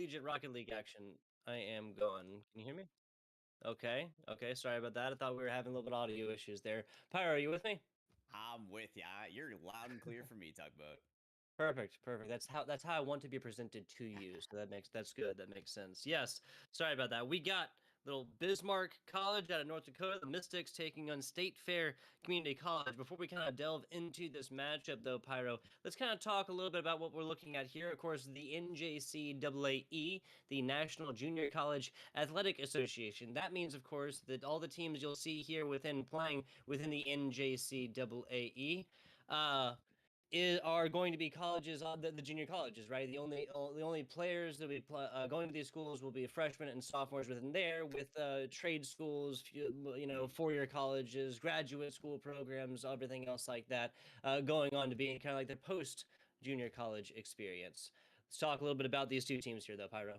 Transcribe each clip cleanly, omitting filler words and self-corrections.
Collegiate Rocket League action. I am gone. Can you hear me? Okay. Okay. Sorry about that. I thought we were having a little bit of audio issues there. Pyro, are you with me? I'm with ya. You're loud and clear for me, Tugboat. Perfect. Perfect. That's how I want to be presented to you. So that's good. That makes sense. Yes. Sorry about that. We got little Bismarck College out of North Dakota, the Mystics taking on State Fair Community College. Before we kind of delve into this matchup, though, Pyro, let's kind of talk a little bit about what we're looking at here. Of course, the NJCAAE, the National Junior College Athletic Association. That means, of course, that all the teams you'll see here playing within the NJCAAE. Are going to be colleges, the junior colleges, right? The only players that will be going to these schools will be freshmen and sophomores within there, with trade schools, 4-year colleges, graduate school programs, everything else like that, going on to being kind of like the post junior college experience. Let's talk a little bit about these two teams here, though, Pyro.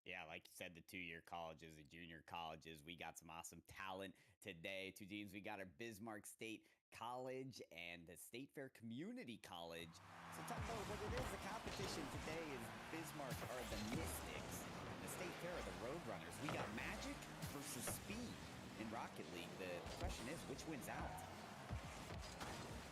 Yeah, like you said, the 2-year colleges, the junior colleges. We got some awesome talent today. Two teams. We got our Bismarck State College and the State Fair Community College. So talk about what it is. The competition today is Bismarck are the Mystics. The State Fair are the Roadrunners. We got Magic versus Speed in Rocket League. The question is, which wins out?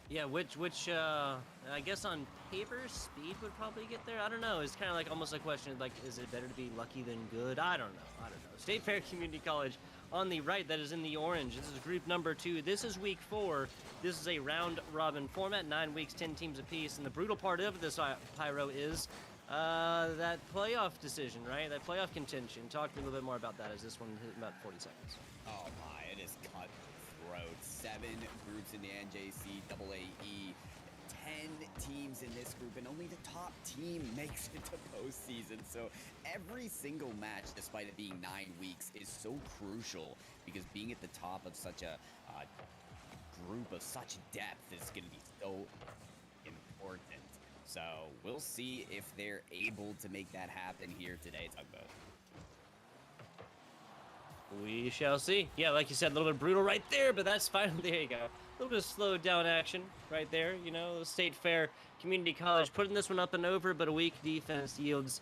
Yeah, which I guess on paper, Speed would probably get there. I don't know. It's kind of like almost a question like, is it better to be lucky than good? I don't know. State Fair Community College on the right, that is in the orange. This is group number 2. This is week 4. This is a round robin format, 9 weeks, 10 teams apiece. And the brutal part of this, Pyro, is that playoff decision, right? That playoff contention. Talk to me a little bit more about that, as this one hit about 40 seconds. Oh my, it is cutthroat. 7 groups in the NJCAAE. 10 teams in this group, and only the top team makes it to postseason. So every single match, despite it being 9 weeks, is so crucial, because being at the top of such a group of such depth is going to be so important. So we'll see if they're able to make that happen here today, Tugboat. We shall see. Yeah, like you said, a little bit brutal right there, but that's fine. There you go. A little bit of slowed down action right there. You know, State Fair Community College putting this one up and over, but a weak defense yields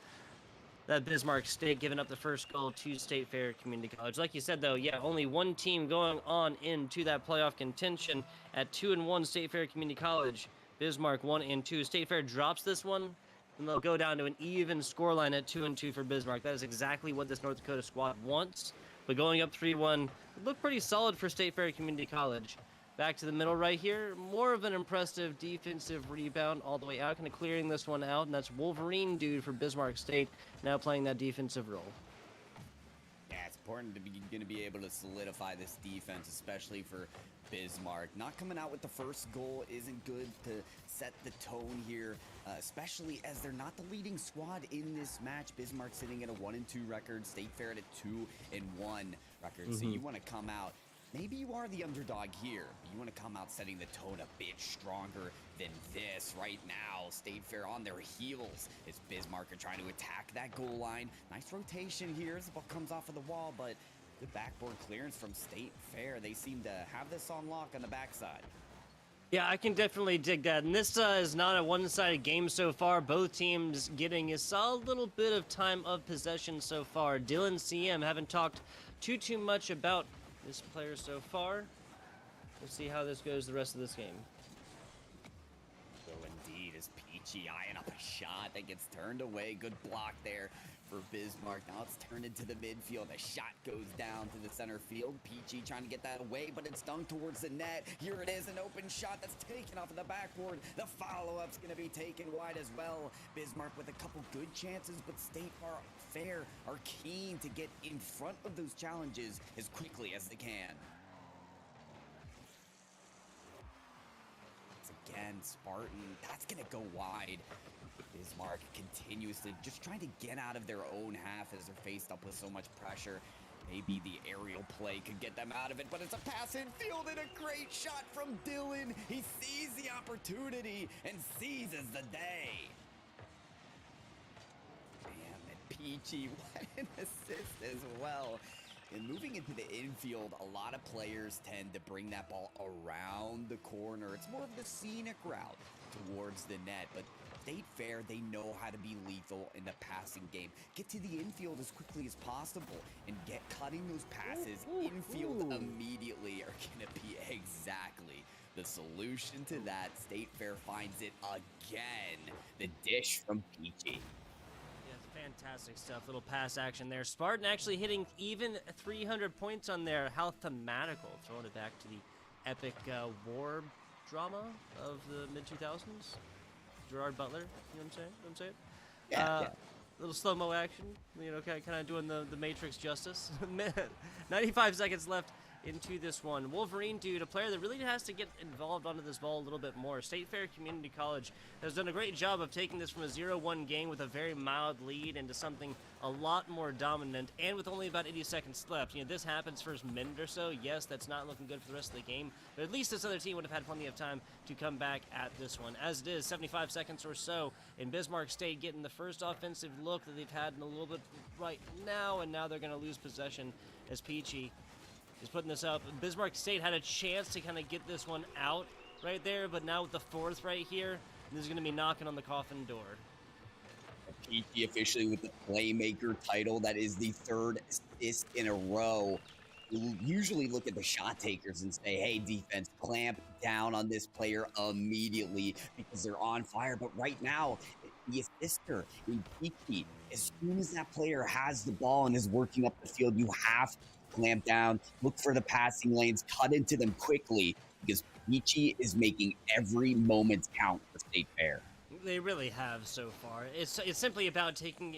that Bismarck State giving up the first goal to State Fair Community College. Like you said, though, yeah, only one team going on into that playoff contention at 2-1. State Fair Community College. Bismarck 1-2. State Fair drops this one, and they'll go down to an even scoreline at 2-2 for Bismarck. That is exactly what this North Dakota squad wants. But going up 3-1 looked pretty solid for State Fair Community College. Back to the middle right here, more of an impressive defensive rebound all the way out, kind of clearing this one out, and that's Wolverine dude for Bismarck State, now playing that defensive role. Yeah, it's important to be able to solidify this defense, especially for Bismarck. Not coming out with the first goal isn't good to set the tone here, especially as they're not the leading squad in this match. Bismarck sitting at a 1-2 record, State Fair at a 2-1 record. So you want to come out. Maybe you are the underdog here, but you want to come out setting the tone a bit stronger than this. Right now, State Fair on their heels as Bismarck are trying to attack that goal line. Nice rotation here as the ball comes off of the wall, but good backboard clearance from State Fair. They seem to have this on lock on the backside. Yeah, I can definitely dig that. And this is not a one-sided game so far. Both teams getting a solid little bit of time of possession so far. Dylan CM haven't talked too much about this player so far. We'll see how this goes the rest of this game. So indeed, as Peachy eyeing up a shot that gets turned away. Good block there for Bismarck. Now it's turned into the midfield. A shot goes down to the center field. Peachy trying to get that away, but it's dunked towards the net. Here it is, an open shot that's taken off of the backboard. The follow-up's going to be taken wide as well. Bismarck with a couple good chances, but State Fair are keen to get in front of those challenges as quickly as they can. Again, Spartan, that's going to go wide. Bismarck continuously just trying to get out of their own half as they're faced up with so much pressure. Maybe the aerial play could get them out of it, but it's a pass infield and a great shot from Dylan. He sees the opportunity and seizes the day. Damn it, Peachy, what an assist as well. And moving into the infield, a lot of players tend to bring that ball around the corner. It's more of the scenic route towards the net, but State Fair, they know how to be lethal in the passing game. Get to the infield as quickly as possible and get cutting those passes infield immediately are going to be exactly the solution to that. State Fair finds it again. The dish from Peachy. Fantastic stuff. Little pass action there. Spartan actually hitting even 300 points on there. How thematical. Throwing it back to the epic war drama of the mid-2000s. Gerard Butler. You know what I'm saying? Yeah. Little slow-mo action. You know, kind of doing the Matrix justice. 95 seconds left into this one. Wolverine dude, a player that really has to get involved onto this ball a little bit more. State Fair Community College has done a great job of taking this from a 0-1 game with a very mild lead into something a lot more dominant, and with only about 80 seconds left. You know, this happens first minute or so. Yes, that's not looking good for the rest of the game, but at least this other team would have had plenty of time to come back at this one. As it is, 75 seconds or so, and Bismarck State getting the first offensive look that they've had in a little bit right now, and now they're going to lose possession as Peachy is putting this up. Bismarck State had a chance to kind of get this one out right there, but now with the fourth right here, this is going to be knocking on the coffin door. Peachy officially with the playmaker title. That is the third assist in a row. You usually look at the shot takers and say, hey, defense, clamp down on this player immediately because they're on fire. But right now, the assister in Peachy, as soon as that player has the ball and is working up the field, you have to clamp down, look for the passing lanes, cut into them quickly, because Peachy is making every moment count for State Fair. They really have so far. It's simply about taking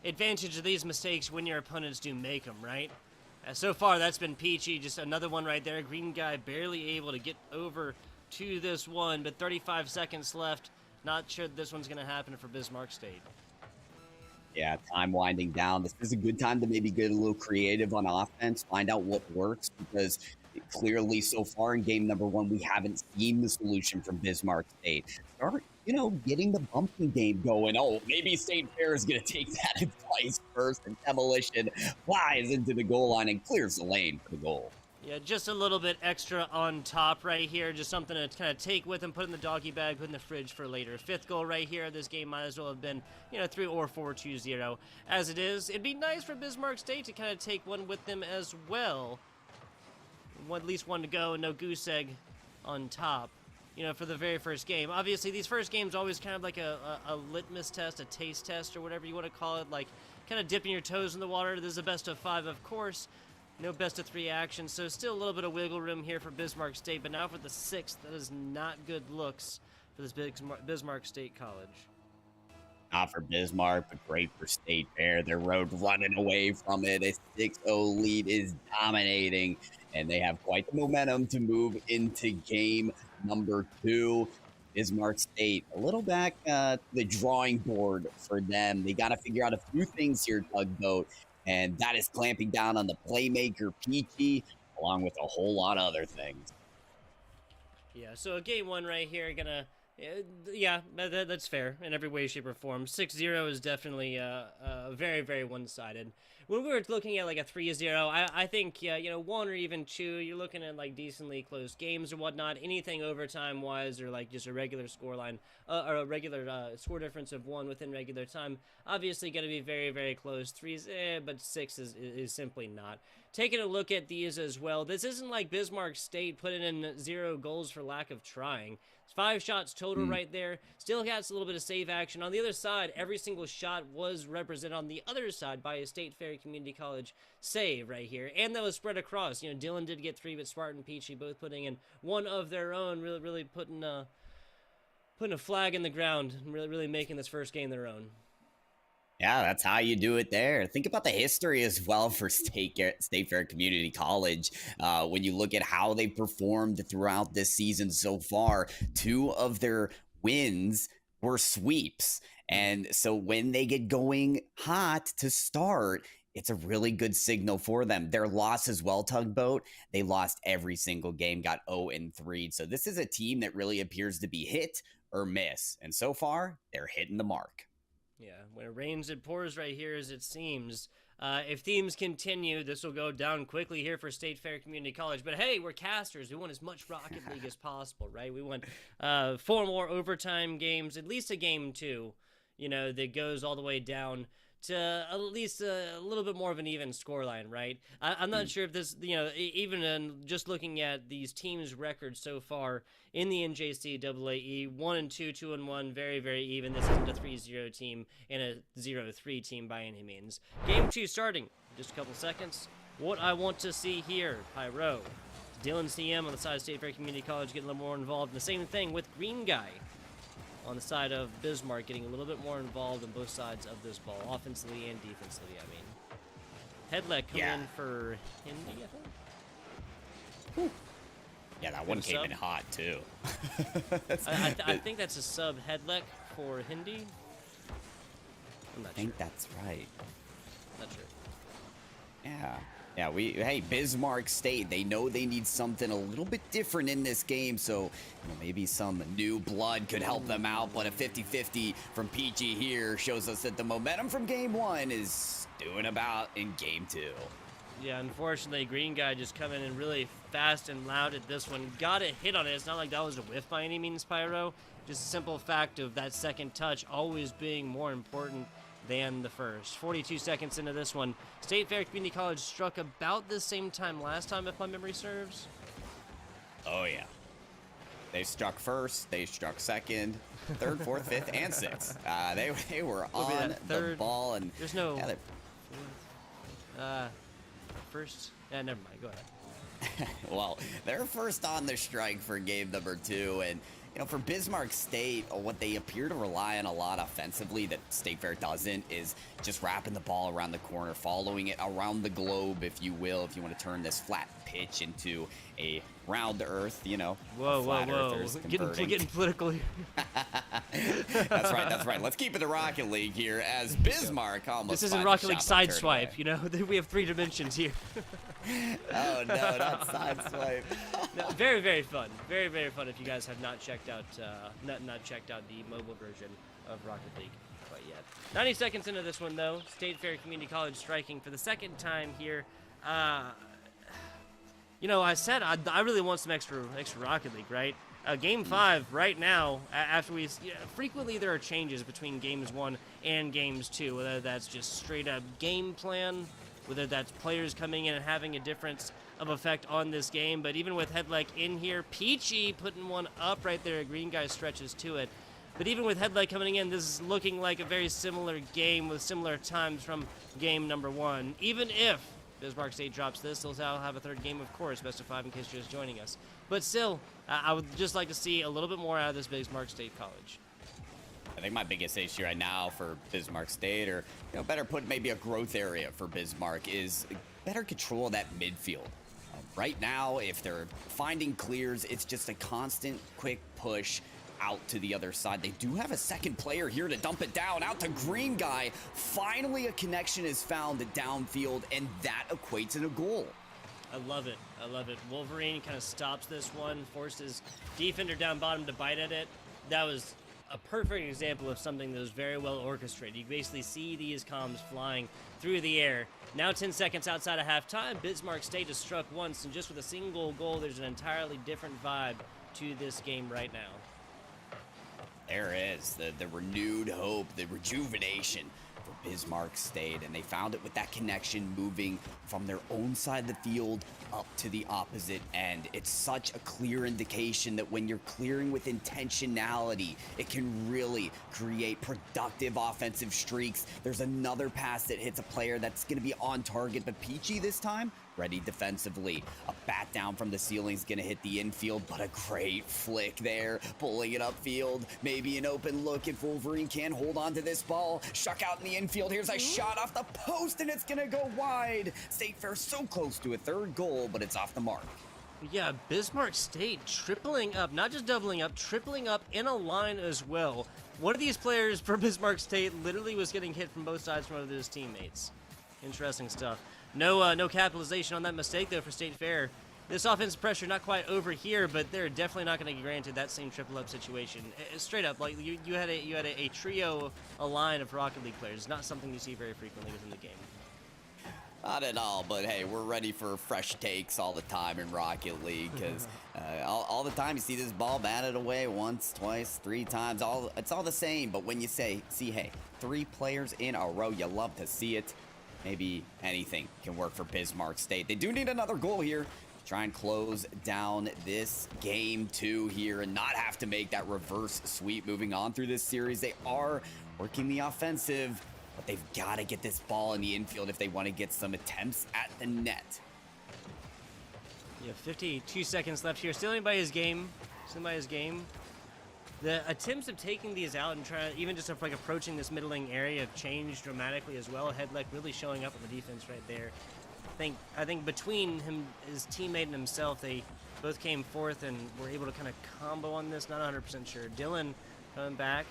advantage of these mistakes when your opponents do make them, right? So far, that's been Peachy. Just another one right there. Green guy barely able to get over to this one, but 35 seconds left. Not sure this one's going to happen for Bismarck State. Yeah, time winding down. This is a good time to maybe get a little creative on offense, find out what works, because clearly so far in game number one, we haven't seen the solution from Bismarck State. Start, getting the bumping game going. Oh, maybe State Fair is going to take that advice first, and Demolition flies into the goal line and clears the lane for the goal. Yeah, just a little bit extra on top right here. Just something to kind of take with him, put in the doggy bag, put in the fridge for later. Fifth goal right here. This game might as well have been, 3 or 4-2-0. As it is, it'd be nice for Bismarck State to kind of take one with them as well. At least one to go, no goose egg on top, for the very first game. Obviously, these first games always kind of like a litmus test, a taste test, or whatever you want to call it, like kind of dipping your toes in the water. This is a best of 5, of course. No best of 3 action, so still a little bit of wiggle room here for Bismarck State, but now for the 6th, that is not good looks for this Bismarck State College. Not for Bismarck, but great for State Fair. Their road running away from it. A 6-0 lead is dominating, and they have quite the momentum to move into game number 2. Bismarck State, a little back to the drawing board for them. They got to figure out a few things here, Tugboat. And that is clamping down on the playmaker Peachy, along with a whole lot of other things. Yeah, so game 1 right here, that's fair in every way, shape, or form. 6-0 is definitely very, very one-sided. When we were looking at like a 3-0, I think, 1 or even 2, you're looking at like decently close games or whatnot. Anything overtime-wise or like just a regular score line, or a regular score difference of 1 within regular time, obviously going to be very, very close. 3's, but 6 is simply not. Taking a look at these as well, this isn't like Bismarck State putting in 0 goals for lack of trying. 5 shots total right there. Still has a little bit of save action. On the other side, every single shot was represented on the other side by a State Fair Community College save right here. And that was spread across. Dylan did get 3, but Spartan and Peachy both putting in one of their own, really putting a flag in the ground, and really making this first game their own. Yeah, that's how you do it there. Think about the history as well for State Fair Community College. When you look at how they performed throughout this season so far, 2 of their wins were sweeps. And so when they get going hot to start, it's a really good signal for them. Their loss as well, Tugboat, they lost every single game, got 0-3. So this is a team that really appears to be hit or miss. And so far, they're hitting the mark. Yeah, when it rains, it pours right here, as it seems. If themes continue, this will go down quickly here for State Fair Community College. But hey, we're casters. We want as much Rocket League as possible, right? We want 4 more overtime games, at least a game 2, you know, that goes all the way down to at least a little bit more of an even scoreline, right? I'm not sure if this, you know, even in just looking at these teams' records so far in the NJCAAE, 1-2, 2-1, very, very even. This isn't a 3-0 team and a 0-3 team by any means. Game 2 starting in just a couple seconds. What I want to see here, Pyro, Dylan CM on the side of State Fair Community College getting a little more involved. And the same thing with Green Guy on the side of Bismarck, getting a little bit more involved on both sides of this ball, offensively and defensively, I mean. Headlet coming in for Hindi, I think. Whew. Yeah, that one came in hot, too. I think that's a sub Headlet for Hindi. I'm not sure. I think that's right. Not sure. Yeah. Yeah, hey, Bismarck State, they know they need something a little bit different in this game, so you know, maybe some new blood could help them out, but a 50-50 from Peachy here shows us that the momentum from game 1 is doing about in game 2. Yeah, unfortunately, Green Guy just coming in really fast and loud at this one. Got a hit on it. It's not like that was a whiff by any means, Pyro. Just a simple fact of that second touch always being more important than the first. 42 seconds into this one. State Fair Community College struck about the same time last time, if my memory serves. Oh, yeah. They struck first, they struck second, third, fourth, fifth, and sixth. They were on the ball. And there's no first. Yeah, never mind. Go ahead. Well, they're first on the strike for game number 2, and you know, for Bismarck State, what they appear to rely on a lot offensively that State Fair doesn't is just wrapping the ball around the corner, following it around the globe, if you will, if you want to turn this flat pitch into a round earth, you know. Whoa. Getting political here. That's right. Let's keep it to Rocket League here as Bismarck almost. This isn't Rocket League Sideswipe, you know. We have 3 dimensions here. Oh no, not Sideswipe. No, very, very fun. Very, very fun. If you guys have not checked out, not checked out the mobile version of Rocket League quite yet. 90 seconds into this one, though, State Fair Community College striking for the second time here. You know, I said I really want some extra Rocket League, right? Game 5 right now, after we frequently there are changes between games 1 and games 2, whether that's just straight up game plan, whether that's players coming in and having a difference of effect on this game. But even with Headleg in here, Peachy putting one up right there, Green Guy stretches to it. But even with Headleg coming in, this is looking like a very similar game with similar times from game number 1. Even if Bismarck State drops this, they'll have a third game, of course, best of 5 in case you're just joining us. But still, I would just like to see a little bit more out of this Bismarck State College. I think my biggest issue right now for Bismarck State, or you know, better put, maybe a growth area for Bismarck, is better control of that midfield. Right now, if they're finding clears, it's just a constant, quick push out to the other side. They do have a second player here to dump it down out to Green Guy. Finally, a connection is found downfield, and that equates in a goal. I love it. Wolverine kind of stops this one, forces defender down bottom to bite at it. That was a perfect example of something that was very well orchestrated. You basically see these comms flying through the air. Now 10 seconds outside of halftime, Bismarck State has struck once, and just with a single goal, there's an entirely different vibe to this game right now. There is the renewed hope, the rejuvenation for Bismarck State, and they found it with that connection moving from their own side of the field up to the opposite end. It's such a clear indication that when you're clearing with intentionality, it can really create productive offensive streaks. There's another pass that hits a player that's going to be on target, but Peachy this time ready defensively. A bat down from the ceiling is going to hit the infield, but a great flick there, pulling it upfield. Maybe an open look if Wolverine can hold on to this ball. Shuck out in the infield. Here's a shot off the post, and it's going to go wide. State Fair so close to a third goal, but it's off the mark. Yeah, Bismarck State tripling up, not just doubling up, tripling up in a line as well. One of these players for Bismarck State literally was getting hit from both sides from one of his teammates. Interesting stuff. No capitalization on that mistake, though, for State Fair. This offensive pressure not quite over here, but they're definitely not going to get granted that same triple-up situation. Straight up, like you had a trio, a line of Rocket League players. It's not something you see very frequently within the game. Not at all, but hey, we're ready for fresh takes all the time in Rocket League because all the time you see this ball batted away once, twice, 3 times. It's all the same. But when you see, hey, 3 players in a row, you love to see it. Maybe anything can work for Bismarck State. They do need another goal here to try and close down this game 2 here and not have to make that reverse sweep moving on through this series. They are working the offensive, but they've got to get this ball in the infield if they want to get some attempts at the net. Yeah, 52 seconds left here. Still by his game. The attempts of taking these out and trying, even just like approaching this middling area, have changed dramatically as well. Headlick really showing up on the defense right there. I think between him, his teammate, and himself, they both came forth and were able to kind of combo on this. Not 100% sure. Dylan coming back.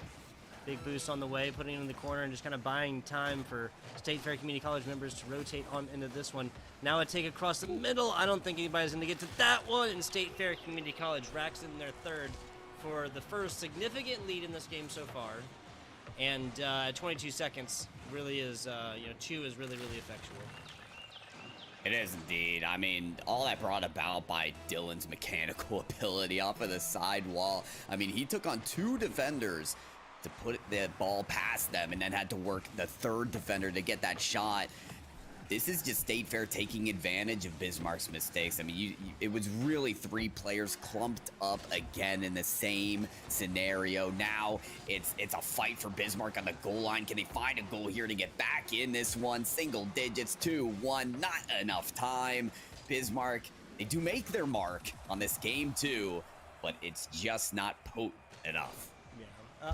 Big boost on the way, putting it in the corner and just kind of buying time for State Fair Community College members to rotate on into this one. Now a take across the middle. I don't think anybody's going to get to that one. And State Fair Community College racks in their third for the first significant lead in this game so far. And 22 seconds really is, 2 is really, really effectual. It is indeed. I mean, all that brought about by Dylan's mechanical ability off of the side wall. I mean, he took on 2 defenders to put the ball past them and then had to work the 3rd defender to get that shot. This is just State Fair taking advantage of Bismarck's mistakes. I mean, it was really 3 players clumped up again in the same scenario. Now it's a fight for Bismarck on the goal line. Can they find a goal here to get back in this one? Single digits, 2-1, not enough time. Bismarck, they do make their mark on this game too, but it's just not potent enough.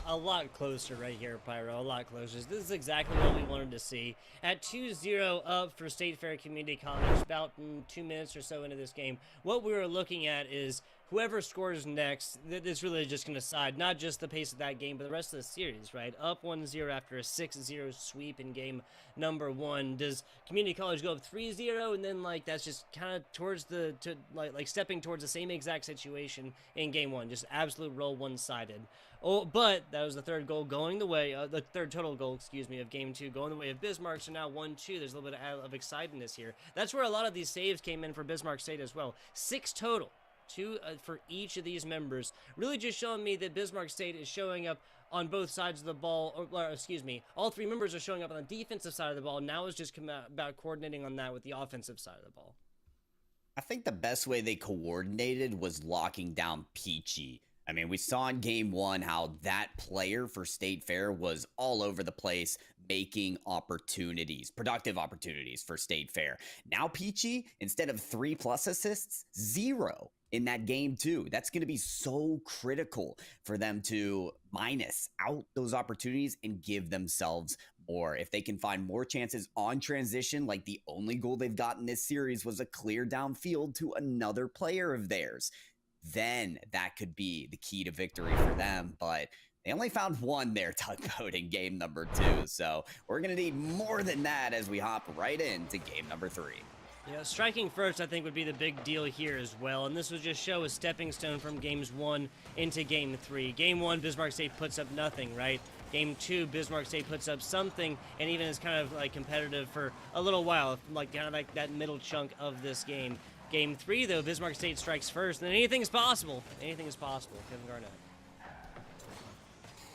A lot closer right here, Pyro, a lot closer. This is exactly what we wanted to see. At 2-0 up for State Fair Community College, about 2 minutes or so into this game, what we were looking at is whoever scores next, it's really just going to decide not just the pace of that game, but the rest of the series, right? Up 1-0 after a 6-0 sweep in game number 1. Does Community College go up 3-0 and then that's just kind of towards stepping towards the same exact situation in game 1, just absolute roll one-sided. Oh, but that was the 3rd goal going the way, the 3rd total goal, of game 2 going the way of Bismarck. So now 1-2. There's a little bit of excitedness here. That's where a lot of these saves came in for Bismarck State as well. 6 total. 2 for each of these members, really just showing me that Bismarck State is showing up on both sides of the ball, all 3 members are showing up on the defensive side of the ball. Now it's just about coordinating on that with the offensive side of the ball. I think the best way they coordinated was locking down Peachy. I mean, we saw in game 1 how that player for State Fair was all over the place, making opportunities, productive opportunities for State Fair. Now Peachy, instead of 3+ assists, 0 in that game 2. That's going to be so critical for them to minus out those opportunities and give themselves more. If they can find more chances on transition, like the only goal they've got in this series was a clear downfield to another player of theirs, then that could be the key to victory for them. But they only found 1 there, Tugboat, in game number 2. So we're going to need more than that as we hop right into game number 3. Yeah, striking first, I think, would be the big deal here as well. And this would just show a stepping stone from games 1 into game 3. Game 1, Bismarck State puts up nothing, right? Game 2, Bismarck State puts up something and even is kind of competitive for a little while, kind of that middle chunk of this game. Game 3, though, Bismarck State strikes first, and anything's possible. Anything is possible. Kevin Garnett.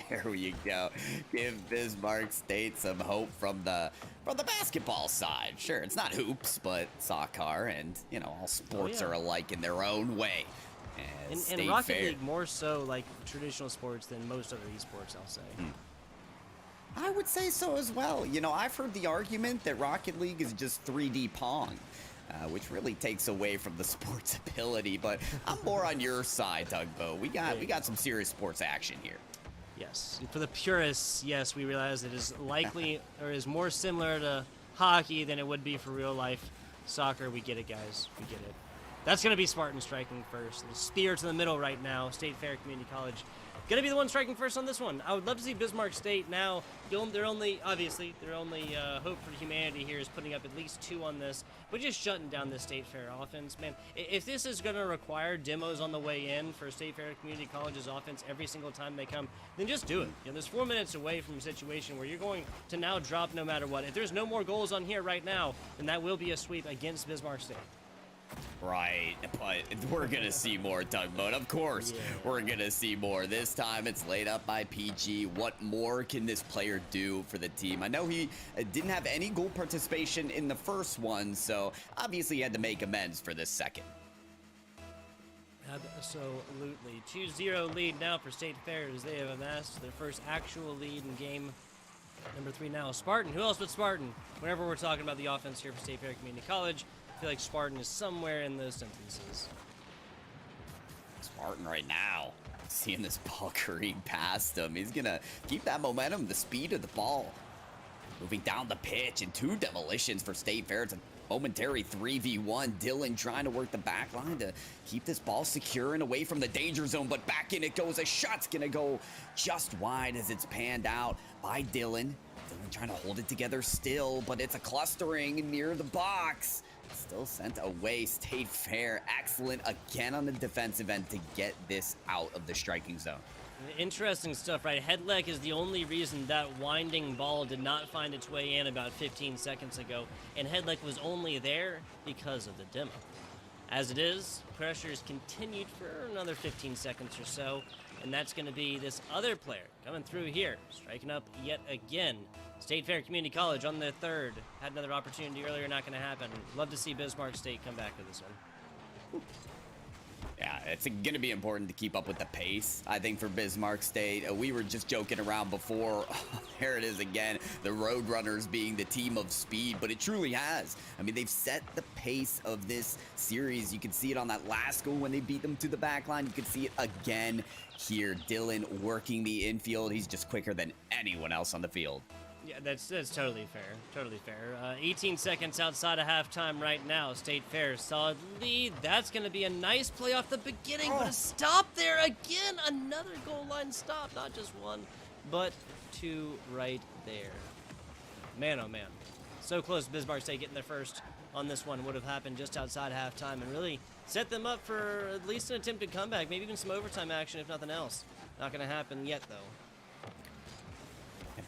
There you go. Give Bismarck State some hope from the basketball side. Sure, it's not hoops, but soccer, and all sports are alike in their own way. And Rocket League more so like traditional sports than most other esports, I'll say. I would say so as well. I've heard the argument that Rocket League is just 3D Pong. Which really takes away from the sports ability, but I'm more on your side, Tugboat. We got some serious sports action here. Yes, for the purists, yes, we realize it is likely or is more similar to hockey than it would be for real life soccer. We get it, guys. We get it. That's going to be Spartan striking first. The spear to the middle right now. State Fair Community College Gonna be the one striking first on this one. I would love to see Bismarck State now. Their only hope for humanity here is putting up at least 2 on this, but just shutting down this State Fair offense, man. If this is gonna require demos on the way in for State Fair Community College's offense every single time they come, then just do it. You know, there's 4 minutes away from a situation where you're going to now drop no matter what. If there's no more goals on here right now, then that will be a sweep against Bismarck State. Right, but we're gonna see more Tugboat. Of course, we're gonna see more. This time it's laid up by PG. What more can this player do for the team? I know he didn't have any goal participation in the first one, so obviously he had to make amends for this second. Absolutely. 2-0 lead now for State Fair as they have amassed their first actual lead in game number 3 now. Spartan, who else but Spartan? Whenever we're talking about the offense here for State Fair Community College, I feel like Spartan is somewhere in those sentences. Spartan right now, seeing this ball careen past him. He's gonna keep that momentum, the speed of the ball. Moving down the pitch and 2 demolitions for State Fair. It's a momentary 3v1. Dylan trying to work the back line to keep this ball secure and away from the danger zone, but back in it goes. A shot's gonna go just wide as it's panned out by Dylan. Dylan trying to hold it together still, but it's a clustering near the box. Still sent away. State Fair excellent again on the defensive end to get this out of the striking zone. Interesting stuff, right? Headleg is the only reason that winding ball did not find its way in about 15 seconds ago, and Headleg was only there because of the demo. As it is, pressure is continued for another 15 seconds or so, and that's going to be this other player coming through here, striking up yet again. State Fair Community College on their 3rd. Had another opportunity earlier, not going to happen. Love to see Bismarck State come back to this one. Yeah, it's going to be important to keep up with the pace, I think, for Bismarck State. We were just joking around before. Here it is again, the Roadrunners being the team of speed, but it truly has. I mean, they've set the pace of this series. You can see it on that last goal when they beat them to the back line. You can see it again here. Dylan working the infield. He's just quicker than anyone else on the field. Yeah, that's totally fair. Totally fair. 18 seconds outside of halftime right now. State Fair, solid lead. That's going to be a nice play off the beginning, but a stop there again. Another goal line stop. Not just one, but 2 right there. Man, oh man. So close to Bismarck State getting their first on this one. Would have happened just outside halftime and really set them up for at least an attempted comeback. Maybe even some overtime action, if nothing else. Not going to happen yet, though.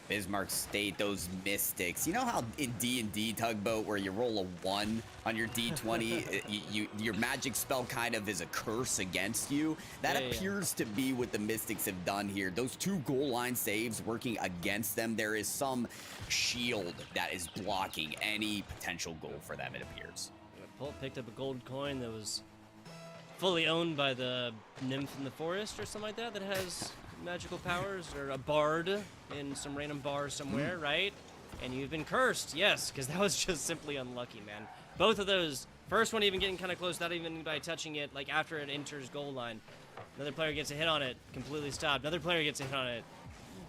Bismarck State, those Mystics. You know how in D&D Tugboat where you roll a 1 on your D20, your magic spell kind of is a curse against you? That appears to be what the Mystics have done here. Those 2 goal line saves working against them. There is some shield that is blocking any potential goal for them, it appears. Pult picked up a gold coin that was fully owned by the nymph in the forest or something like that that has magical powers, or a bard in some random bar somewhere, right? And you've been cursed, yes, because that was just simply unlucky, man. Both of those, first one even getting kind of close, not even by touching it, like after it enters goal line. Another player gets a hit on it, completely stopped. Another player gets a hit on it.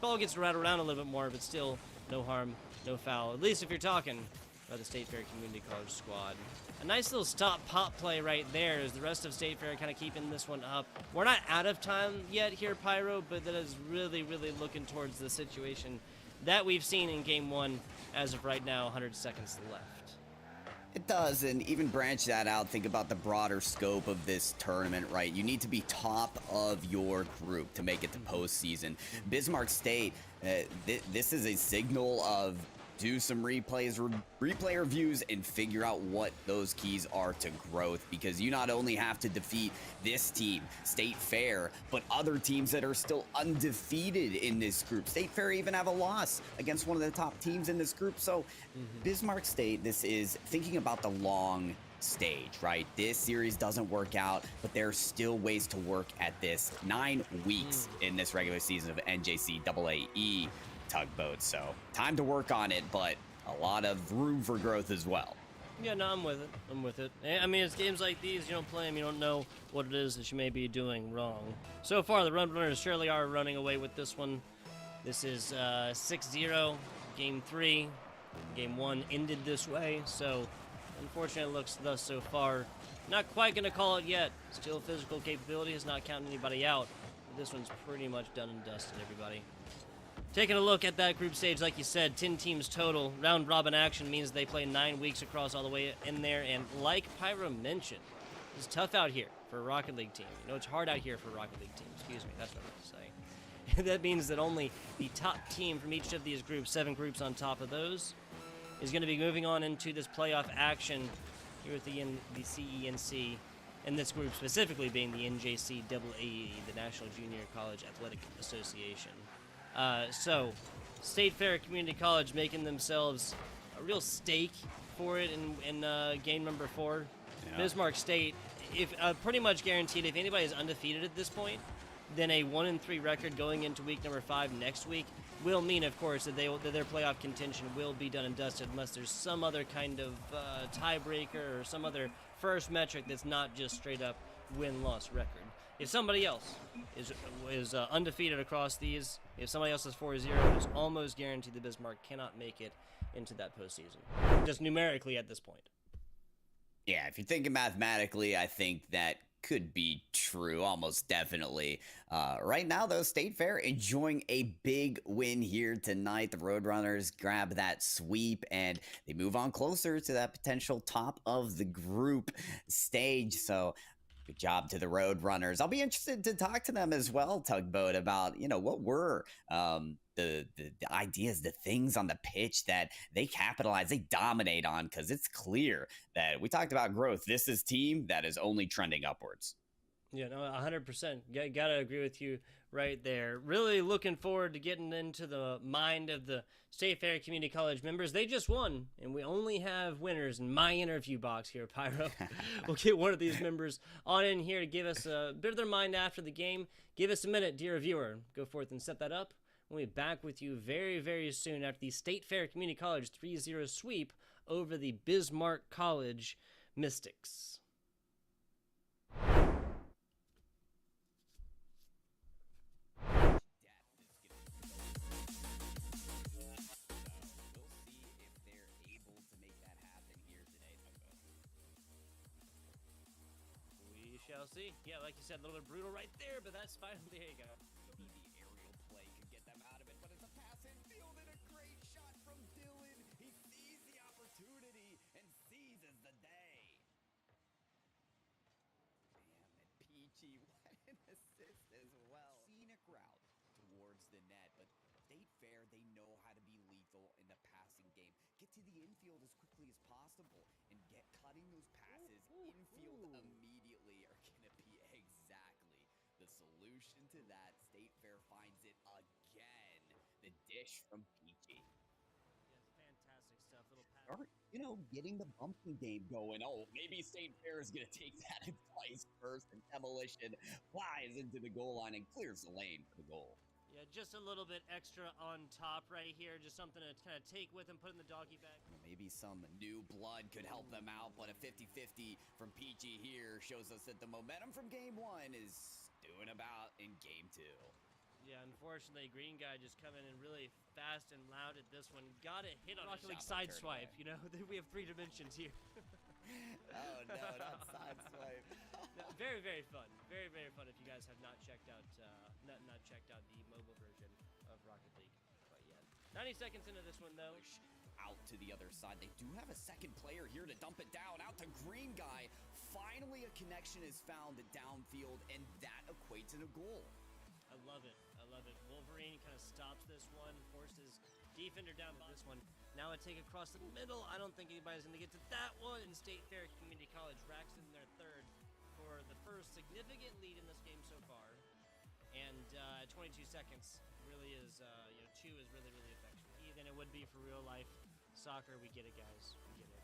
Ball gets rattled around a little bit more, but still no harm, no foul. At least if you're talking about the State Fair Community College squad. A nice little stop-pop play right there as the rest of State Fair kind of keeping this one up. We're not out of time yet here, Pyro, but that is really, really looking towards the situation that we've seen in Game 1 as of right now, 100 seconds left. It does, and even branch that out, think about the broader scope of this tournament, right? You need to be top of your group to make it to postseason. Bismarck State, this is a signal of do some replay reviews, and figure out what those keys are to growth, because you not only have to defeat this team, State Fair, but other teams that are still undefeated in this group. State Fair even have a loss against one of the top teams in this group. So Bismarck State, this is thinking about the long stage, right? This series doesn't work out, but there's still ways to work at this. 9 weeks in this regular season of NJCAAE Tugboat, so time to work on it, but a lot of room for growth as well. Yeah, no, I'm with it. I'm with it. I mean, it's games like these, you don't play them, you don't know what it is that you may be doing wrong. So far, the Roadrunners surely are running away with this one. This is 6-0, Game 3. Game 1 ended this way, so unfortunately it looks thus so far. Not quite going to call it yet. Still physical capability is not counting anybody out. this one's pretty much done and dusted, everybody. Taking a look at that group stage, like you said, 10 teams total. Round robin action means they play 9 weeks across all the way in there. And like Pyro mentioned, it's tough out here for a Rocket League team. You know, it's hard out here for a Rocket League team. Excuse me, that's what I meant to say. That means that only the top team from each of these groups, 7 groups on top of those, is going to be moving on into this playoff action here at the CENC. And this group specifically being the NJCAAE, the National Junior College Athletic Association. So, State Fair Community College making themselves a real stake for it in game number 4. Yeah. Bismarck State, if pretty much guaranteed, if anybody is undefeated at this point, then a 1-3 record going into week number 5 next week will mean, of course, that their playoff contention will be done and dusted unless there's some other kind of tiebreaker or some other first metric that's not just straight up win-loss record. If somebody else is undefeated across these, if somebody else is 4-0, it's almost guaranteed that Bismarck cannot make it into that postseason. Just numerically at this point. Yeah, if you're thinking mathematically, I think that could be true, almost definitely. Right now, though, State Fair enjoying a big win here tonight. The Roadrunners grab that sweep, and they move on closer to that potential top of the group stage. So good job to the Roadrunners. I'll be interested to talk to them as well, Tugboat, about, you know, what were the ideas, the things on the pitch that they capitalize, they dominate on, because it's clear that we talked about growth. This is a team that is only trending upwards. Yeah, no, 100%. Gotta agree with you right there. Really looking forward to getting into the mind of the State Fair Community College members. They just won, and we only have winners in my interview box here, Pyro. We'll get one of these members on in here to give us a bit of their mind after the game. Give us a minute, dear viewer. Go forth and set that up. We'll be back with you very, very soon after the State Fair Community College 3-0 sweep over the Bismarck College Mystics. Shall see. Yeah, like you said, a little bit brutal right there, but that's fine. There you go. Maybe the aerial play could get them out of it, but it's a pass in field and a great shot from Dylan. He sees the opportunity and seizes the day. Damn it, Peachy, what an assist as well. Scenic route towards the net, but State Fair, they know how to be lethal in the passing game. Get to the infield as quickly as possible and get cutting those passes infield immediately are going to be exactly the solution to that. State Fair finds it again. The dish from Peachy. Yeah, fantastic stuff. Little pass. You know, getting the bumping game going. Oh, maybe State Fair is going to take that advice first, and Demolition flies into the goal line and clears the lane for the goal. Yeah, just a little bit extra on top right here. Just something to kind of take with and put in the doggy bag. Maybe some new blood could help them out, but a 50-50 from Peachy here shows us that the momentum from game 1 is doing about in game 2. Yeah, unfortunately, Green Guy just coming in really fast and loud at this one. Got it hit on Rocket League side swipe, you know? We have 3 dimensions here. Oh, no, not side swipe. No, very, very fun. Very, very fun if you guys have not checked out not checked out the mobile version of Rocket League quite yet. 90 seconds into this one, though. Out to the other side. They do have a second player here to dump it down. Out to Green Guy. Finally, a connection is found downfield, and that equates in a goal. I love it. I love it. Wolverine kind of stops this one, forces defender down to this one. Now a take across the middle. I don't think anybody's going to get to that one. And State Fair Community College racks in their 3rd for the first significant lead in this game so far. And 22 seconds really is, 2 is really, really effective. Than it would be for real life soccer. We get it, guys. We get it.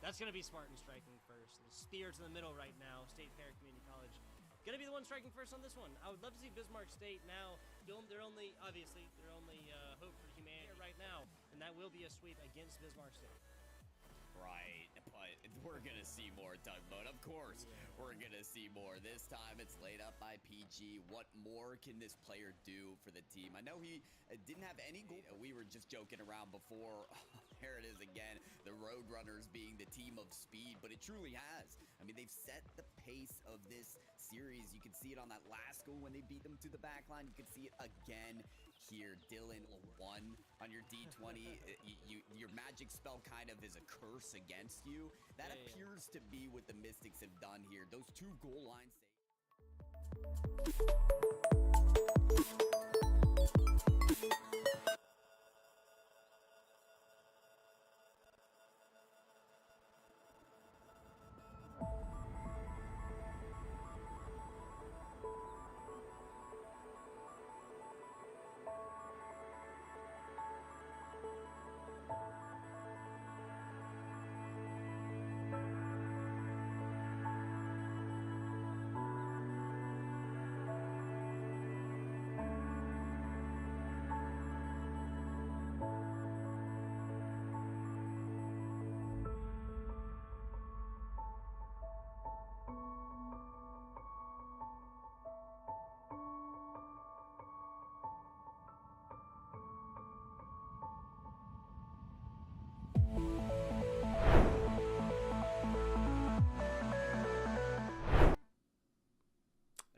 That's going to be Spartan striking first. The spear to the middle right now. State Fair Community College going to be the one striking first on this one. I would love to see Bismarck State now. They're only, obviously, hope for humanity right now. And that will be a sweep against Bismarck State. Right, but we're going to see more, Tugboat. Of course, we're going to see more. This time it's laid up by PG. What more can this player do for the team? I know he didn't have any goal. We were just joking around before there it is again. The Roadrunners being the team of speed, but it truly has. I mean, they've set the pace of this series. You can see it on that last goal when they beat them to the back line. You can see it again here. Dylan, 1 on your D20. Your magic spell kind of is a curse against you. That appears to be what the Mystics have done here. Those 2 goal line saves.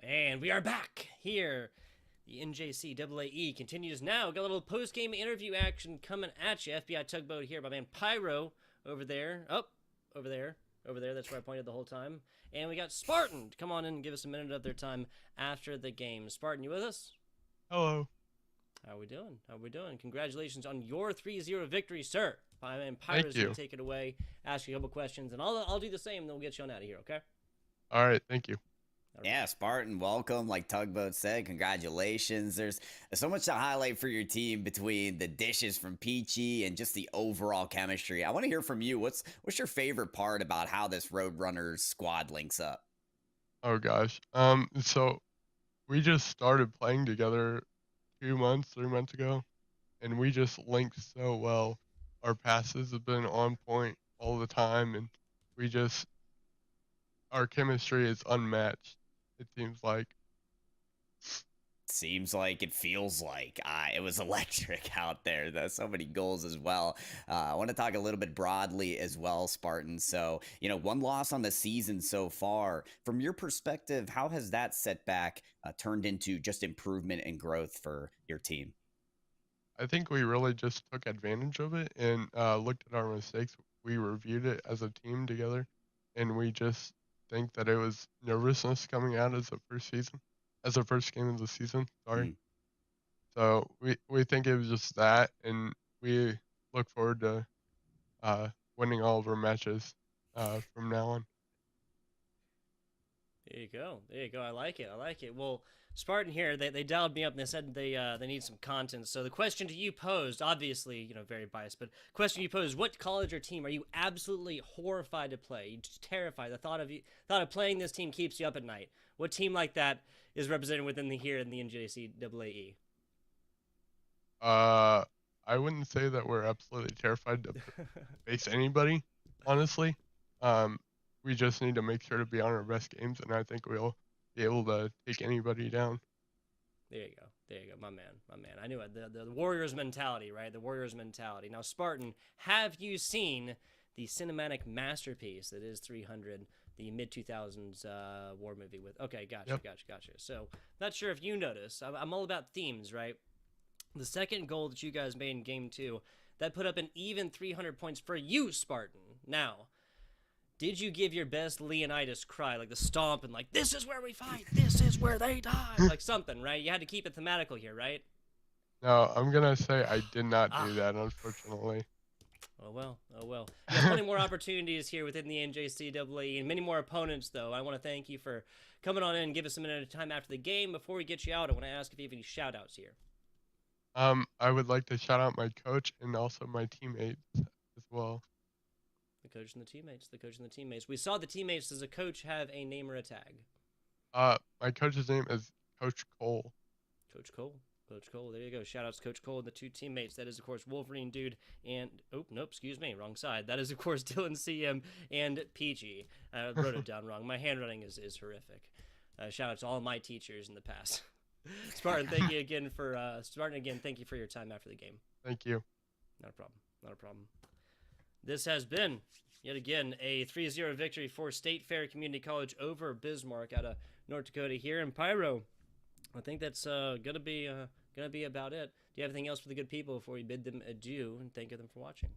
And we are back here. The NJCAAE continues now. Got a little post-game interview action coming at you. FBI Tugboat here. My man Pyro over there. Oh, over there. Over there. That's where I pointed the whole time. And we got Spartan to come on in and give us a minute of their time after the game. Spartan, you with us? Hello. How we doing? How we doing? Congratulations on your 3-0 victory, sir. My man Pyro's going to take it away, ask you a couple questions, and I'll do the same, and then we'll get you on out of here, okay? All right, thank you. Yeah, Spartan, welcome. Like Tugboat said, congratulations. There's so much to highlight for your team between the dishes from Peachy and just the overall chemistry. I want to hear from you. What's your favorite part about how this Roadrunners squad links up? Oh gosh. So we just started playing together 3 months ago, and we just linked so well. Our passes have been on point all the time, and our chemistry is unmatched. It seems like. It feels like it was electric out there. There's so many goals as well. I want to talk a little bit broadly as well, Spartan. So, 1 loss on the season so far. From your perspective, how has that setback turned into just improvement and growth for your team? I think we really just took advantage of it and looked at our mistakes. We reviewed it as a team together, and we just think that it was nervousness coming out as the first game of the season. So we think it was just that, and we look forward to winning all of our matches from now on. There you go. There you go. I like it. Well, Spartan here, they dialed me up and they said they need some content. So the question to you posed, obviously, very biased, but question you posed: what college or team are you absolutely horrified to play? You're just terrified. The thought of playing this team keeps you up at night. What team like that is represented within the NJCAAE? I wouldn't say that we're absolutely terrified to face anybody, honestly. We just need to make sure to be on our best games, and I think we'll be able to take anybody down. There you go, my man. I knew it. The Warriors mentality, right? The Warriors mentality. Now, Spartan, have you seen the cinematic masterpiece that is 300, the mid-2000s war movie with? Okay, gotcha. So, not sure if you noticed. I'm all about themes, right? The second goal that you guys made in Game 2, that put up an even 300 points for you, Spartan. Now, did you give your best Leonidas cry, like the stomp and like, this is where we fight, this is where they die, like something, right? You had to keep it thematical here, right? No, I'm going to say I did not do that, unfortunately. Oh, well. You have plenty more opportunities here within the NJCAA and many more opponents, though. I want to thank you for coming on in and give us a minute of time after the game. Before we get you out, I want to ask if you have any shout-outs here. I would like to shout out my coach and also my teammates as well. The coach and the teammates. We saw the teammates. Does a coach have a name or a tag? My coach's name is Coach Cole. Coach Cole. There you go. Shout outs to Coach Cole and the 2 teammates. That is, of course, Wolverine Dude and... Oh, nope, excuse me. Wrong side. That is, of course, Dylan CM and Peachy. I wrote it down wrong. My handwriting is horrific. Shout out to all my teachers in the past. Spartan, thank you again for thank you for your time after the game. Thank you. Not a problem. this has been, yet again, a 3-0 victory for State Fair Community College over Bismarck out of North Dakota here in Pyro. I think that's gonna be about it. Do you have anything else for the good people before we bid them adieu and thank them for watching?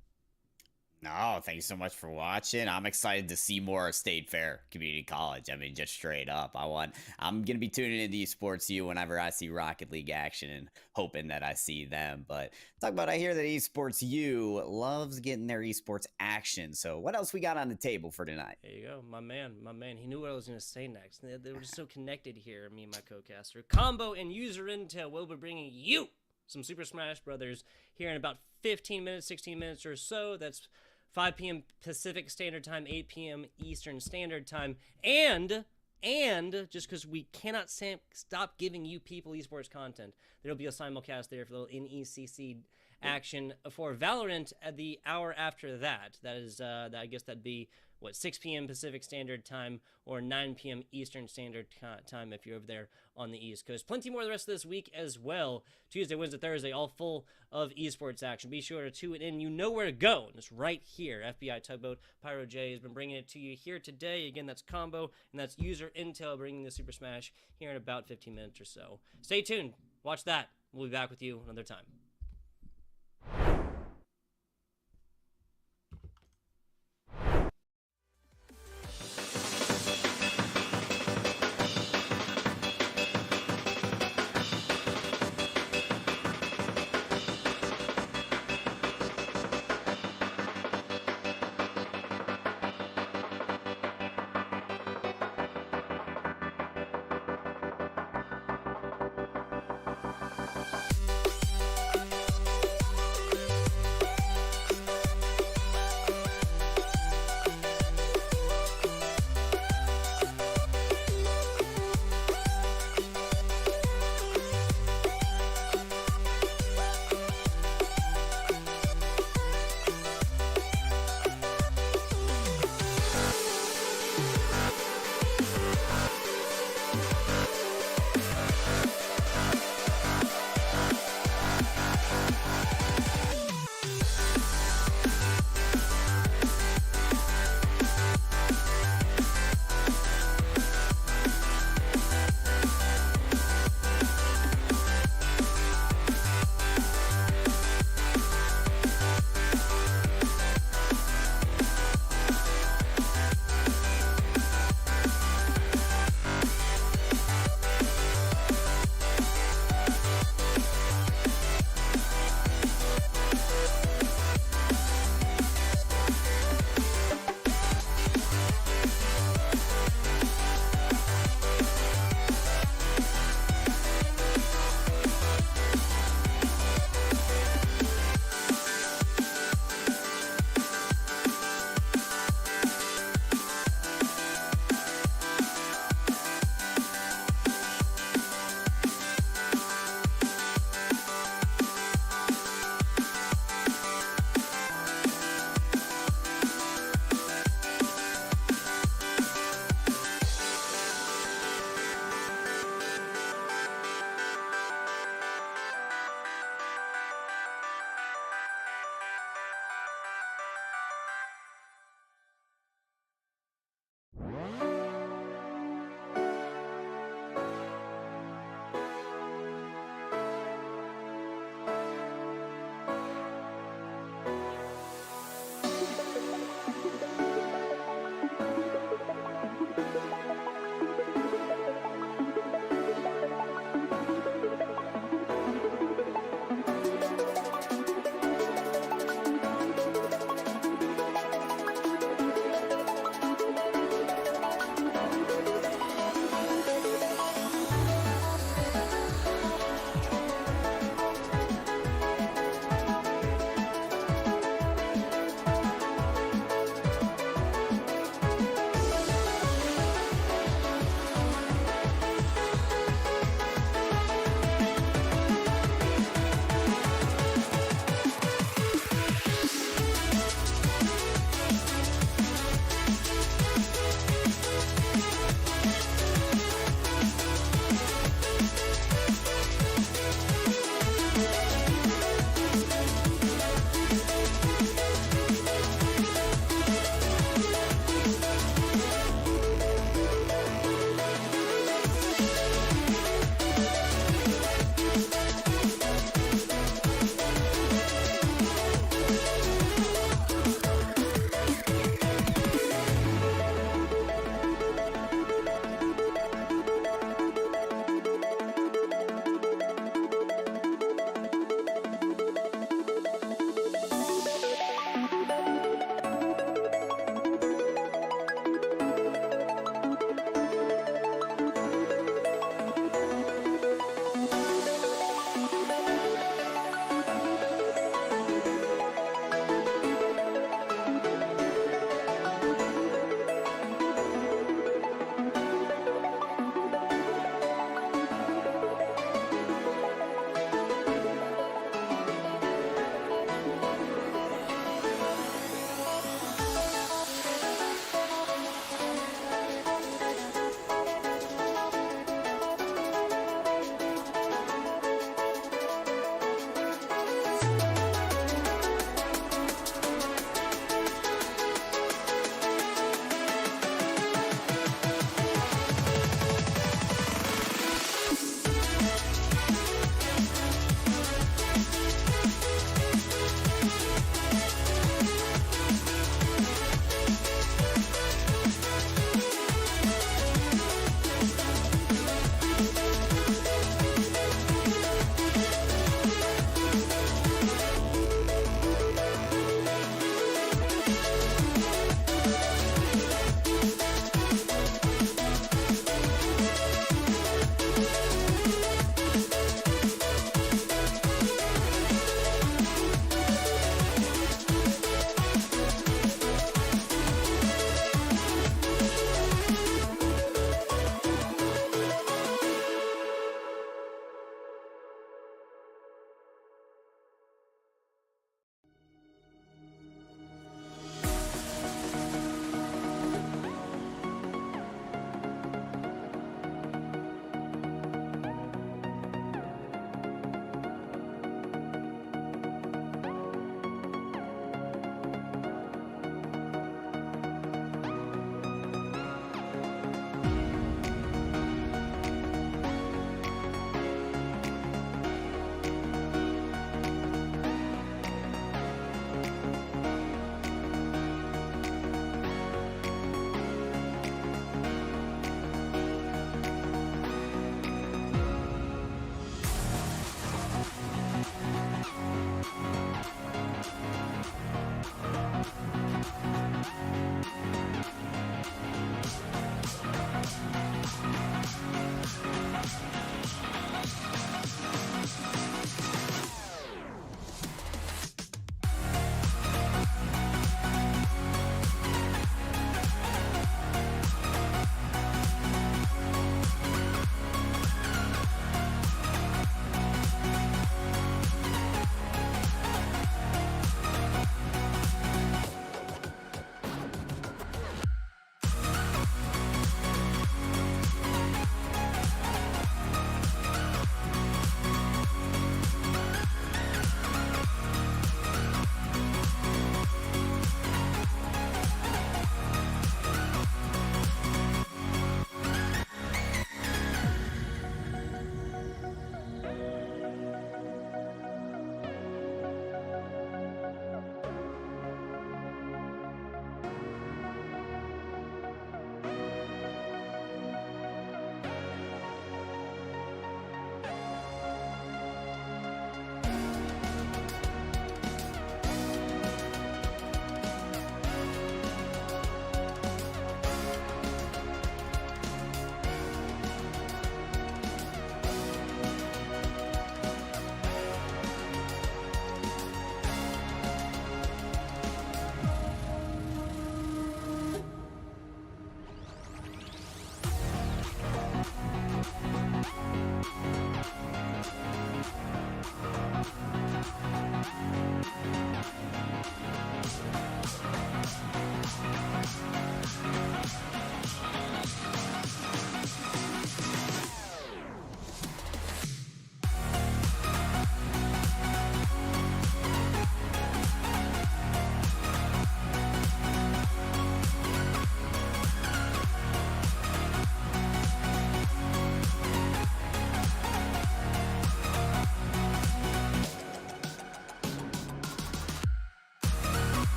No, thanks so much for watching. I'm excited to see more State Fair Community College. I mean, just straight up. I'm going to be tuning into Esports U whenever I see Rocket League action and hoping that I see them. But talk about, I hear that Esports U loves getting their esports action. So what else we got on the table for tonight? There you go. My man. He knew what I was going to say next. They were just so connected here, me and my co-caster. Combo and user intel will be bringing you some Super Smash Brothers here in about 15 minutes, 16 minutes or so. That's 5 p.m. Pacific Standard Time, 8 p.m. Eastern Standard Time, and just because we cannot stop giving you people esports content, there'll be a simulcast there for a little NECC action for VALORANT at the hour after that. That is, I guess that'd be, 6 p.m. Pacific Standard Time or 9 p.m. Eastern Standard Time if you're over there on the East Coast. Plenty more the rest of this week as well. Tuesday, Wednesday, Thursday, all full of esports action. Be sure to tune in. You know where to go. And it's right here. FBI Tugboat, Pyro J has been bringing it to you here today. Again, that's Combo, and that's User Intel bringing the Super Smash here in about 15 minutes or so. Stay tuned. Watch that. We'll be back with you another time.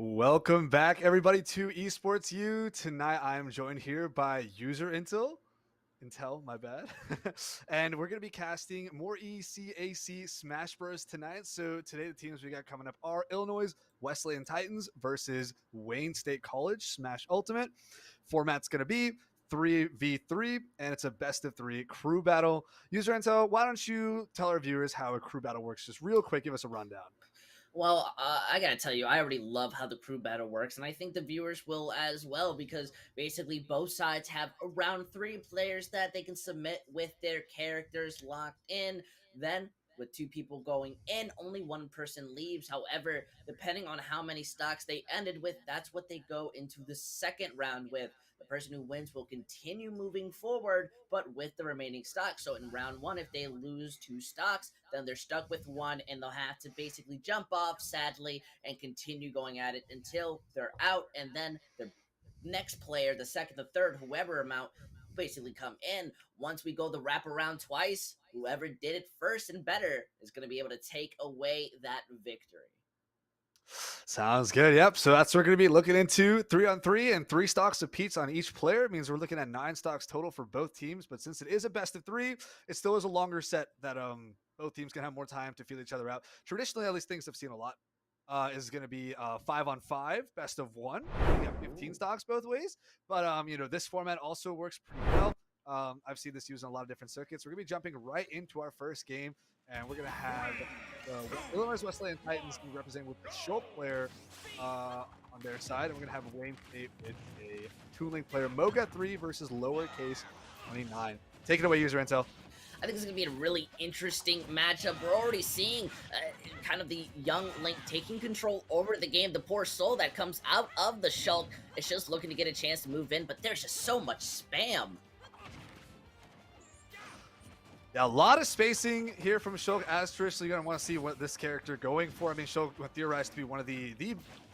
Welcome back, everybody, to Esports U. Tonight, I am joined here by User Intel, my bad. And we're going to be casting more ECAC Smash Bros. Tonight. So today, the teams we got coming up are Illinois Wesleyan Titans versus Wayne State College Smash Ultimate. Format's going to be 3v3, and it's a best of 3 crew battle. User Intel, why don't you tell our viewers how a crew battle works? Just real quick, give us a rundown. Well, I gotta tell you, I already love how the crew battle works, and I think the viewers will as well, because basically both sides have around 3 players that they can submit with their characters locked in. Then, with 2 people going in, only 1 person leaves. However, depending on how many stocks they ended with, that's what they go into the second round with. The person who wins will continue moving forward, but with the remaining stocks. So in round 1, if they lose 2 stocks, then they're stuck with 1, and they'll have to basically jump off, sadly, and continue going at it until they're out, and then the next player, the second, the third, whoever amount, basically come in. Once we go the wraparound twice, whoever did it first and better is going to be able to take away that victory. Sounds good. Yep. So that's what we're going to be looking into 3-on-3 and 3 stocks apiece on each player. It means we're looking at 9 stocks total for both teams. But since it is a best of 3, it still is a longer set that both teams can have more time to feel each other out. Traditionally, at least things I've seen a lot is going to be 5-on-5, best of 1. We have 15 stocks both ways. But this format also works pretty well. I've seen this used on a lot of different circuits. We're going to be jumping right into our first game. And we're going to have the Illinois Wesleyan Titans be represented with the Schultz player on their side. And we're going to have Wayne State with a Toon Link player. Moga 3 versus lowercase 29. Take it away, User Intel. I think it's going to be a really interesting matchup. We're already seeing kind of the young Link taking control over the game. The poor soul that comes out of the Shulk is just looking to get a chance to move in, but there's just so much spam. Yeah, a lot of spacing here from Shulk. As traditionally, you're going to want to see what this character going for. I mean, Shulk was theorized to be one of the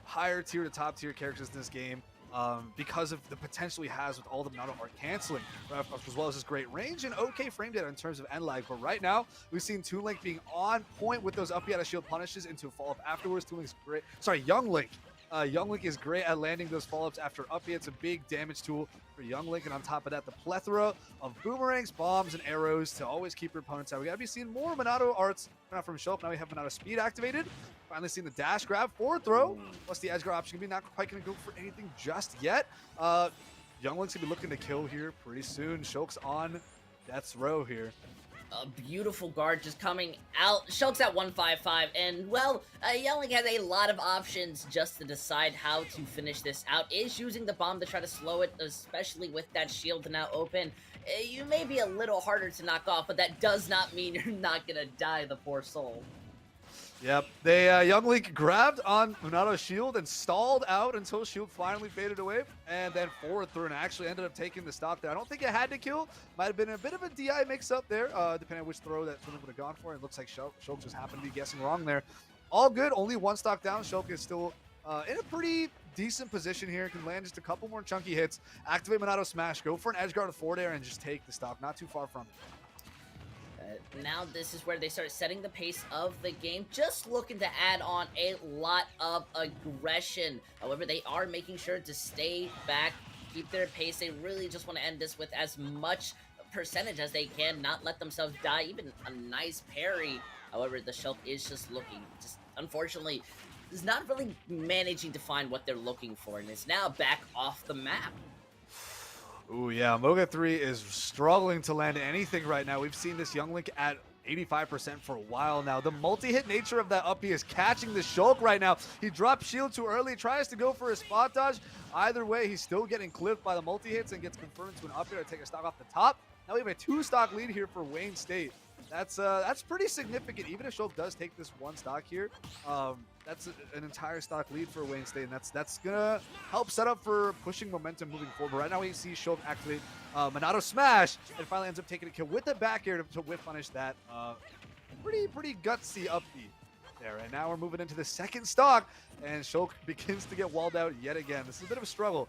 higher tier to top tier characters in this game because of the potential he has with all the amount of art canceling, as well as his great range and okay frame data in terms of end lag. But right now, we've seen Toon Link being on point with those up out of shield punishes into a follow-up afterwards. Toon Link's great. Sorry, Young Link. Young Link is great at landing those follow-ups after up. It's a big damage tool for Young Link, and on top of that, the plethora of boomerangs, bombs, and arrows to always keep your opponents out. We gotta be seeing more Monado arts from Shulk. Now we have Monado speed activated. Finally seeing the dash grab, forward throw, plus the edge guard option. Gonna be not quite gonna go for anything just yet. Young Link's gonna be looking to kill here pretty soon. Shulk's on death's row here. A beautiful guard just coming out. Shulk's at 155, and well, Young Link has a lot of options just to decide how to finish this out. Is using the bomb to try to slow it, especially with that shield now open. You may be a little harder to knock off, but that does not mean you're not gonna die, the poor soul. Yep, they Young Link grabbed on Monado's shield and stalled out until shield finally faded away, and then forward through and actually ended up taking the stock there. I don't think it had to kill. Might have been a bit of a DI mix-up there, depending on which throw that Toon Link would have gone for. It looks like Shulk just happened to be guessing wrong there. All good, only 1 stock down. Shulk is still in a pretty decent position here. Can land just a couple more chunky hits, activate Monado Smash, go for an edge guard with forward air, and just take the stock. Not too far from it. Now this is where they start setting the pace of the game, just looking to add on a lot of aggression. However, they are making sure to stay back, keep their pace. They really just want to end this with as much percentage as they can, not let themselves die. Even a nice parry. However, the Shulk is just looking, unfortunately, is not really managing to find what they're looking for, and is now back off the map. Ooh, yeah, Moga 3 is struggling to land anything right now. We've seen this Young Link at 85% for a while now. The multi-hit nature of that uppie is catching the Shulk right now. He dropped shield too early, tries to go for a spot dodge. Either way, he's still getting clipped by the multi-hits and gets confirmed to an up air to take a stock off the top. Now we have a 2-stock lead here for Wayne State. That's pretty significant. Even if Shulk does take this 1 stock here, that's an entire stock lead for Wayne State, and that's gonna help set up for pushing momentum moving forward. But right now we see Shulk activate Monado Smash, and finally ends up taking a kill with the back air to whip punish that pretty gutsy up B there. And now we're moving into the second stock, and Shulk begins to get walled out yet again. This is a bit of a struggle.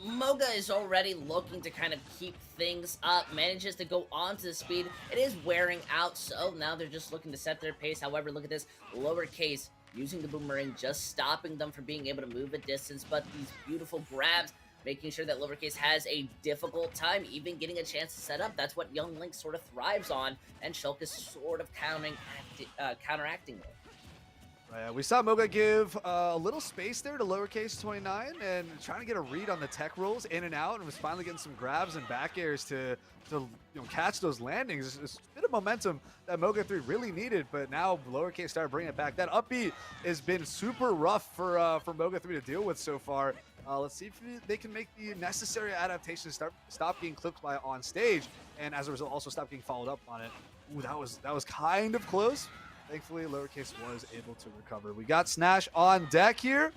Moga is already looking to kind of keep things up, manages to go onto the speed. It is wearing out, so now they're just looking to set their pace. However, look at this, lowercase using the boomerang, just stopping them from being able to move a distance, but these beautiful grabs, making sure that Lowercase has a difficult time even getting a chance to set up. That's what Young Link sort of thrives on, and Shulk is sort of counteracting it. Right, we saw Moga give a little space there to Lowercase 29 and trying to get a read on the tech rolls in and out, and was finally getting some grabs and back airs to catch those landings. It's a bit of momentum that Moga 3 really needed, but now Lowercase started bringing it back. That up B has been super rough for Moga 3 to deal with so far. Let's see if they can make the necessary adaptations, stop getting clipped by on stage, and as a result also stop getting followed up on it. Ooh, that was kind of close. Thankfully, Lowercase was able to recover. We got Snash on deck here.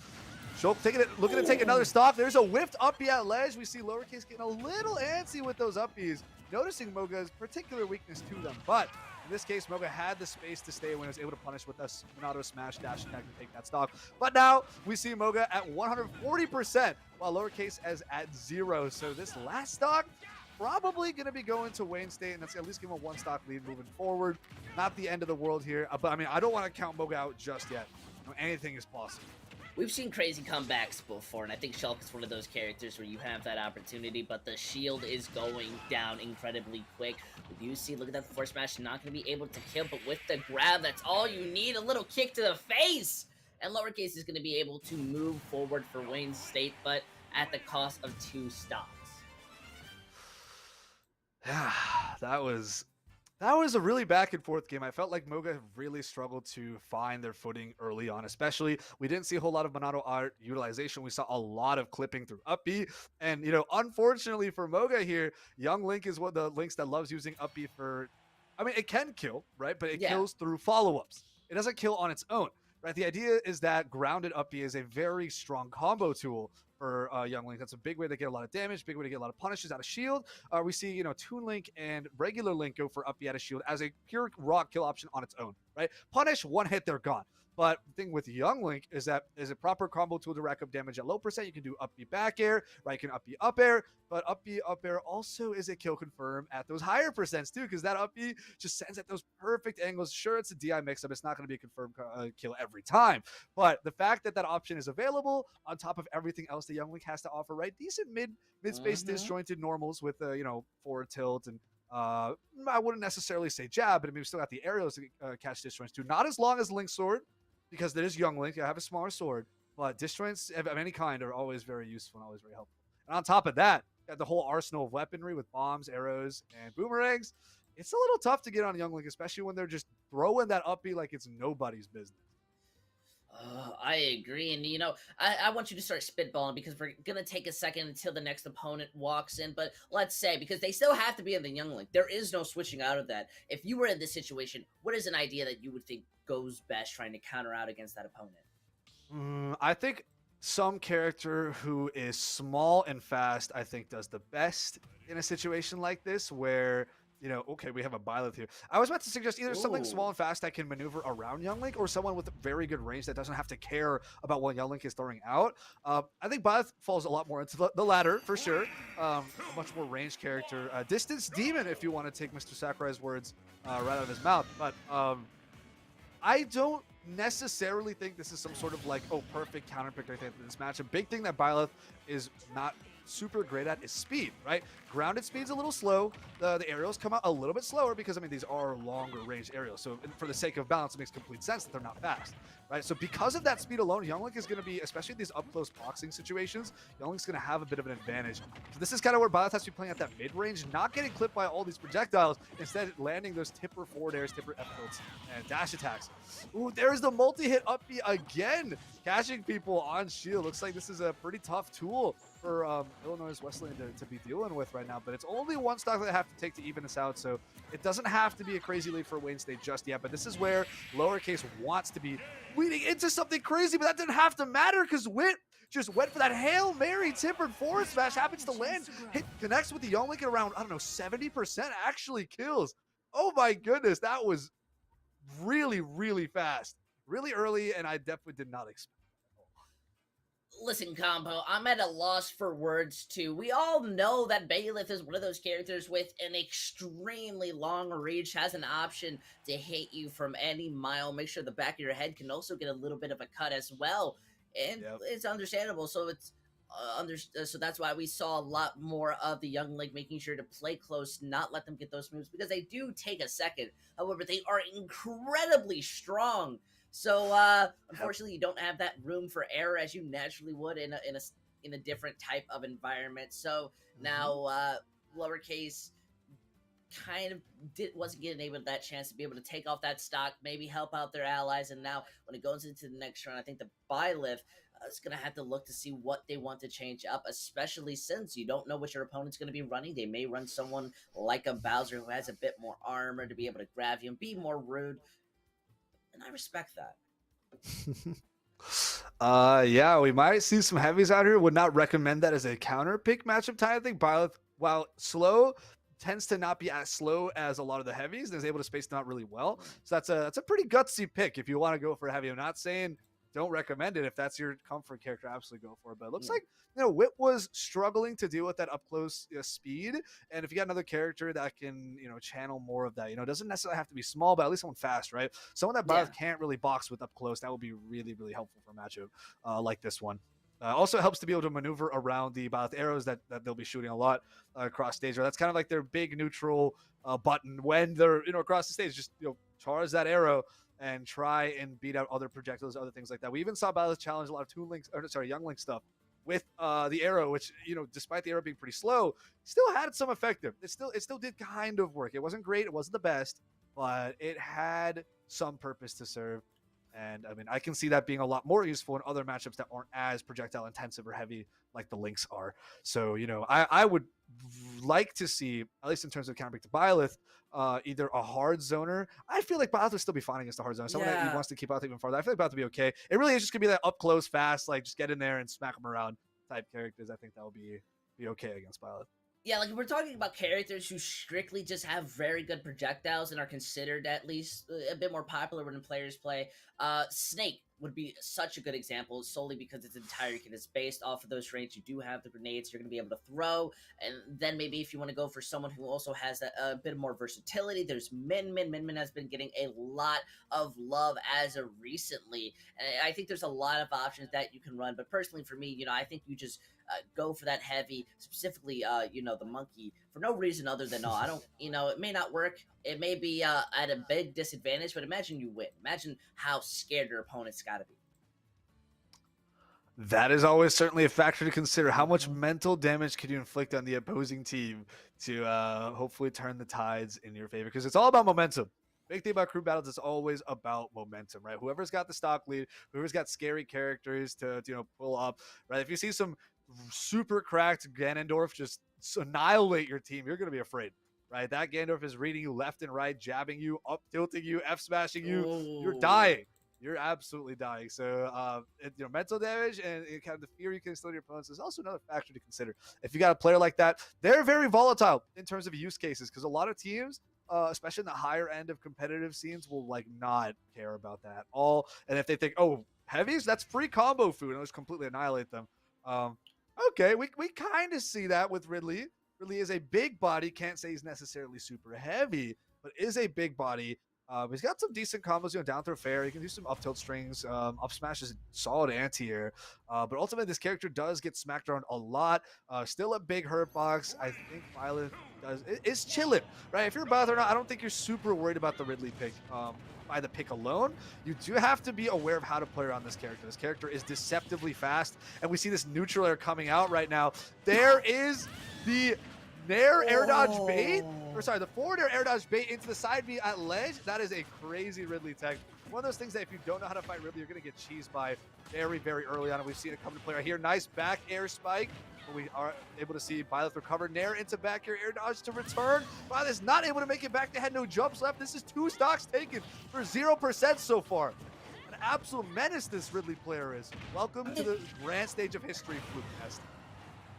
Shulk looking to take another stock. There's a whiffed up B at ledge. We see Lowercase getting a little antsy with those up Bs, noticing Moga's particular weakness to them. But in this case, Moga had the space to stay when he was able to punish with us Monado smash, dash attack, and take that stock. But now we see Moga at 140%, while Lowercase is at 0. So this last stock, probably going to be going to Wayne State, and that's at least give him a 1-stock lead moving forward. Not the end of the world here, but I mean, I don't want to count Moga out just yet. Anything is possible. We've seen crazy comebacks before, and I think Shulk is one of those characters where you have that opportunity, but the shield is going down incredibly quick. With UC, look at that force smash, not going to be able to kill, but with the grab, that's all you need, a little kick to the face! And Lowercase is going to be able to move forward for Wayne State, but at the cost of 2 stocks. Yeah, that was a really back and forth game. I felt like Moga really struggled to find their footing early on, especially we didn't see a whole lot of Monado art utilization. We saw a lot of clipping through up B, and unfortunately for Moga here, Young Link is one of the links that loves using up B for, I mean, it can kill, right? But it kills through follow-ups. It doesn't kill on its own, right? The idea is that grounded up B is a very strong combo tool for Young Link. That's a big way to get a lot of damage, big way to get a lot of punishes out of shield. We see, Toon Link and regular Link go for up B out of shield as a pure raw kill option on its own, right? Punish, 1 hit, they're gone. But the thing with Young Link is that is a proper combo tool to rack up damage at low percent. You can do up B back air, right? You can up B up air, but up B up air also is a kill confirm at those higher percents too, because that up B just sends at those perfect angles. Sure, it's a DI mix-up. It's not going to be a confirmed kill every time. But the fact that that option is available on top of everything else that Young Link has to offer, right? Decent mid-space disjointed normals with, forward tilt and I wouldn't necessarily say jab, but I mean, we still got the aerials to catch disjoints too. Not as long as Link's sword, because there is Young Link. I have a smaller sword, but disjoints of any kind are always very useful and always very helpful. And on top of that, got the whole arsenal of weaponry with bombs, arrows, and boomerangs. It's a little tough to get on Young Link, especially when they're just throwing that up B like it's nobody's business. I agree, and I want you to start spitballing because we're gonna take a second until the next opponent walks in. But let's say, because they still have to be in the Young Link, there is no switching out of that. If you were in this situation, what is an idea that you would think goes best trying to counter out against that opponent? I think some character who is small and fast, I think, does the best in a situation like this where. Okay, we have a Byleth here. I was about to suggest either something small and fast that can maneuver around Young Link, or someone with very good range that doesn't have to care about what Young Link is throwing out. I think Byleth falls a lot more into the latter, for sure. A much more ranged character. Distance Demon, if you want to take Mr. Sakurai's words right out of his mouth. But I don't necessarily think this is some sort of perfect counter pick or anything for this match. A big thing that Byleth is not super great at is speed, right? Grounded speed's a little slow. The aerials come out a little bit slower because, I mean, these are longer range aerials. So for the sake of balance, it makes complete sense that they're not fast, right? So because of that speed alone, Young Link is going to be, especially in these up-close boxing situations, Young Link's going to have a bit of an advantage. So this is kind of where Byleth has to be playing at that mid-range, not getting clipped by all these projectiles, instead landing those tipper forward airs, tipper F-tilts, and dash attacks. Ooh, there's the multi-hit up B again, catching people on shield. Looks like this is a pretty tough tool for Illinois Wesleyan to be dealing with right now, but it's only 1 stock that I have to take to even this out, so it doesn't have to be a crazy lead for Wayne State just yet, but this is where Lowercase wants to be leading into something crazy, but that didn't have to matter because Wit just went for that Hail Mary tippered forward smash, happens to land, connects with the Young Link at around, 70% actually kills. Oh my goodness, that was really, really fast, really early, and I definitely did not expect. Listen, Combo, I'm at a loss for words too. We all know that Bailiff is one of those characters with an extremely long reach, has an option to hit you from any mile. Make sure the back of your head can also get a little bit of a cut as well. And Yep. it's understandable. So it's so that's why we saw a lot more of the young leg making sure to play close, not let them get those moves, because they do take a second. However, they are incredibly strong. So unfortunately, you don't have that room for error as you naturally would in a different type of environment. So now lowercase kind of wasn't getting able that chance to be able to take off that stock, maybe help out their allies. And now when it goes into the next round, I think the Bailiff is going to have to look to see what they want to change up, especially since you don't know what your opponent's going to be running. They may run someone like a Bowser who has a bit more armor to be able to grab you and be more rude. And I respect that. Yeah, we might see some heavies out here. Would not recommend that as a counter pick matchup type. I think Byleth, while slow, tends to not be as slow as a lot of the heavies and is able to space them out really well. So that's a pretty gutsy pick if you want to go for a heavy. I'm not saying don't recommend it. If that's your comfort character, absolutely go for it. But it looks like, Whip was struggling to deal with that up close speed. And if you got another character that can, channel more of that, it doesn't necessarily have to be small, but at least someone fast, right? Someone that Byleth can't really box with up close, that would be really, really helpful for a matchup like this one. Also helps to be able to maneuver around the Byleth arrows that they'll be shooting a lot across stage. That's kind of like their big neutral button when they're across the stage. Just charge that arrow and try and beat out other projectiles, other things like that. We even saw Byleth challenge a lot of Young Link stuff with the arrow, which despite the arrow being pretty slow, still had some effective. It still did kind of work. It wasn't great. It wasn't the best, but it had some purpose to serve. And I mean, I can see that being a lot more useful in other matchups that aren't as projectile intensive or heavy like the Lynx are. So, I would like to see, at least in terms of counterpick to Byleth, either a hard zoner. I feel like Byleth would still be fine against the hard zoner. Someone that wants to keep out even farther. I feel like Byleth would be okay. It really is just going to be that up close, fast, like just get in there and smack them around type characters. I think that will be okay against Byleth. Yeah, like if we're talking about characters who strictly just have very good projectiles and are considered at least a bit more popular when players play, Snake would be such a good example solely because its entire kit is based off of those range. You do have the grenades you're going to be able to throw, and then maybe if you want to go for someone who also has a bit more versatility, there's Min. Min has been getting a lot of love as of recently, and I think there's a lot of options that you can run, but personally for me, I think you just go for that heavy, specifically, the monkey, for no reason other than, I don't, it may not work. It may be at a big disadvantage, but imagine you win. Imagine how scared your opponent's got to be. That is always certainly a factor to consider. How much mental damage can you inflict on the opposing team to hopefully turn the tides in your favor? Because it's all about momentum. Big thing about crew battles is always about momentum, right? Whoever's got the stock lead, whoever's got scary characters to pull up, right? If you see some super cracked Ganondorf just annihilate your team, you're going to be afraid, right? That Ganondorf is reading you left and right, jabbing you, up tilting you, F smashing you. Ooh. You're dying. You're absolutely dying. So, mental damage and kind of the fear you can instill in your opponents is also another factor to consider. If you got a player like that, they're very volatile in terms of use cases because a lot of teams, especially in the higher end of competitive scenes, will not care about that at all. And if they think, oh, heavies, that's free combo food, and I'll just completely annihilate them. Okay, we kind of see that with Ridley. Ridley is a big body. Can't say he's necessarily super heavy, but is a big body. He's got some decent combos, down throw fair. He can do some up tilt strings. Up smash is solid anti-air. But ultimately, this character does get smacked around a lot. Still a big hurt box. I think Byleth is chilling, right? If you're Byleth or not, I don't think you're super worried about the Ridley pick. By the pick alone, you do have to be aware of how to play around this character. This character is deceptively fast, and we see this neutral air coming out right now. There is the Nair air dodge bait, the forward air dodge bait into the side B at ledge. That is a crazy Ridley tech. One of those things that if you don't know how to fight Ridley, you're going to get cheesed by very, very early on, and we've seen it come to play right here. Nice back air spike. We are able to see Byleth recover. Nair into back air dodge to return. Byleth is not able to make it back to head. No jumps left. This is 2 stocks taken for 0% so far. An absolute menace this Ridley player is. Welcome to the grand stage of history, Flukecast.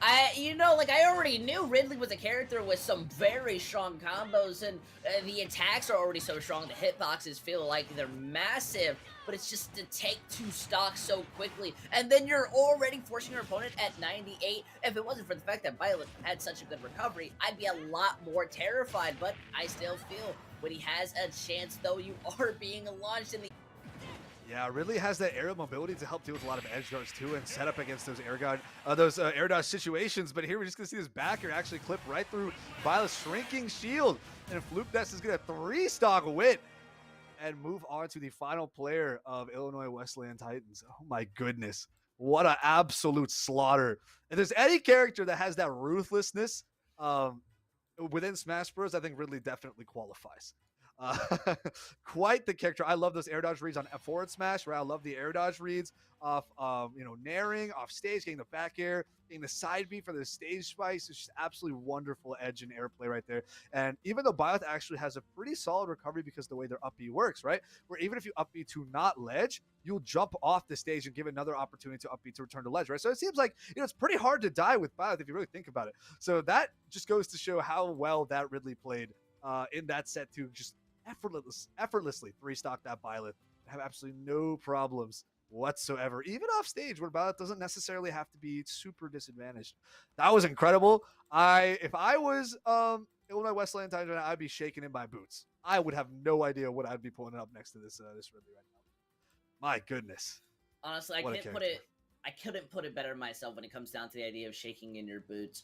I already knew Ridley was a character with some very strong combos, and the attacks are already so strong. The hitboxes feel like they're massive. but it's just to take 2 stocks so quickly, and then you're already forcing your opponent at 98. If it wasn't for the fact that Violet had such a good recovery, I'd be a lot more terrified, but I still feel when he has a chance, though, you are being launched in the... Yeah, Ridley has that aerial mobility to help deal with a lot of edge guards too, and set up against those air dodge situations. But here we're just gonna see this backer actually clip right through Violet's shrinking shield, and Fluke Nest is gonna 3-stock win and move on to the final player of Illinois Wesleyan Titans. Oh my goodness, what an absolute slaughter! If there's any character that has that ruthlessness within Smash Bros, I think Ridley definitely qualifies. Quite the character. I love those air dodge reads on forward smash, right? I love the air dodge reads off naring off stage, getting the back air, getting the side B for the stage spikes. It's just absolutely wonderful edge and airplay right there. And even though Bioth actually has a pretty solid recovery because the way their up B works, right? Where even if you up B to not ledge, you'll jump off the stage and give another opportunity to up B to return to ledge, right? So it seems like, it's pretty hard to die with Bioth if you really think about it. So that just goes to show how well that Ridley played in that set to just effortlessly 3-stock that Violet, have absolutely no problems whatsoever, even off stage where Violet doesn't necessarily have to be super disadvantaged. That was incredible. If I was Illinois Wesleyan Titans right now, I'd be shaking in my boots. I would have no idea what I'd be pulling up next to this Ridley right now. My goodness. Honestly, I couldn't put it better myself when it comes down to the idea of shaking in your boots.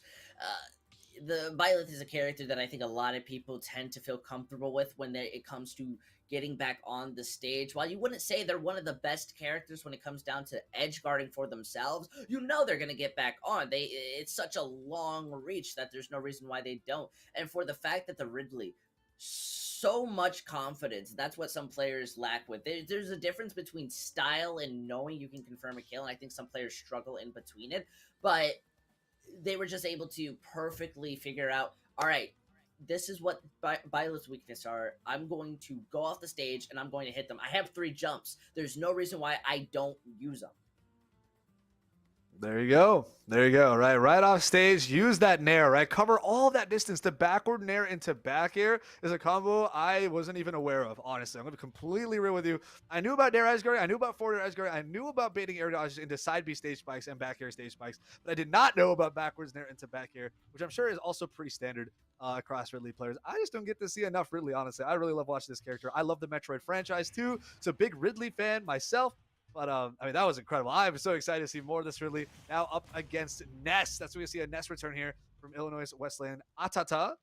The Violet is a character that I think a lot of people tend to feel comfortable with when it comes to getting back on the stage. While you wouldn't say they're one of the best characters when it comes down to edge guarding for themselves, they're going to get back on. It's such a long reach that there's no reason why they don't. And for the fact that the Ridley, so much confidence, that's what some players lack with. There's a difference between style and knowing you can confirm a kill, and I think some players struggle in between it. But they were just able to perfectly figure out, all right, this is what Violet's weaknesses are. I'm going to go off the stage and I'm going to hit them. I have 3 jumps. There's no reason why I don't use them. There you go. Right off stage, use that nair, right? Cover all that distance. The backward nair into back air is a combo I wasn't even aware of, honestly. I'm going to be completely real with you. I knew about nair edge guarding. I knew about forward air edge guarding. I knew about baiting air dodges into side B stage spikes and back air stage spikes, but I did not know about backwards nair into back air, which I'm sure is also pretty standard across Ridley players. I just don't get to see enough Ridley, honestly. I really love watching this character. I love the Metroid franchise too. So a big Ridley fan myself. But, that was incredible. I'm so excited to see more of this Ridley. Now up against NECC. That's where we see a NECC return here from Illinois Wesleyan. Atata,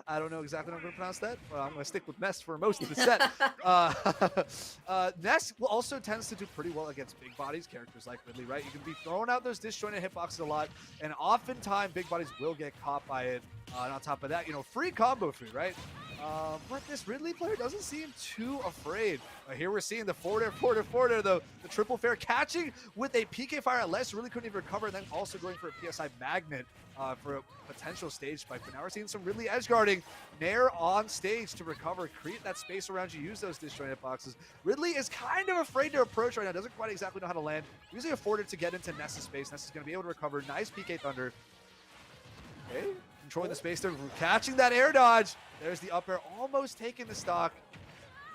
I don't know exactly how I'm going to pronounce that, but I'm going to stick with NECC for most of the set. NECC also tends to do pretty well against big bodies, characters like Ridley, right? You can be throwing out those disjointed hitboxes a lot, and oftentimes big bodies will get caught by it. And on top of that, free combo food, right? But this Ridley player doesn't seem too afraid. Here we're seeing the forward air, though. The triple fair catching with a PK fire at less, really couldn't even recover, and then also going for a PSI magnet for a potential stage spike. But now we're seeing some Ridley edge guarding. Nair on stage to recover, create that space around you, use those disjointed boxes. Ridley is kind of afraid to approach right now, doesn't quite exactly know how to land. Using a forward to get into NECC's space. NECC is going to be able to recover. Nice PK Thunder. Okay, controlling the space there, catching that air dodge. There's the up air, almost taking the stock.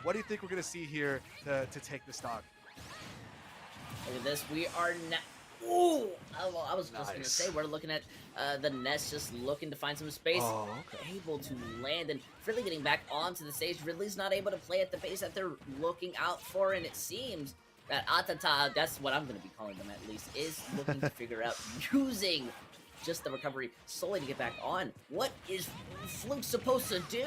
What do you think we're going to see here to take the stock? Look at this. We are now... Ooh! I was just going to say, we're looking at the NECC just looking to find some space. Oh, okay. Able to land and really getting back onto the stage. Ridley's not able to play at the pace that they're looking out for, and it seems that Atata, that's what I'm going to be calling them at least, is looking to figure out using just the recovery solely to get back on. What is Fluke supposed to do?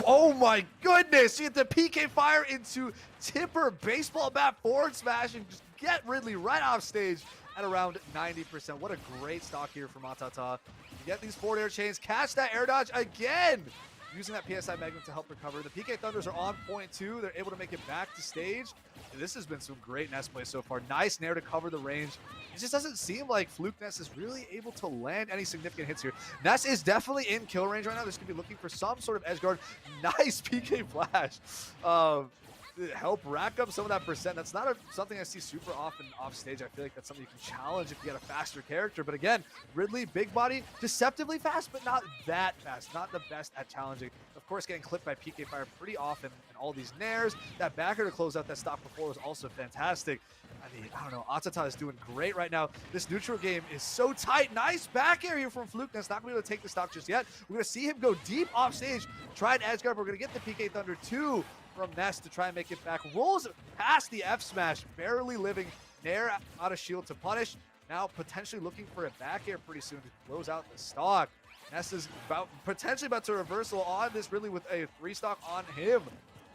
Oh my goodness! You get the PK fire into Tipper baseball bat forward smash and just get Ridley right off stage at around 90%. What a great stock here from Atata. You get these forward air chains, catch that air dodge again, using that PSI magnet to help recover. The PK Thunders are on point too. They're able to make it back to stage. And this has been some great NECC play so far. Nice nair to cover the range. It just doesn't seem like Fluke NECC is really able to land any significant hits here. NECC is definitely in kill range right now. They're just going to be looking for some sort of edge guard. Nice PK flash. Help rack up some of that percent. That's not something I see super often off stage. I feel like that's something you can challenge if you get a faster character. But again, Ridley, big body, deceptively fast, but not that fast. Not the best at challenging. The of course, getting clipped by PK Fire pretty often in all these nairs. That backer to close out that stock before was also fantastic. I mean, I don't know. Atata is doing great right now. This neutral game is so tight. Nice back air here from Fluke. That's not going to be able to take the stock just yet. We're going to see him go deep off stage. Try an edge guard. We're going to get the PK Thunder 2 from Ness to try and make it back. Rolls past the F smash, barely living. Nair out of shield to punish. Now potentially looking for a back air pretty soon to close out the stock. Ness is potentially about to reversal on this Ridley with a 3-stock on him.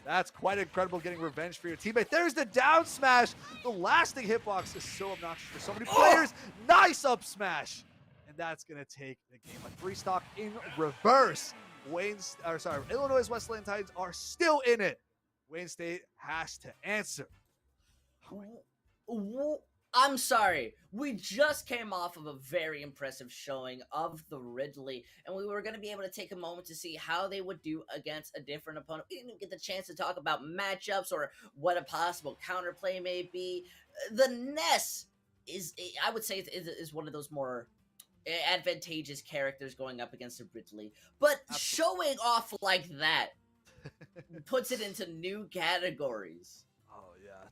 That's quite incredible, getting revenge for your teammate. There's the down smash. The lasting hitbox is so obnoxious for so many players. Nice up smash. And that's going to take the game. A 3-stock in reverse. Illinois Wesleyan Titans are still in it. Wayne State has to answer. I'm sorry. We just came off of a very impressive showing of the Ridley, and we were going to be able to take a moment to see how they would do against a different opponent. We didn't even get the chance to talk about matchups or what a possible counterplay may be. The Ness is, I would say, is one of those more advantageous characters going up against a Ridley. But showing off like that puts it into new categories.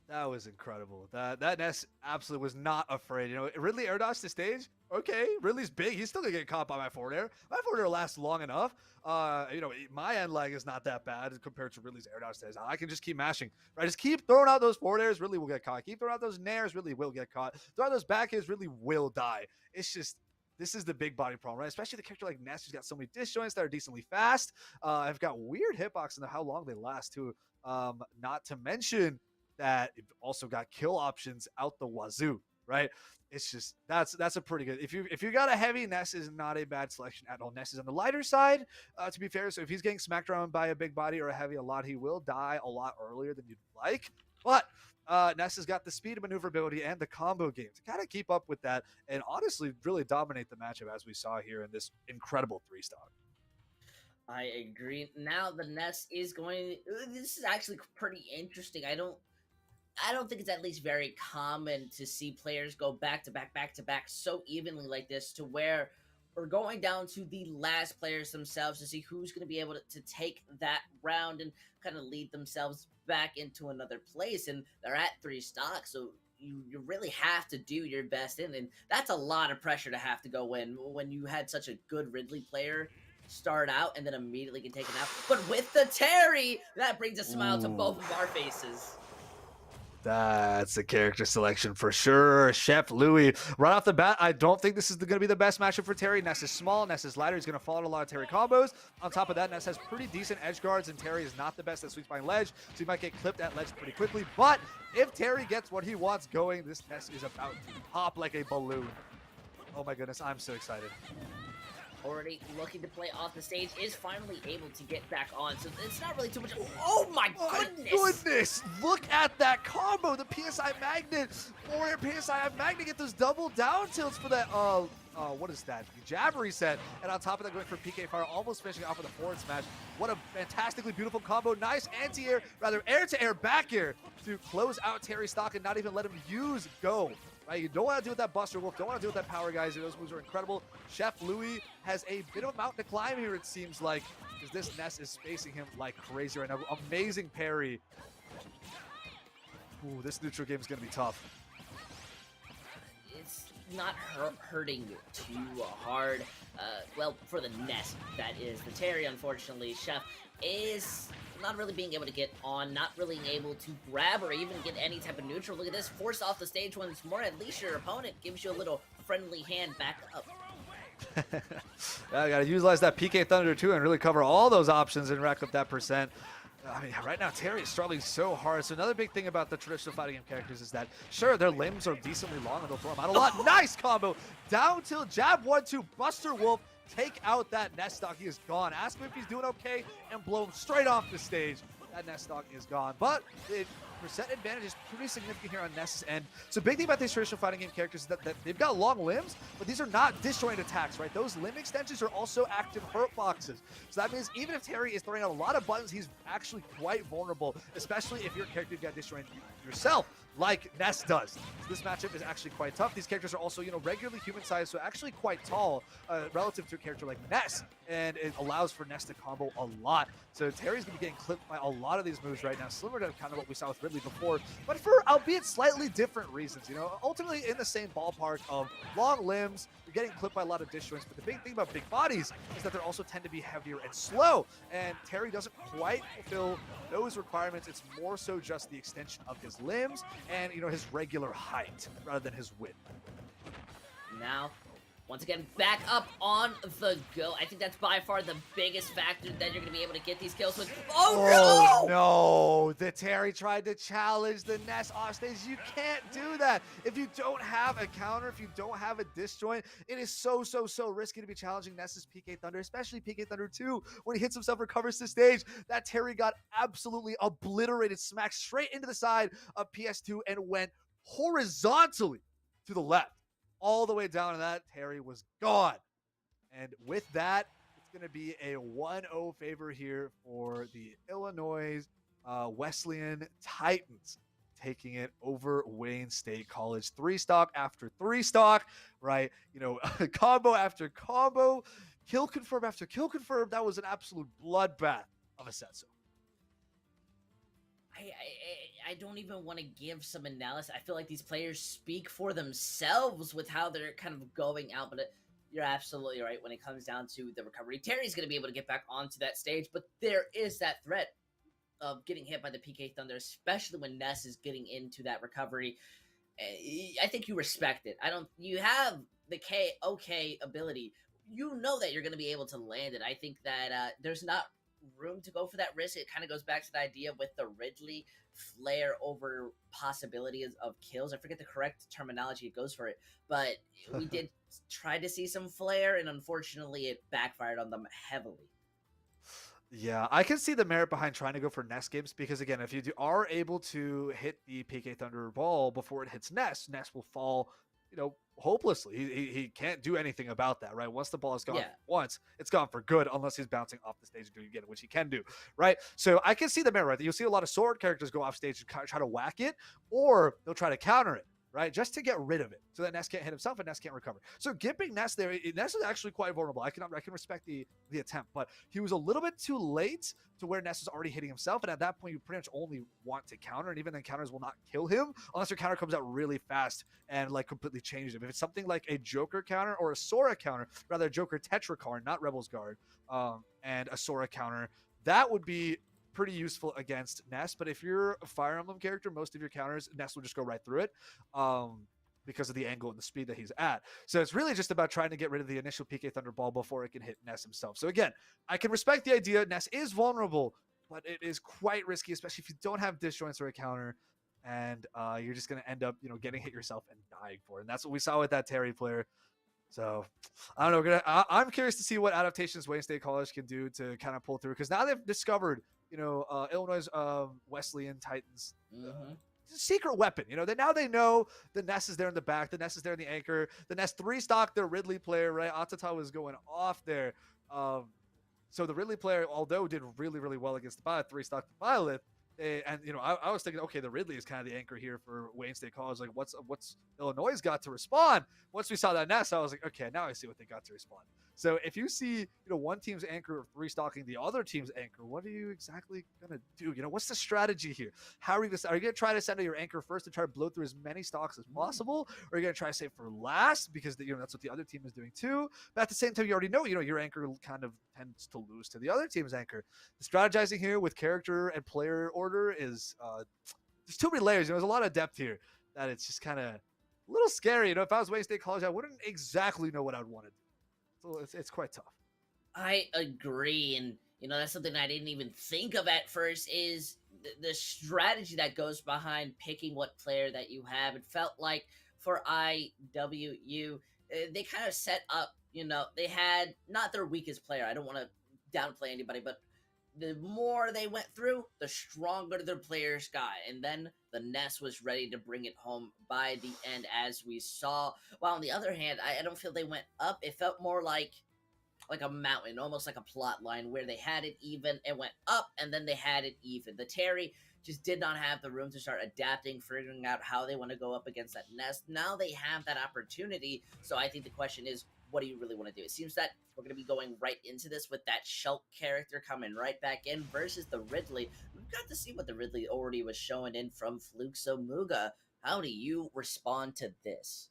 That was incredible. That Ness absolutely was not afraid. You know, Ridley air dodged the stage. Okay, Ridley's big. He's still gonna get caught by my forward air. My forward air lasts long enough. You know, my end lag is not that bad compared to Ridley's air dodge stage. I can just keep mashing. Right, just keep throwing out those forward airs. Ridley will get caught. Keep throwing out those nairs. Ridley will get caught. Throw out those back airs. Ridley will die. It's just. This is the big body problem, right? Especially the character like Ness, who's got so many disjoints that are decently fast. I've got weird hitbox and how long they last too. Not to mention that it also got kill options out the wazoo, right? It's just that's a pretty good. If you got a heavy, Ness is not a bad selection at all. Ness is on the lighter side, to be fair. So if he's getting smacked around by a big body or a heavy a lot, he will die a lot earlier than you'd like. But Ness has got the speed and maneuverability and the combo game to kind of keep up with that and honestly really dominate the matchup as we saw here in this incredible 3-stock. I agree. Now the Ness is going. This is actually pretty interesting. I don't think it's at least very common to see players go back to back so evenly like this, to where we're going down to the last players themselves to see who's going to be able to take that round and kind of lead themselves back into another place. And they're at 3 stocks, so you really have to do your best in, and that's a lot of pressure to have to go in when you had such a good Ridley player start out and then immediately get taken out. But with the Terry, that brings a smile to both of our faces. That's a character selection for sure. Chef Louis, right off the bat, I don't think this is going to be the best matchup for Terry. Ness is small, Ness is lighter. He's going to fall in a lot of Terry combos. On top of that, Ness has pretty decent edge guards, and Terry is not the best at sweet spine ledge, so he might get clipped at ledge pretty quickly. But if Terry gets what he wants going, this Ness is about to pop like a balloon. Oh my goodness, I'm so excited. Already looking to play off the stage, is finally able to get back on, so it's not really too much. Oh my goodness! Look at that combo, the PSI Magnet, forward PSI Magnet, get those double down tilts for that, what is that, jab reset, and on top of that going for PK Fire, almost finishing off with a forward smash. What a fantastically beautiful combo, nice anti-air, rather air-to-air back air to close out Terry stock and not even let him use go. Right, you don't want to deal with that Buster Wolf, don't want to deal with that Power Geyser. Those moves are incredible. Chef Louis has a bit of a mountain to climb here, it seems like, because this Ness is spacing him like crazy right now. Amazing parry. Ooh, this neutral game is going to be tough. It's not hurting too hard. Well, for the Ness, that is. The Terry, unfortunately, Chef is not really being able to get on, not really able to grab or even get any type of neutral. Look at this, forced off the stage once more. At least your opponent gives you a little friendly hand back up. I gotta utilize that PK Thunder too and really cover all those options and rack up that percent. I mean, right now Terry is struggling so hard. So another big thing about the traditional fighting game characters is that, sure, their limbs are decently long and they'll throw them out a lot. Nice combo, down tilt, jab 1-2, Buster Wolf. Take out that Ness stock. He is gone. Ask him if he's doing okay and blow him straight off the stage. That Ness stock is gone. But the percent advantage is pretty significant here on Ness's end. So big thing about these traditional fighting game characters is that they've got long limbs, but these are not disjoint attacks, right? Those limb extensions are also active hurt boxes. So that means even if Terry is throwing out a lot of buttons, he's actually quite vulnerable, especially if your character got disjointed yourself. like Ness does. So this matchup is actually quite tough. These characters are also, regularly human-sized, so actually quite tall relative to a character like Ness, and it allows for Ness to combo a lot. So Terry's going to be getting clipped by a lot of these moves right now, similar to kind of what we saw with Ridley before, but for albeit slightly different reasons. Ultimately in the same ballpark of long limbs, you're getting clipped by a lot of disjoints, but the big thing about big bodies is that they also tend to be heavier and slow, and Terry doesn't quite fulfill those requirements. It's more so just the extension of his limbs and his regular height rather than his width. Now, once again, back up on the go. I think that's by far the biggest factor that you're going to be able to get these kills with. Oh, no! The Terry tried to challenge the Ness offstage. You can't do that. If you don't have a counter, if you don't have a disjoint, it is so risky to be challenging Ness's PK Thunder, especially PK Thunder 2. When he hits himself, recovers the stage, that Terry got absolutely obliterated, smacked straight into the side of PS2 and went horizontally to the left. All the way down to that, Terry was gone. And with that, it's going to be a 1-0 favor here for the Illinois Wesleyan Titans, taking it over Wayne State College. 3-stock after 3-stock, right? Combo after combo, kill confirm after kill confirm. That was an absolute bloodbath of a Setsu. I don't even want to give some analysis. I feel like these players speak for themselves with how they're kind of going out, but you're absolutely right when it comes down to the recovery. Terry's going to be able to get back onto that stage, but there is that threat of getting hit by the PK Thunder, especially when Ness is getting into that recovery. I think you respect it. You have the KOK ability. You know that you're going to be able to land it. I think that there's not room to go for that risk. It kind of goes back to the idea with the Ridley flare over possibilities of kills. I forget the correct terminology it goes for it, but we did try to see some flare, and unfortunately it backfired on them heavily. Yeah, I can see the merit behind trying to go for Ness games, because again, if you are able to hit the PK Thunder ball before it hits Ness will fall hopelessly. He can't do anything about that, right? Once the ball is gone once, it's gone for good, unless he's bouncing off the stage and doing it again, which he can do, right? So I can see the merit, right? You'll see a lot of sword characters go off stage and try to whack it, or they'll try to counter it, right? Just to get rid of it, so that Ness can't hit himself and Ness can't recover. So gimping Ness there, Ness is actually quite vulnerable. I can respect the attempt, but he was a little bit too late to where Ness is already hitting himself, and at that point you pretty much only want to counter, and even then counters will not kill him unless your counter comes out really fast and completely changes him. If it's something like a Joker counter or a Sora counter, rather a Joker Tetracard, not Rebel's Guard, and a Sora counter, that would be pretty useful against Ness. But if you're a Fire Emblem character, most of your counters, Ness will just go right through it because of the angle and the speed that he's at. So it's really just about trying to get rid of the initial PK Thunder ball before it can hit Ness himself. So again, I can respect the idea. Ness is vulnerable, but it is quite risky, especially if you don't have disjoints or a counter, and you're just going to end up, getting hit yourself and dying for it. And that's what we saw with that Terry player. So I don't know. I'm curious to see what adaptations Wayne State College can do to kind of pull through, because now they've discovered, Illinois Wesleyan Titans secret weapon. Now they know the Ness is there in the back, the Ness is there in the anchor, the Ness 3-stock their Ridley player, right? Atata was going off there. So the Ridley player, although did really well against the Violet, 3-stock the Violet. And I was thinking, okay, the Ridley is kind of the anchor here for Wayne State College. Like, what's Illinois got to respond? Once we saw that Ness, I was like, okay, now I see what they got to respond. So if you see, one team's anchor 3-stocking the other team's anchor, what are you exactly gonna do? What's the strategy here? How are you gonna try to send out your anchor first to try to blow through as many stocks as possible, or are you gonna try to save for last because that's what the other team is doing too? But at the same time, you already know, your anchor kind of tends to lose to the other team's anchor. The strategizing here with character and player order is there's too many layers. There's a lot of depth here that it's just kind of a little scary. If I was Wayne State College, I wouldn't exactly know what I'd want to do. So it's quite tough. I agree, and that's something I didn't even think of at first, is the strategy that goes behind picking what player that you have. It felt like for IWU, they kind of set up, they had not their weakest player. I don't want to downplay anybody, but the more they went through, the stronger their players got. And then the Ness was ready to bring it home by the end, as we saw. While on the other hand, I don't feel they went up. It felt more like a mountain, almost like a plot line where they had it even and went up, and then they had it even. The Terry just did not have the room to start adapting, figuring out how they want to go up against that Nest. Now they have that opportunity. So I think the question is, what do you really want to do? It seems that we're going to be going right into this with that Shulk character coming right back in versus the Ridley. We've got to see what the Ridley already was showing in from Fluke. So Muga, how do you respond to this?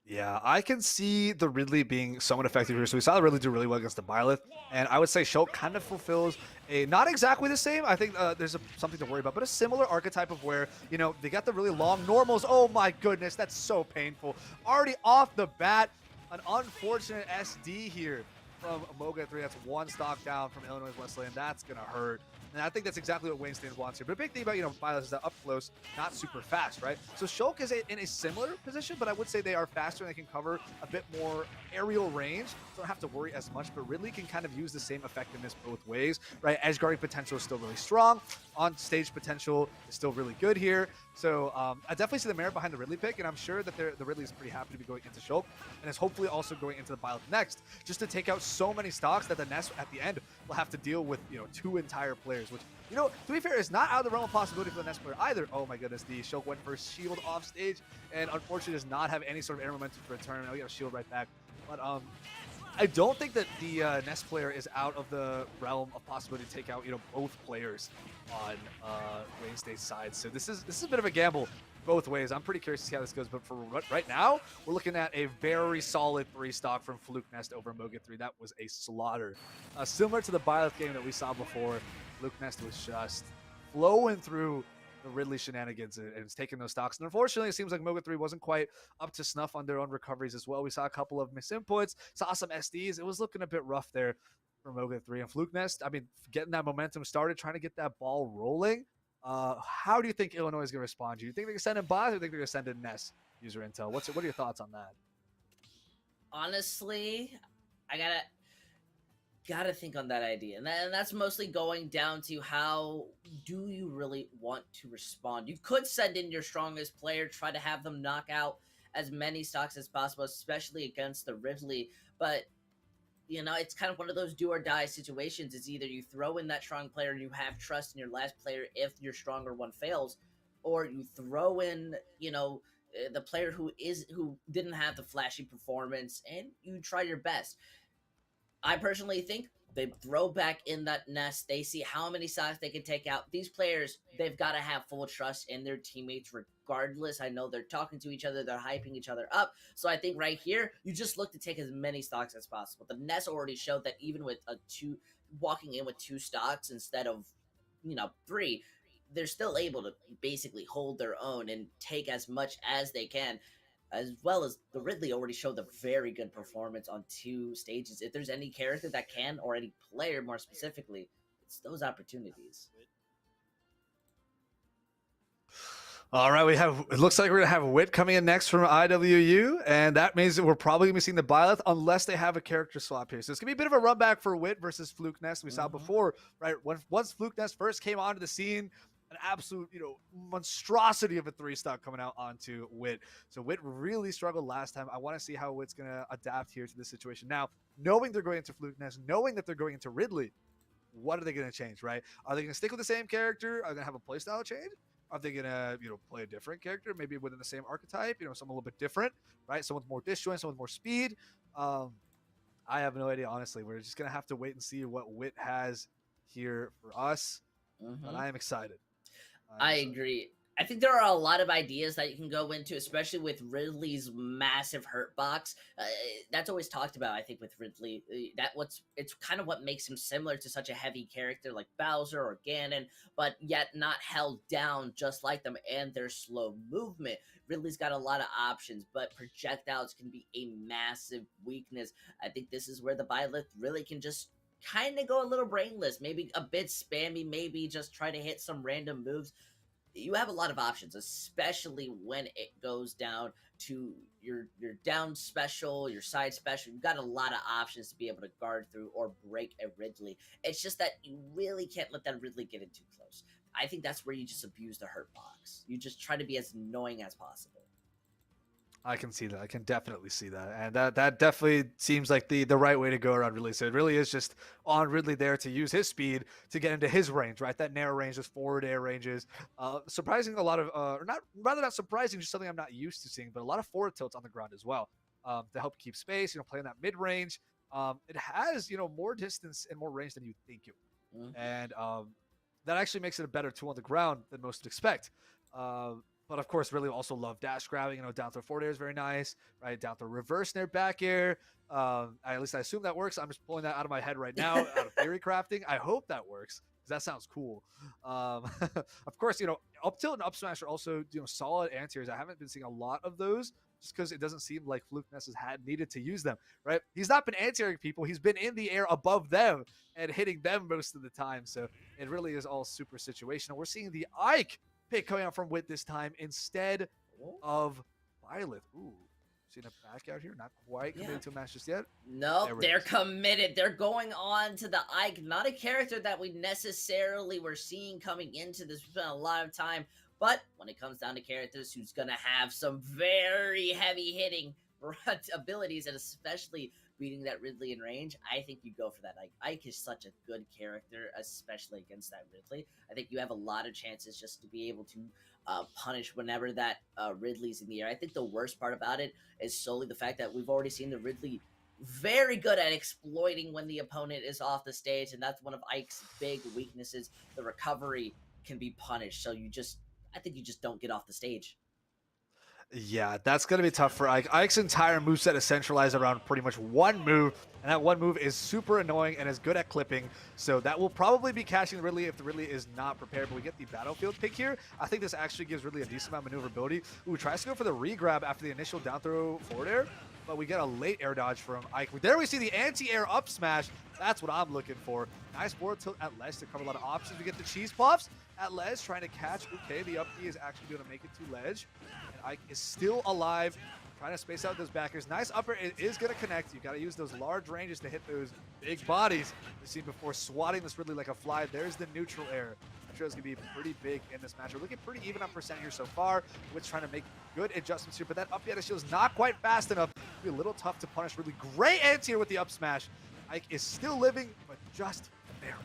Yeah, I can see the Ridley being somewhat effective here. So we saw the Ridley do really well against the Byleth, and I would say Shulk kind of fulfills a not exactly the same. I think there's something to worry about, but a similar archetype of where, you know, they got the really long normals. Oh my goodness, that's so painful. Already off the bat, an unfortunate SD here from Moga 3. That's one stock down from Illinois Wesleyan. That's gonna hurt. And I think that's exactly what Wayne Staines wants here. But a big thing about, you know, Byleth is that up close, not super fast, right? So Shulk is in a similar position, but I would say they are faster and they can cover a bit more aerial range. So don't have to worry as much. But Ridley can kind of use the same effectiveness both ways, right? Edge guarding potential is still really strong. On stage potential is still really good here. So I definitely see the merit behind the Ridley pick, and I'm sure that the Ridley is pretty happy to be going into Shulk, and is hopefully also going into the Byleth next, just to take out so many stocks that the Nest at the end will have to deal with, you know, 2 entire players, which, you know, to be fair, is not out of the realm of possibility for the Nest player either. Oh my goodness, the Shulk went for shield off stage, and unfortunately does not have any sort of air momentum for a turn. Now we got a shield right back, but I don't think that the Nest player is out of the realm of possibility to take out, you know, both players on Wayne State's side. So this is a bit of a gamble both ways. I'm pretty curious to see how this goes, but for right now, we're looking at a very solid 3 stock from Fluke Nest over Moga 3. That was a slaughter. Similar to the Byleth game that we saw before, Fluke Nest was just flowing through the Ridley shenanigans and it's taking those stocks. And unfortunately, it seems like Moga 3 wasn't quite up to snuff on their own recoveries as well. We saw a couple of misinputs, saw some SDs. It was looking a bit rough there for Moga 3. And Fluke Nest, I mean, getting that momentum started, trying to get that ball rolling. How do you think Illinois is going to respond? Do you think they're going to send in bots, or do you think they're going to send in Nest user intel? What are your thoughts on that? Honestly, I gotta think on that idea, and that's mostly going down to how do you really want to respond. You could send in your strongest player, try to have them knock out as many stocks as possible, especially against the Ridley, but you know, it's kind of one of those do or die situations. It's either you throw in that strong player and you have trust in your last player if your stronger one fails, or you throw in, you know, the player who didn't have the flashy performance and you try your best. I personally think they throw back in that Nest. They see how many stocks they can take out. These players, they've got to have full trust in their teammates regardless. I know they're talking to each other. They're hyping each other up. So I think right here, you just look to take as many stocks as possible. The Nest already showed that even with walking in with 2 stocks instead of, you know, 3, they're still able to basically hold their own and take as much as they can. As well as the Ridley already showed a very good performance on 2 stages. If there's any character that can, or any player more specifically, it's those opportunities. All right, it looks like we're gonna have Wit coming in next from IWU, and that means that we're probably gonna be seeing the Byleth unless they have a character swap here. So it's gonna be a bit of a run back for Wit versus Fluke Nest. We saw before, right? Once Fluke Nest first came onto the scene, an absolute, you know, monstrosity of a 3 stock coming out onto Wit. So Wit really struggled last time. I want to see how Wit's gonna adapt here to this situation. Now, knowing they're going into Fluke Nest, knowing that they're going into Ridley, what are they gonna change, right? Are they gonna stick with the same character? Are they gonna have a playstyle change? Are they gonna, you know, play a different character, maybe within the same archetype? You know, someone a little bit different, right? Someone with more disjoint, someone with more speed. I have no idea, honestly. We're just gonna have to wait and see what Wit has here for us. But I am excited. I agree. I think there are a lot of ideas that you can go into, especially with Ridley's massive hurt box. That's always talked about, I think, with Ridley. It's kind of what makes him similar to such a heavy character like Bowser or Ganon, but yet not held down just like them, and their slow movement. Ridley's got a lot of options, but projectiles can be a massive weakness. I think this is where the Byleth really can just kind of go a little brainless, maybe a bit spammy, maybe just try to hit some random moves. You have a lot of options, especially when it goes down to your down special, your side special. You've got a lot of options to be able to guard through or break a Ridley. It's just that you really can't let that Ridley get in too close. I think that's where you just abuse the hurt box. You just try to be as annoying as possible. I can see that. I can definitely see that. And that definitely seems like the right way to go around Ridley. So it really is just on Ridley there to use his speed to get into his range, right? That narrow range, those forward air ranges. Surprising a lot of, or not, rather not surprising, just something I'm not used to seeing, but a lot of forward tilts on the ground as well to help keep space, playing that mid range. It has, more distance and more range than you think it would. Mhm. And that actually makes it a better tool on the ground than most would expect. But of course, really also love dash grabbing. Down throw forward air is very nice, right? Down throw reverse nair back air. At least I assume that works. I'm just pulling that out of my head right now, out of theory crafting. I hope that works because that sounds cool. Of course, up tilt and up smash are also solid anti-airs. I haven't been seeing a lot of those just because it doesn't seem like Fluke Ness has needed to use them, right? He's not been anti-airing people. He's been in the air above them and hitting them most of the time. So it really is all super situational. We're seeing the Ike pick coming out from Wit this time instead of Violet. Ooh, seeing a back out here. Not quite committed to a match just yet. No, they're committed. They're going on to the Ike. Not a character that we necessarily were seeing coming into this. We spent a lot of time. But when it comes down to characters who's going to have some very heavy hitting abilities, and especially beating that Ridley in range, I think you go for that Ike. Ike is such a good character, especially against that Ridley. I think you have a lot of chances just to be able to punish whenever that Ridley's in the air. I think the worst part about it is solely the fact that we've already seen the Ridley very good at exploiting when the opponent is off the stage, and that's one of Ike's big weaknesses. The recovery can be punished, so I think you just don't get off the stage. Yeah, that's going to be tough for Ike. Ike's entire moveset is centralized around pretty much one move, and that one move is super annoying and is good at clipping, so that will probably be catching Ridley if the Ridley is not prepared, but we get the battlefield pick here. I think this actually gives Ridley a decent amount of maneuverability. Ooh, tries to go for the re-grab after the initial down throw forward air, but we get a late air dodge from Ike. There we see the anti-air up smash. That's what I'm looking for. Nice forward tilt at ledge to cover a lot of options. We get the cheese puffs at ledge, trying to catch. Okay, the up B is actually going to make it to ledge. And Ike is still alive, trying to space out those backers. Nice upper, it is going to connect. You got to use those large ranges to hit those big bodies. We've seen before swatting this Ridley like a fly. There's the neutral air. Neutral is going to be pretty big in this match. We're looking pretty even on percent here so far. Wit's trying to make good adjustments here, but that up B out of shield is not quite fast enough. It'll be a little tough to punish Ridley. Great anti-air with the up smash. Ike is still living, but just barely.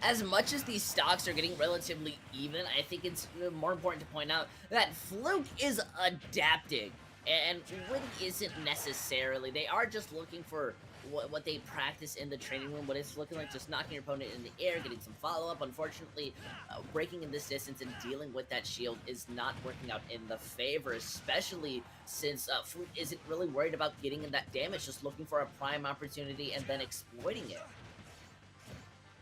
As much as these stocks are getting relatively even, I think it's more important to point out that Fluke is adapting, and Witty isn't necessarily. They are just looking for what they practice in the training room, but it's looking like just knocking your opponent in the air, getting some follow-up. Unfortunately, breaking in this distance and dealing with that shield is not working out in the favor, especially since Fluke isn't really worried about getting in that damage, just looking for a prime opportunity and then exploiting it.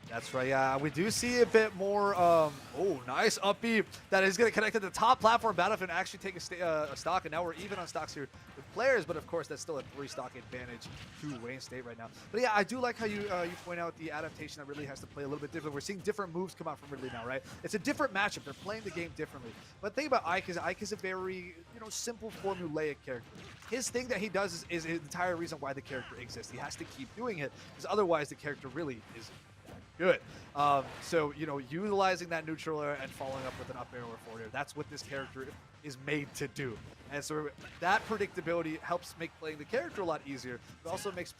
That's right, yeah. We do see a bit more, nice up B that is going to connect to the top platform battlefield and actually take a stock, and now we're even on stocks here with players, but of course that's still a 3-stock advantage to Wayne State right now. But yeah, I do like how you point out the adaptation that Ridley has to play a little bit different. We're seeing different moves come out from Ridley now, right? It's a different matchup. They're playing the game differently. But the thing about Ike is a very, simple formulaic character. His thing that he does is the entire reason why the character exists. He has to keep doing it, because otherwise the character really is good. So, utilizing that neutral air and following up with an up air or forward air, that's what this character is made to do. And so that predictability helps make playing the character a lot easier, but also makes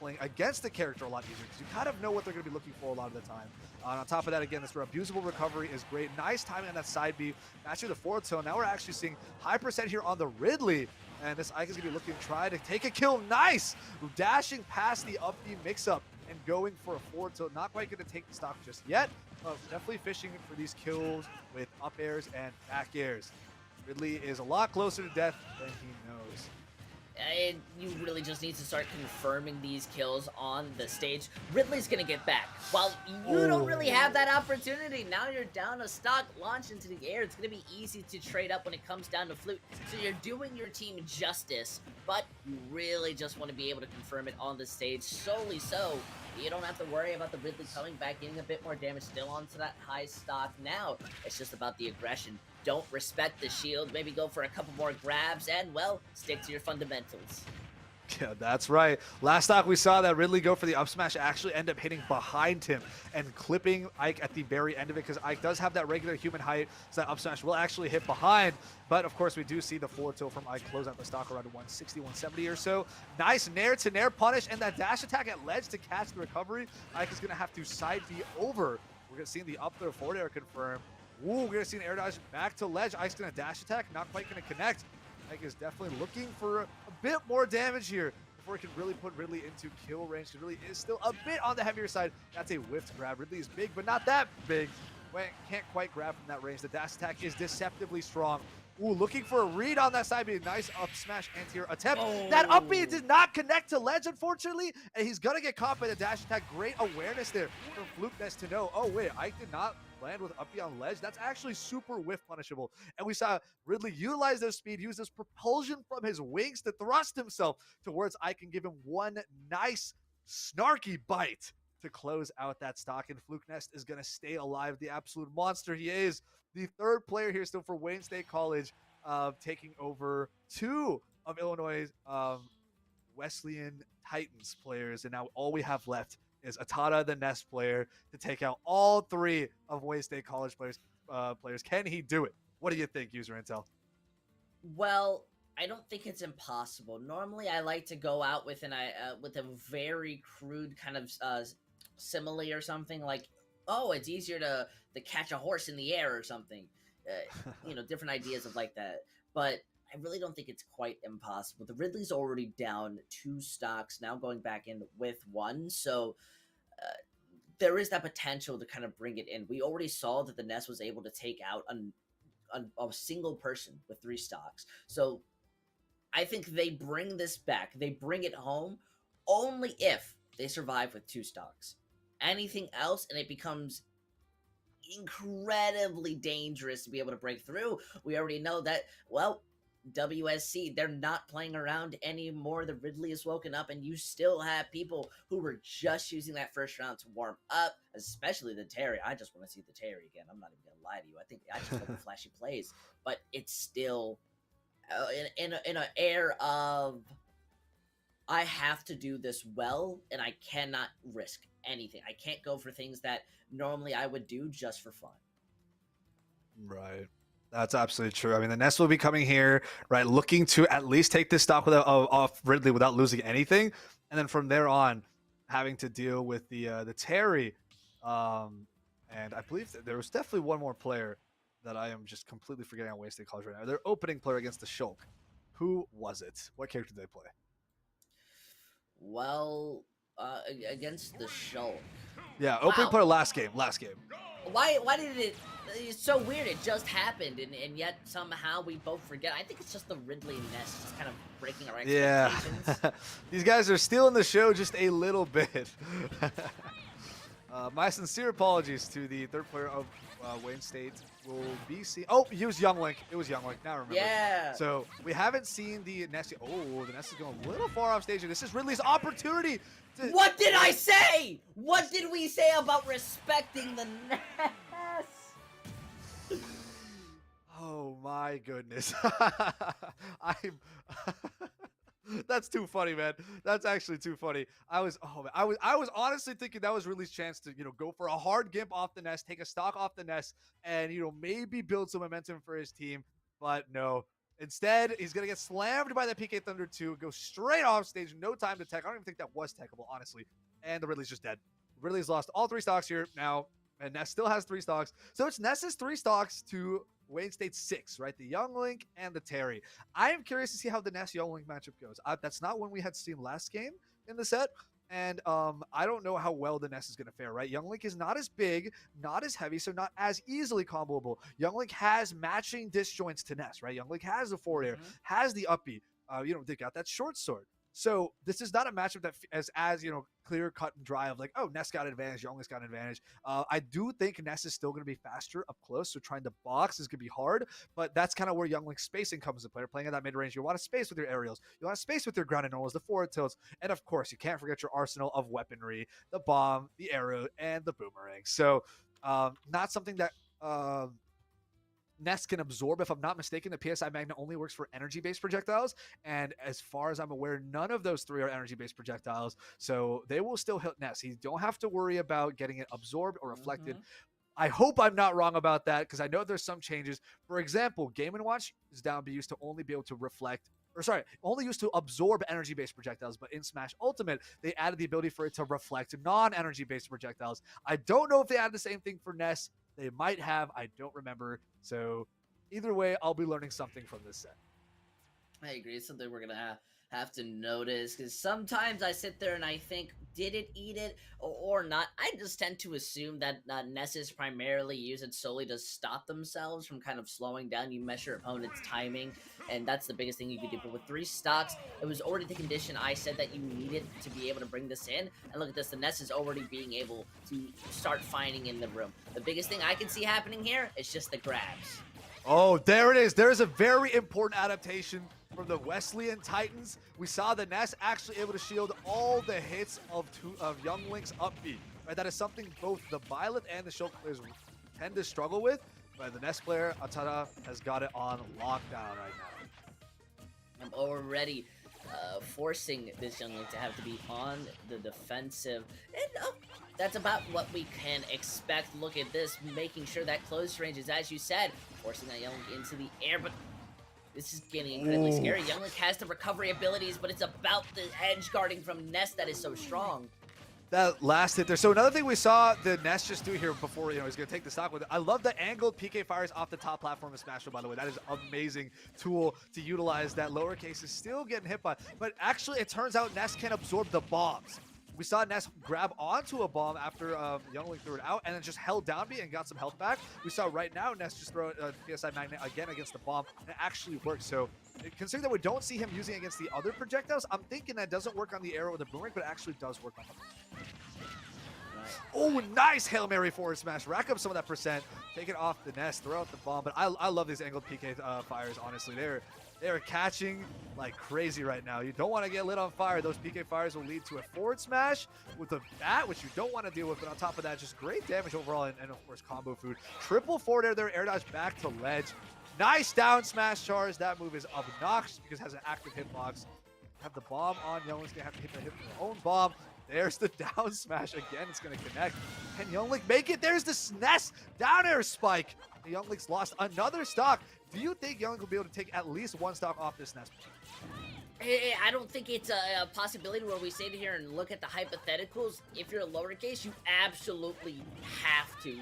playing against the character a lot easier, because you kind of know what they're going to be looking for a lot of the time. On top of that, again, this abusable recovery is great. Nice timing on that side B, matching the forward tilt. Now we're actually seeing high percent here on the Ridley, and this Ike is going to be looking to try to take a kill. Nice! Dashing past the up B mix-up and going for a forward tilt. Not quite going to take the stock just yet, but definitely fishing for these kills with up airs and back airs. Ridley is a lot closer to death than he knows. You really just need to start confirming these kills on the stage. Ridley's gonna get back. While you don't really have that opportunity, now you're down a stock, launch into the air. It's gonna be easy to trade up when it comes down to Flute. So you're doing your team justice, but you really just want to be able to confirm it on the stage solely so you don't have to worry about the Ridley coming back, getting a bit more damage, still onto that high stock. Now it's just about the aggression. Don't respect the shield, maybe go for a couple more grabs, and, well, stick to your fundamentals. Yeah, that's right. Last stock we saw that Ridley go for the up smash actually end up hitting behind him and clipping Ike at the very end of it, because Ike does have that regular human height, so that up smash will actually hit behind. But of course, we do see the forward tilt from Ike close out the stock around 160, 170 or so. Nice nair to nair punish, and that dash attack at ledge to catch the recovery. Ike is going to have to side B over. We're going to see the up throw forward air confirm. Ooh, we're going to see an air dodge back to ledge. Ike's going to dash attack, not quite going to connect. Ike is definitely looking for a bit more damage here before he can really put Ridley into kill range. He really is still a bit on the heavier side. That's a whiffed grab. Ridley is big, but not that big. Can't quite grab from that range. The dash attack is deceptively strong. Ooh, looking for a read on that side, be a nice up smash anti-air attempt. Oh. That up B did not connect to ledge, unfortunately, and he's gonna get caught by the dash attack. Great awareness there from Flukeness to know, oh wait, Ike did not land with up B on ledge. That's actually super whiff punishable. And we saw Ridley utilize their speed, use this propulsion from his wings to thrust himself towards Ike and give him one nice snarky bite to close out that stock. And Flukenest is going to stay alive, the absolute monster he is. The third player here still for Wayne State College, taking over two of Illinois' Wesleyan Titans players. And now all we have left is Atada, the Nest player, to take out all three of Wayne State College players. Can he do it? What do you think, user intel? Well, I don't think it's impossible. Normally, I like to go out with a very crude kind of simile or something like, oh, it's easier to catch a horse in the air or something. Different ideas of like that. But I really don't think it's quite impossible. The Ridley's already down 2 stocks, now going back in with 1. So there is that potential to kind of bring it in. We already saw that the Nest was able to take out a single person with 3 stocks. So I think they bring this back. They bring it home only if they survive with 2 stocks. Anything else, and it becomes incredibly dangerous to be able to break through. We already know that, well, WSC, they're not playing around anymore. The Ridley is woken up, and you still have people who were just using that first round to warm up, especially the Terry. I just want to see the Terry again. I'm not even going to lie to you. I just love the flashy plays, but it's still in an air of, I have to do this well, and I cannot risk anything. I can't go for things that normally I would do just for fun. Right. That's absolutely true. I mean, the Nest will be coming here, right, looking to at least take this stock off Ridley without losing anything, and then from there on, having to deal with the Terry. And I believe that there was definitely one more player that I am just completely forgetting on Wayne State College right now. Their opening player against the Shulk. Who was it? What character did they play? Well, against the Shulk. Yeah, opening player last game. Why did it? It's so weird. It just happened, and yet somehow we both forget. I think it's just the Ridley Nest just kind of breaking our expectations. Yeah, these guys are stealing the show just a little bit. My sincere apologies to the third player of Wayne State. Will be seen. Oh, he was Young Link. It was Young Link. Now I remember. Yeah. So we haven't seen the Nest. Oh, the Nest is going a little far off stage. This is Ridley's opportunity. What did I say? What did we say about respecting the Nest? Oh my goodness. That's too funny, man. That's actually too funny. I was honestly thinking that was Ridley's chance to, go for a hard gimp off the Nest, take a stock off the Nest, and, maybe build some momentum for his team. But no. Instead, he's going to get slammed by the PK Thunder 2, go straight off stage, no time to tech. I don't even think that was techable, honestly. And the Ridley's just dead. Ridley's lost all 3 stocks here now, and Nest still has 3 stocks. So it's Nest's 3 stocks to Wayne State's 6, right? The Young Link and the Terry. I am curious to see how the Nest Young Link matchup goes. That's not one we had seen last game in the set. And I don't know how well the Nest is going to fare, right? Young Link is not as big, not as heavy, so not as easily comboable. Young Link has matching disjoints to Nest, right? Young Link has the forward air, has the up B. They got that short sword. So this is not a matchup that as clear cut and dry of like, oh, Nest got an advantage, Young Link's got an advantage. I do think Nest is still going to be faster up close, so trying to box is going to be hard, but that's kind of where Young Link's spacing comes into play. Playing at that mid-range, you want to space with your aerials, you want to space with your ground and normals, the forward tilts, and of course, you can't forget your arsenal of weaponry, the bomb, the arrow, and the boomerang. So not something that Ness can absorb. If I'm not mistaken, the PSI Magnet only works for energy-based projectiles, and as far as I'm aware, none of those 3 are energy-based projectiles, so they will still hit Ness. You don't have to worry about getting it absorbed or reflected. I hope I'm not wrong about that, because I know there's some changes. For example, Game & Watch is down to be used to only be able to reflect, or sorry, only used to absorb energy-based projectiles, but in Smash Ultimate, they added the ability for it to reflect non-energy-based projectiles. I don't know if they added the same thing for Ness. They might have. I don't remember. So either way, I'll be learning something from this set. I agree. It's something we're going to have to notice, because sometimes I sit there and I think, did it eat it or not? I just tend to assume that Nesses primarily use it solely to stop themselves from kind of slowing down. You measure opponent's timing, and that's the biggest thing you could do. But with 3 stocks, it was already the condition I said that you needed to be able to bring this in. And look at this, the Ness is already being able to start finding in the room. The biggest thing I can see happening here is just the grabs. Oh, there it is. There's a very important adaptation from the Wesleyan Titans. We saw the Ness actually able to shield all the hits of Young Link's up B. Right, that is something both the Violet and the Shulk players tend to struggle with, but the Ness player, Atada, has got it on lockdown right now. I'm already forcing this Young Link to have to be on the defensive, and that's about what we can expect. Look at this, making sure that close range is, as you said, forcing that Young Link into the air, but this is getting incredibly scary. Young Link has the recovery abilities, but it's about the edge guarding from Ness that is so strong. That last hit there. So another thing we saw the Ness just do here before, he's going to take the stock with it. I love the angled PK fires off the top platform of Smash, by the way. That is an amazing tool to utilize. That lowercase is still getting hit by, but actually it turns out Ness can absorb the bombs. We saw Ness grab onto a bomb after Young Link threw it out and then just held down B and got some health back. We saw right now Ness just throw a PSI Magnet again against the bomb, and it actually works. So considering that we don't see him using against the other projectiles, I'm thinking that doesn't work on the arrow or the boomerang, but it actually does work on them. Oh, nice Hail Mary forward smash. Rack up some of that percent. Take it off the Ness, throw out the bomb. But I love these angled PK fires, honestly. They're catching like crazy right now. You don't want to get lit on fire. Those PK fires will lead to a forward smash with a bat, which you don't want to deal with. But on top of that, just great damage overall, and of course, combo food. Triple forward air there, air dodge back to ledge. Nice down smash charge. That move is obnoxious because it has an active hitbox. Have the bomb on. Young Link's going to have to hit their own bomb. There's the down smash again. It's going to connect. Can Young Link make it? There's the Ness down air spike. The Young Link's lost another stock. Do you think Young Link will be able to take at least 1 stock off this Ness? I don't think it's a possibility where we sit here and look at the hypotheticals. If you're a lowercase, you absolutely have to.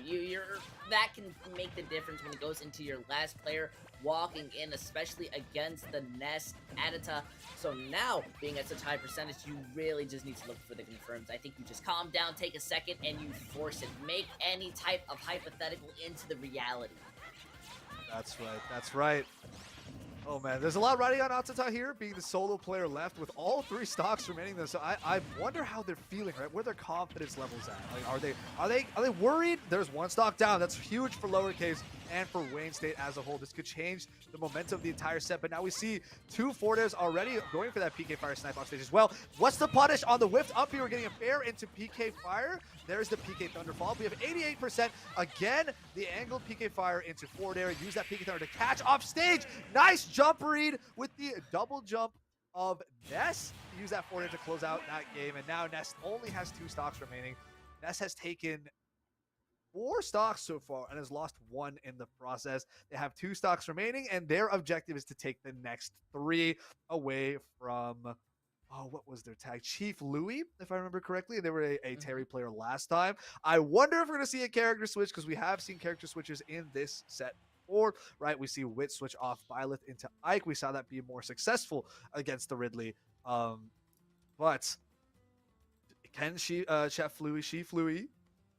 That can make the difference when it goes into your last player walking in, especially against the Ness Adita. So now, being at such high percentage, you really just need to look for the confirms. I think you just calm down, take a second, and you force it. Make any type of hypothetical into the reality. That's right. That's right. Oh man, there's a lot riding on Atsuta here, being the solo player left with all 3 stocks remaining. Though, so I wonder how they're feeling, right? Where their confidence levels at? Like, are they worried? There's 1 stock down. That's huge for lowercase and for Wayne State as a whole. This could change the momentum of the entire set. But now we see 2 forward airs already going for that PK fire snipe off stage as well. What's the punish on the whiff up here? We're getting a fair into PK fire. There's the PK Thunderfall. We have 88%. Again, the angled PK fire into forward air. Use that PK Thunder to catch off stage. Nice jump read with the double jump of Ness. Use that forward air to close out that game. And now Ness only has 2 stocks remaining. Ness has taken 4 stocks so far and has lost 1 in the process. They have 2 stocks remaining, and their objective is to take the next 3 away from, what was their tag? Chief Louis, if I remember correctly. They were a Terry player last time. I wonder if we're going to see a character switch, because we have seen character switches in this set before, right? We see Wit switch off Violet into Ike. We saw that be more successful against the Ridley. But can Chef Louis,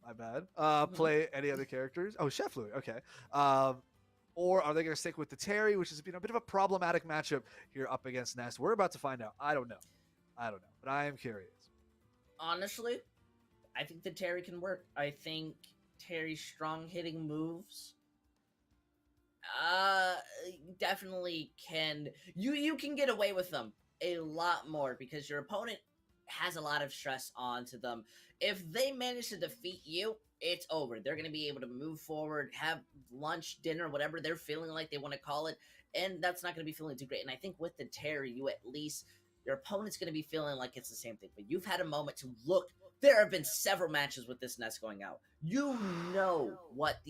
my bad, play any other characters? Oh, Chef Louis, okay. Or are they going to stick with the Terry, which is a bit of a problematic matchup here up against Ness? We're about to find out. I don't know, but I am curious. Honestly, I think the Terry can work. I think Terry's strong hitting moves definitely can. You can get away with them a lot more because your opponent has a lot of stress onto them. If they manage to defeat you, it's over. They're going to be able to move forward, have lunch, dinner, whatever they're feeling like they want to call it, and that's not going to be feeling too great. And I think with the Terry, you at least, your opponent's going to be feeling like it's the same thing, but you've had a moment to look. There have been several matches with this Nest going out. You know what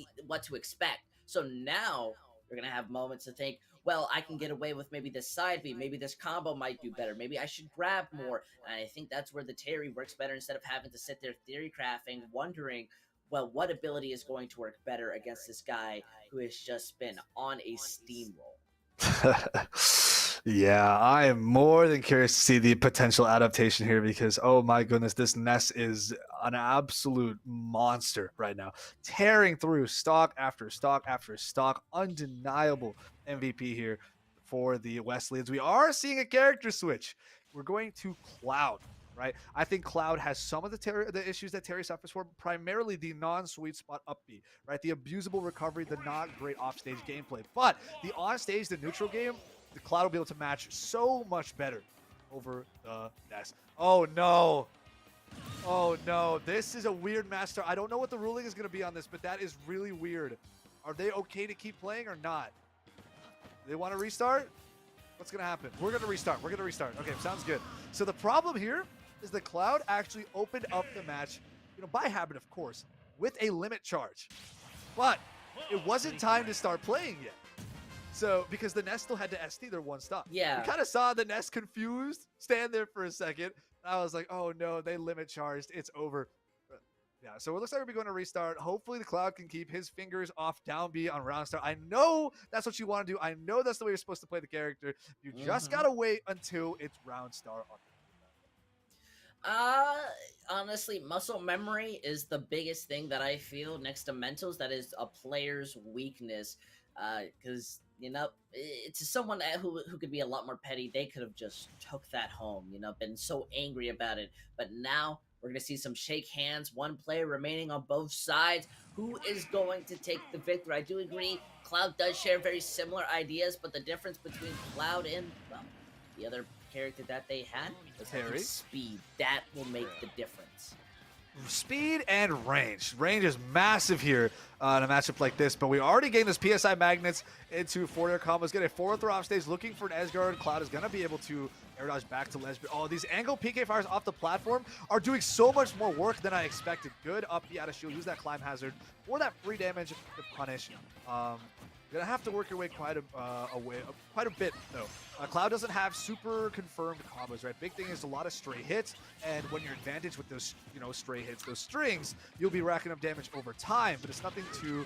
to expect. So now you're going to have moments to think, well, I can get away with maybe this side B. Maybe this combo might do better. Maybe I should grab more. And I think that's where the Terry works better instead of having to sit there theory crafting, wondering, well, what ability is going to work better against this guy who has just been on a steamroll. Yeah, I am more than curious to see the potential adaptation here because, oh my goodness, this Ness is an absolute monster right now. Tearing through stock after stock after stock. Undeniable MVP here for the Wesleyans. We are seeing a character switch. We're going to Cloud, right? I think Cloud has some of the issues that Terry suffers from, primarily the non-sweet spot up B, right? The abusable recovery, the not great offstage gameplay. But the onstage, the neutral game, the Cloud will be able to match so much better over the Ness. Oh no. Oh no. This is a weird master. I don't know what the ruling is going to be on this, but that is really weird. Are they okay to keep playing or not? Do they want to restart? What's going to happen? We're going to restart. We're going to restart. Okay, sounds good. So the problem here is the Cloud actually opened up the match, by habit, of course, with a limit charge. But it wasn't time to start playing yet. So, because the Nest still had to SD their one stop. Yeah. We kind of saw the Nest confused, stand there for a second. I was like, oh no, they limit charged. It's over. Yeah, so it looks like we're going to restart. Hopefully the Cloud can keep his fingers off down B on round start. I know that's what you want to do. I know that's the way you're supposed to play the character. You just got to wait until it's round start. Honestly, muscle memory is the biggest thing that I feel next to mentals. That is a player's weakness. Because, it's someone who could be a lot more petty. They could have just took that home, been so angry about it. But now we're going to see some shake hands, one player remaining on both sides. Who is going to take the victory? I do agree, Cloud does share very similar ideas, but the difference between Cloud and, well, the other character that they had was Terry. Speed. That will make the difference. Speed and range. Range is massive here in a matchup like this, but we already gained this PSI magnets into forward air combos. Get a forward throw off stage, looking for an Esgard. Cloud is going to be able to air dodge back to Lesbian. Oh, these angle PK fires off the platform are doing so much more work than I expected. Good up B out of shield. Use that climb hazard for that free damage to punish. Gonna have to work your way quite a bit though. Cloud doesn't have super confirmed combos, right? Big thing is a lot of stray hits, and when you're advantaged with those, stray hits, those strings, you'll be racking up damage over time. But it's nothing too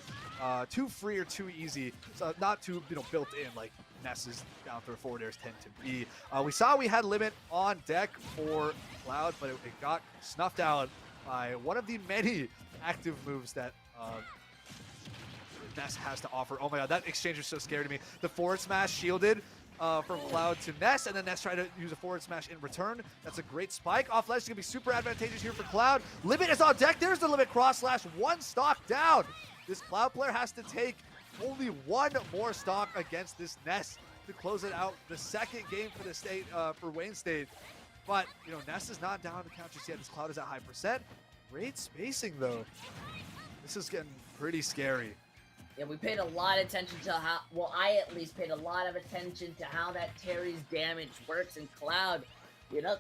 free or too easy. So not too built in like Ness's down throw forward airs tend to be. We saw we had limit on deck for Cloud, but it got snuffed out by one of the many active moves that. Ness has to offer. Oh my god, that exchange was so scary to me. The forward smash shielded from Cloud to Ness, and then Ness tried to use a forward smash in return. That's a great spike. Off ledge is going to be super advantageous here for Cloud. Limit is on deck. There's the limit cross slash. One stock down. This Cloud player has to take only one more stock against this Ness to close it out. The second game for the state, for Wayne State. But, Ness is not down on the count just yet. This Cloud is at high percent. Great spacing, though. This is getting pretty scary. Yeah, we paid a lot of attention to how, well, I at least paid a lot of attention to how that Terry's damage works in Cloud.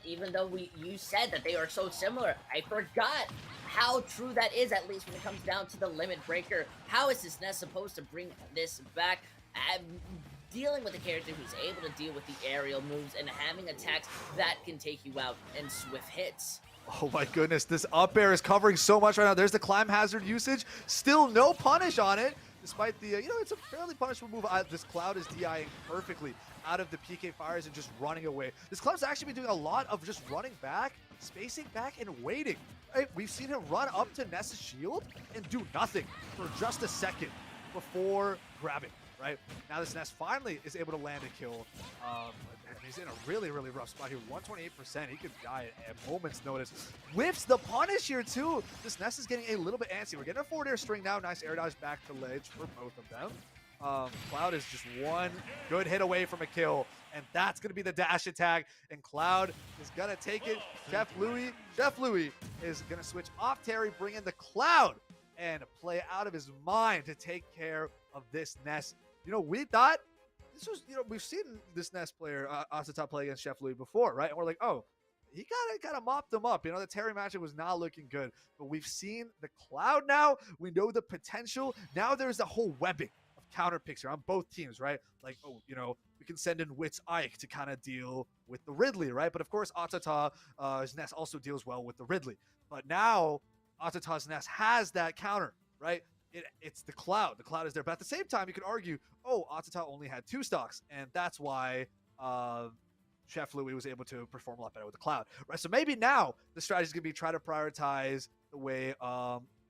Even though you said that they are so similar, I forgot how true that is, at least when it comes down to the limit breaker. How is this Ness supposed to bring this back? Dealing with a character who's able to deal with the aerial moves and having attacks that can take you out in swift hits. Oh my goodness, this up air is covering so much right now. There's the climb hazard usage. Still no punish on it. Despite the, it's a fairly punishable move. This Cloud is DIing perfectly out of the PK fires and just running away. This Cloud's actually been doing a lot of just running back, spacing back, and waiting. Right? We've seen him run up to Ness's shield and do nothing for just a second before grabbing. Right? Now this Ness finally is able to land a kill. He's in a really, really rough spot here. 128%. He could die at a moment's notice. Whiffs the punish here, too. This Ness is getting a little bit antsy. We're getting a forward air string now. Nice air dodge back to ledge for both of them. Cloud is just one good hit away from a kill, and that's going to be the dash attack, and Cloud is going to take it. Chef Louis is going to switch off Terry, bring in the Cloud, and play out of his mind to take care of this Ness. You know, we thought this was, you know, we've seen this Ness player, Asata, play against Chef Louis before, right? And we're like, oh, he kind of mopped them up. You know, the Terry matchup was not looking good, but we've seen the Cloud now. We know the potential. Now there's a whole webbing of counter picks here on both teams, right? Like, oh, you know, we can send in Wit's Ike to kind of deal with the Ridley, right? But of course, Atata's Ness also deals well with the Ridley. But now Atata's Ness has that counter, right? It's the Cloud. The Cloud is there. But at the same time, you could argue, oh, Atata only had 2 stocks, and that's why Chef Louis was able to perform a lot better with the Cloud, right? So maybe now the strategy is going to be try to prioritize the way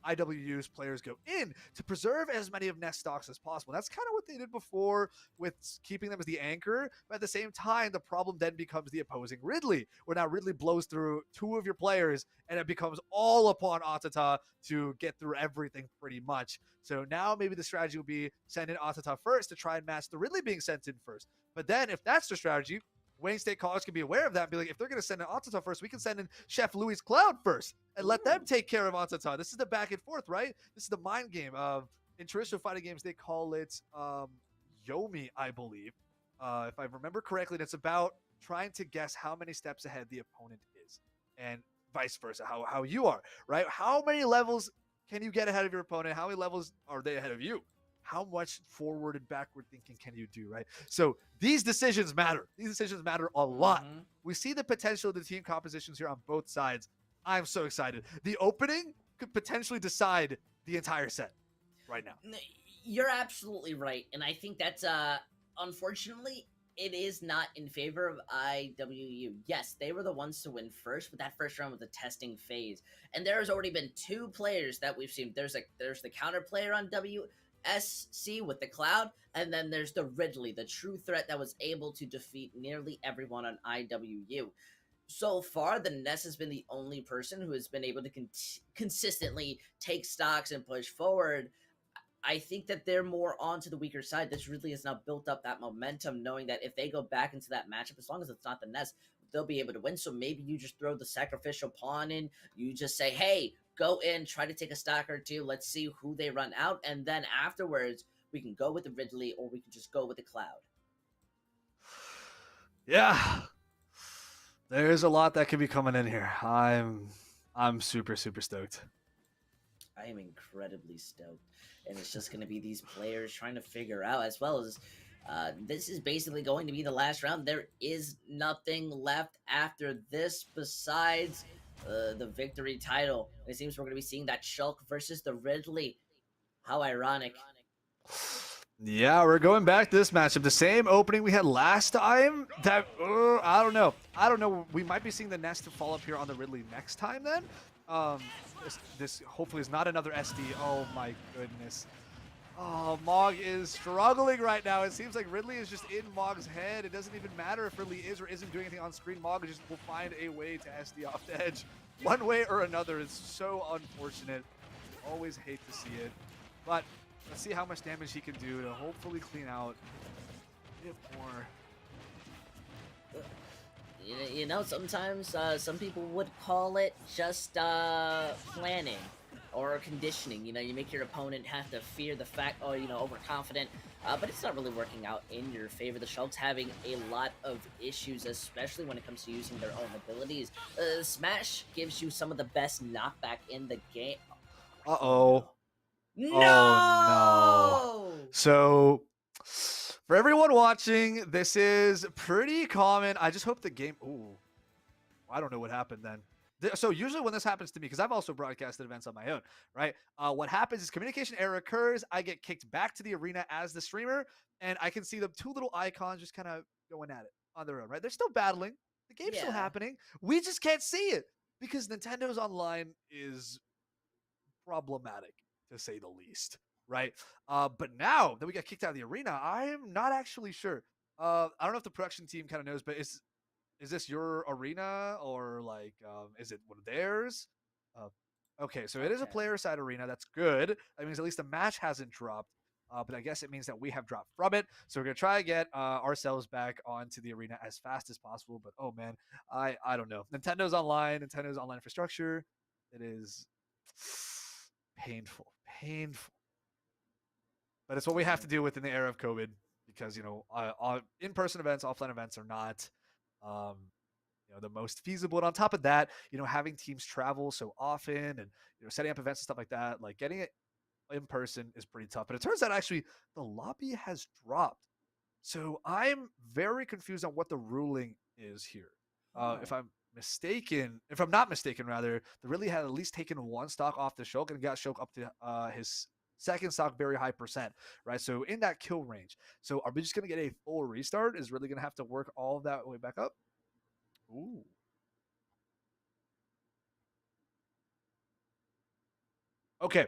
IWU's players go in to preserve as many of Ness stocks as possible. That's kind of what they did before with keeping them as the anchor. But at the same time, the problem then becomes the opposing Ridley, where now Ridley blows through 2 of your players, and it becomes all upon Atata to get through everything pretty much. So now maybe the strategy will be send in Atata first to try and match the Ridley being sent in first. But then if that's the strategy, Wayne State College can be aware of that and be like, if they're going to send in Atata first, we can send in Chef Louis' Cloud first and let them take care of Atata. This is the back and forth, right? This is the mind game. In traditional fighting games, they call it Yomi, I believe. If I remember correctly, that's about trying to guess how many steps ahead the opponent is and vice versa, how you are, right? How many levels can you get ahead of your opponent? How many levels are they ahead of you? How much forward and backward thinking can you do, right? So these decisions matter. These decisions matter a lot. Mm-hmm. We see the potential of the team compositions here on both sides. I'm so excited. The opening could potentially decide the entire set right now. You're absolutely right. And I think that's, unfortunately, it is not in favor of IWU. Yes, they were the ones to win first, but that first round was a testing phase. And there has already been 2 players that we've seen. There's the counter player on WSC with the Cloud, and then there's the Ridley, the true threat that was able to defeat nearly everyone on IWU. So far, the Ness has been the only person who has been able to consistently take stocks and push forward. I think that they're more onto the weaker side. This Ridley has now built up that momentum, knowing that if they go back into that matchup, as long as it's not the Ness, they'll be able to win. So maybe you just throw the sacrificial pawn in. You just say, hey, go in, try to take a stock or 2. Let's see who they run out. And then afterwards, we can go with the Ridley or we can just go with the Cloud. Yeah. There's a lot that could be coming in here. I'm super, super stoked. I am incredibly stoked. And it's just going to be these players trying to figure out, as well as this is basically going to be the last round. There is nothing left after this besides the victory title. It seems we're going to be seeing that Shulk versus the Ridley. How ironic. Yeah, we're going back to this matchup. The same opening we had last time. That I don't know. We might be seeing the Nest to fall up here on the Ridley next time then. This hopefully is not another SD. Oh my goodness. Oh, Mog is struggling right now. It seems like Ridley is just in Mog's head. It doesn't even matter if Ridley is or isn't doing anything on screen. Mog just will find a way to SD off the edge. One way or another. It's so unfortunate. Always hate to see it. But let's see how much damage he can do to hopefully clean out a bit more. You know, sometimes some people would call it just planning or conditioning. You know, you make your opponent have to fear the fact, or, you know, overconfident. But it's not really working out in your favor. The Shulk's having a lot of issues, especially when it comes to using their own abilities. Smash gives you some of the best knockback in the game. Uh-oh. No! Oh, no. So, for everyone watching, this is pretty common. I just hope the game... Ooh. I don't know what happened then. So usually when this happens to me, because I've also broadcasted events on my own, right? What happens is communication error occurs. I get kicked back to the arena as the streamer, and I can see the 2 little icons just kind of going at it on their own, right? They're still battling. The game's still happening. We just can't see it because Nintendo's online is problematic, to say the least, right? But now that we got kicked out of the arena, I'm not actually sure. I don't know if the production team kind of knows, but is this your arena or like is it one of theirs? Okay, so it is a player side arena. That's good. That means at least the match hasn't dropped. But I guess it means that we have dropped from it. So we're gonna try to get ourselves back onto the arena as fast as possible. But oh man, I don't know. Nintendo's online infrastructure. It is painful Painful. But it's what we have to do within the era of COVID because, in-person events, offline events are not, the most feasible. And on top of that, having teams travel so often and, setting up events and stuff like that, like getting it in person is pretty tough. But it turns out actually the lobby has dropped. So I'm very confused on what the ruling is here. If I'm not mistaken, rather, the Ridley had at least taken one stock off the Shulk and got Shulk up to his second stock very high percent, right? So in that kill range. So are we just going to get a full restart? Is Ridley going to have to work all of that way back up? Ooh. Okay,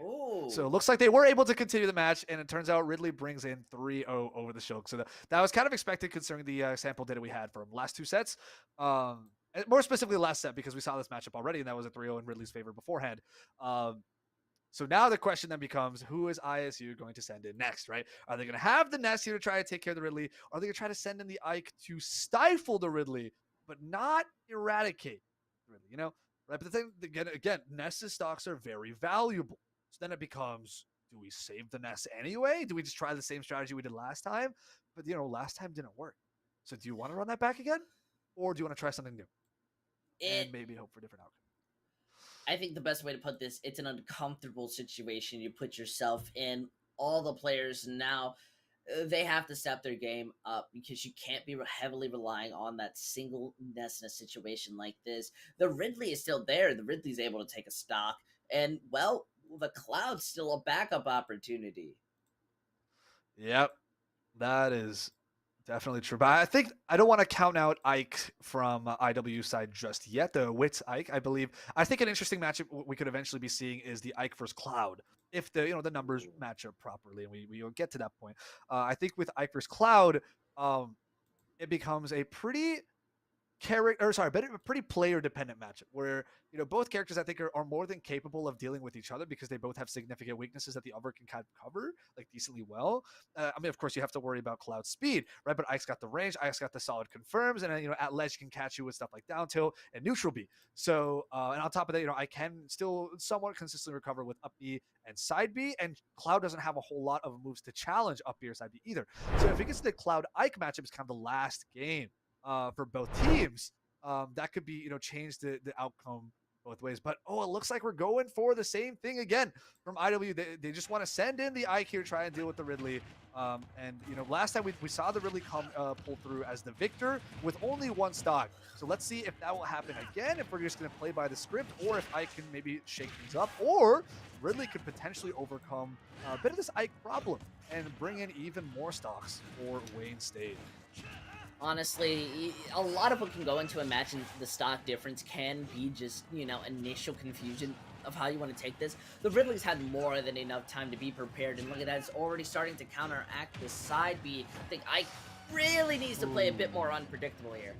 so it looks like they were able to continue the match, and it turns out Ridley brings in 3-0 over the Shulk. So that was kind of expected considering the sample data we had from last two sets. And more specifically last set, because we saw this matchup already, and that was a 3-0 in Ridley's favor beforehand. So now the question then becomes, who is ISU going to send in next, right? Are they going to have the NECC here to try to take care of the Ridley? Or are they going to try to send in the Ike to stifle the Ridley, but not eradicate the Ridley, Right, but the thing, again, NECC's stocks are very valuable. So then it becomes, do we save the NECC anyway? Do we just try the same strategy we did last time? But, last time didn't work. So do you want to run that back again? Or do you want to try something new? And maybe hope for a different outcome? I think the best way to put this, it's an uncomfortable situation you put yourself in. All the players now, they have to step their game up because you can't be heavily relying on that single NECC in a situation like this. The Ridley is still there. The Ridley's able to take a stock. And, well, the Cloud's still a backup opportunity. Yep, that is definitely true. But I think I don't want to count out Ike from IW side just yet. The Wits Ike, I believe. I think an interesting matchup we could eventually be seeing is the Ike versus Cloud, if the numbers match up properly, and we get to that point. I think with Ike versus Cloud, it becomes a pretty pretty player-dependent matchup where both characters I think are more than capable of dealing with each other because they both have significant weaknesses that the other can kind of cover like decently well. Of course, you have to worry about Cloud's speed, right? But Ike's got the range, Ike's got the solid confirms, and then at ledge can catch you with stuff like down tilt and neutral B. So and on top of that, I can still somewhat consistently recover with up B and side B, and Cloud doesn't have a whole lot of moves to challenge up B or side B either. So if it gets to the Cloud Ike matchup, it's kind of the last game for both teams. That could be change the outcome both ways. But it looks like we're going for the same thing again from IW. They just want to send in the Ike here, try and deal with the Ridley. And last time we saw the Ridley come pull through as the victor with only one stock. So let's see if that will happen again, if we're just going to play by the script, or if Ike can maybe shake things up, or Ridley could potentially overcome a bit of this Ike problem and bring in even more stocks for Wayne State. Honestly, a lot of what can go into a match, and the stock difference can be just, initial confusion of how you want to take this. The Ridley's had more than enough time to be prepared, and look at that, it's already starting to counteract the side B. I think Ike really needs to play a bit more unpredictable here.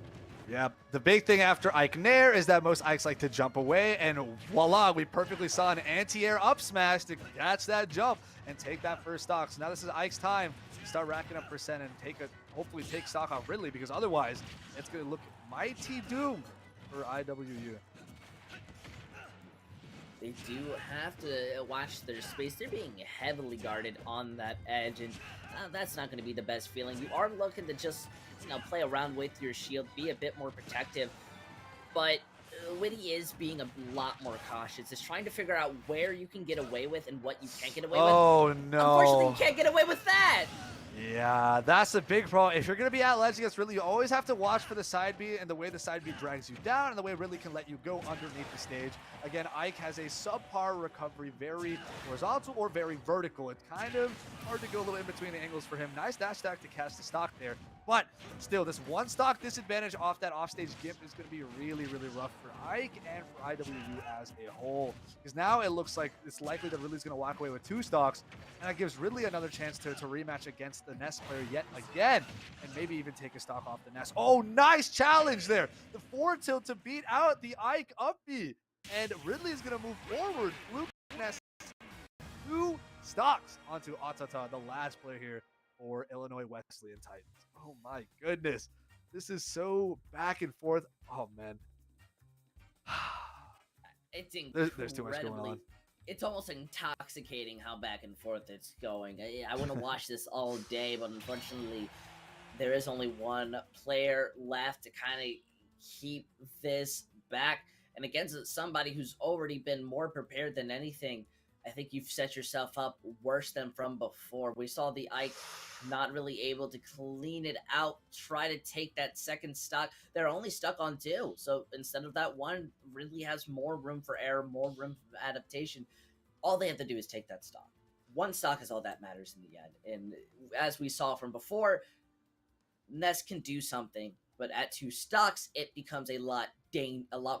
Yeah, the big thing after Ike Nair is that most Ikes like to jump away, and voila, we perfectly saw an anti-air up smash to catch that jump and take that first stock. So now this is Ike's time to start racking up percent and hopefully take stock off Ridley, because otherwise it's going to look mighty doomed for IWU. They do have to watch their space. They're being heavily guarded on that edge, and that's not going to be the best feeling. You are looking to just play around with your shield, be a bit more protective, but Witty is being a lot more cautious. It's trying to figure out where you can get away with and what you can't get away with. Oh no! Unfortunately, you can't get away with that. Yeah, that's a big problem. If you're going to be at ledge against Ridley, you always have to watch for the side B and the way the side B drags you down and the way Ridley can let you go underneath the stage. Again, Ike has a subpar recovery, very horizontal or very vertical. It's kind of hard to go a little in between the angles for him. Nice dash stack to cast the stock there. But still, this one stock disadvantage off that offstage gimp is going to be really, really rough for Ike and for IWU as a whole. Because now it looks like it's likely that Ridley's going to walk away with two stocks, and that gives Ridley another chance to rematch against the NECC player yet again, and maybe even take a stock off the NECC. Oh, nice challenge there. The forward tilt to beat out the Ike up B. And Ridley is going to move forward. Blue NECC, two stocks onto Atata, the last player here for Illinois Wesleyan Titans. Oh my goodness. This is so back and forth. Oh man. It's incredibly, there's too much going on. it's almost intoxicating how back and forth it's going. I want to watch this all day, but unfortunately, there is only one player left to kind of keep this back. And against somebody who's already been more prepared than anything, I think you've set yourself up worse than from before. We saw the Ike not really able to clean it out, try to take that second stock. They're only stuck on 2. So instead of that one, really has more room for error, more room for adaptation. All they have to do is take that stock. 1 stock is all that matters in the end. And as we saw from before, NECC can do something, but at 2 stocks, it becomes a lot